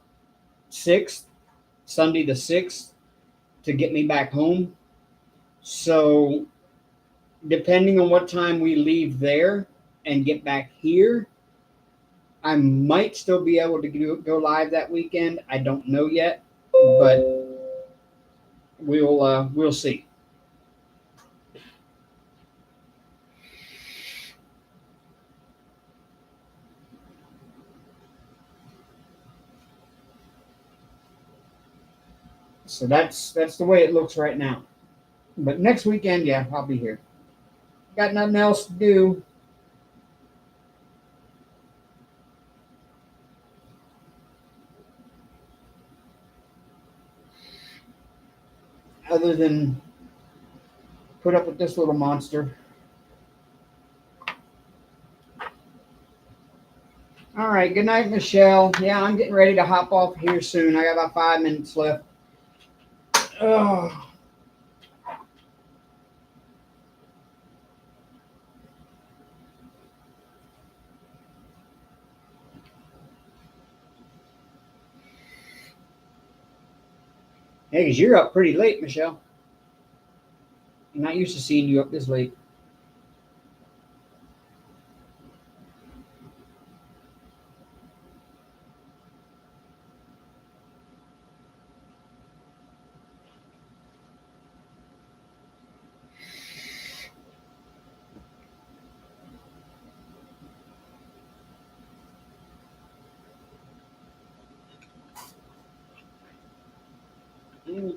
6th, Sunday the 6th, to get me back home. So depending on what time we leave there and get back here, I might still be able to go live that weekend. I don't know yet, but we'll see. So that's the way it looks right now. But next weekend, yeah, I'll be here. Got nothing else to do. Other than put up with this little monster. All right, good night, Michelle. Yeah, I'm getting ready to hop off here soon. I got about 5 minutes left. Oh. Hey, because you're up pretty late, Michelle. I'm not used to seeing you up this late.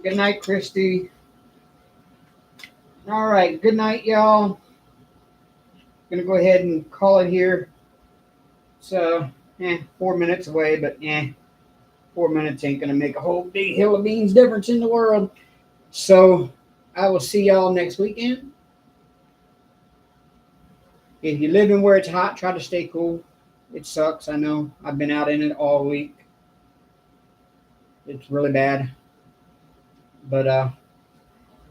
Good night, Christy. All right, good night, y'all. Gonna go ahead and call it here. So, 4 minutes away, but 4 minutes ain't gonna make a whole big hill of beans difference in the world. So, I will see y'all next weekend. If you live in where it's hot, try to stay cool. It sucks, I know. I've been out in it all week. It's really bad. But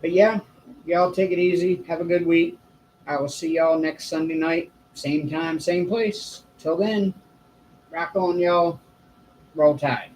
yeah, y'all take it easy. Have a good week. I will see y'all next Sunday night. Same time, same place. Till then, rock on, y'all. Roll Tide.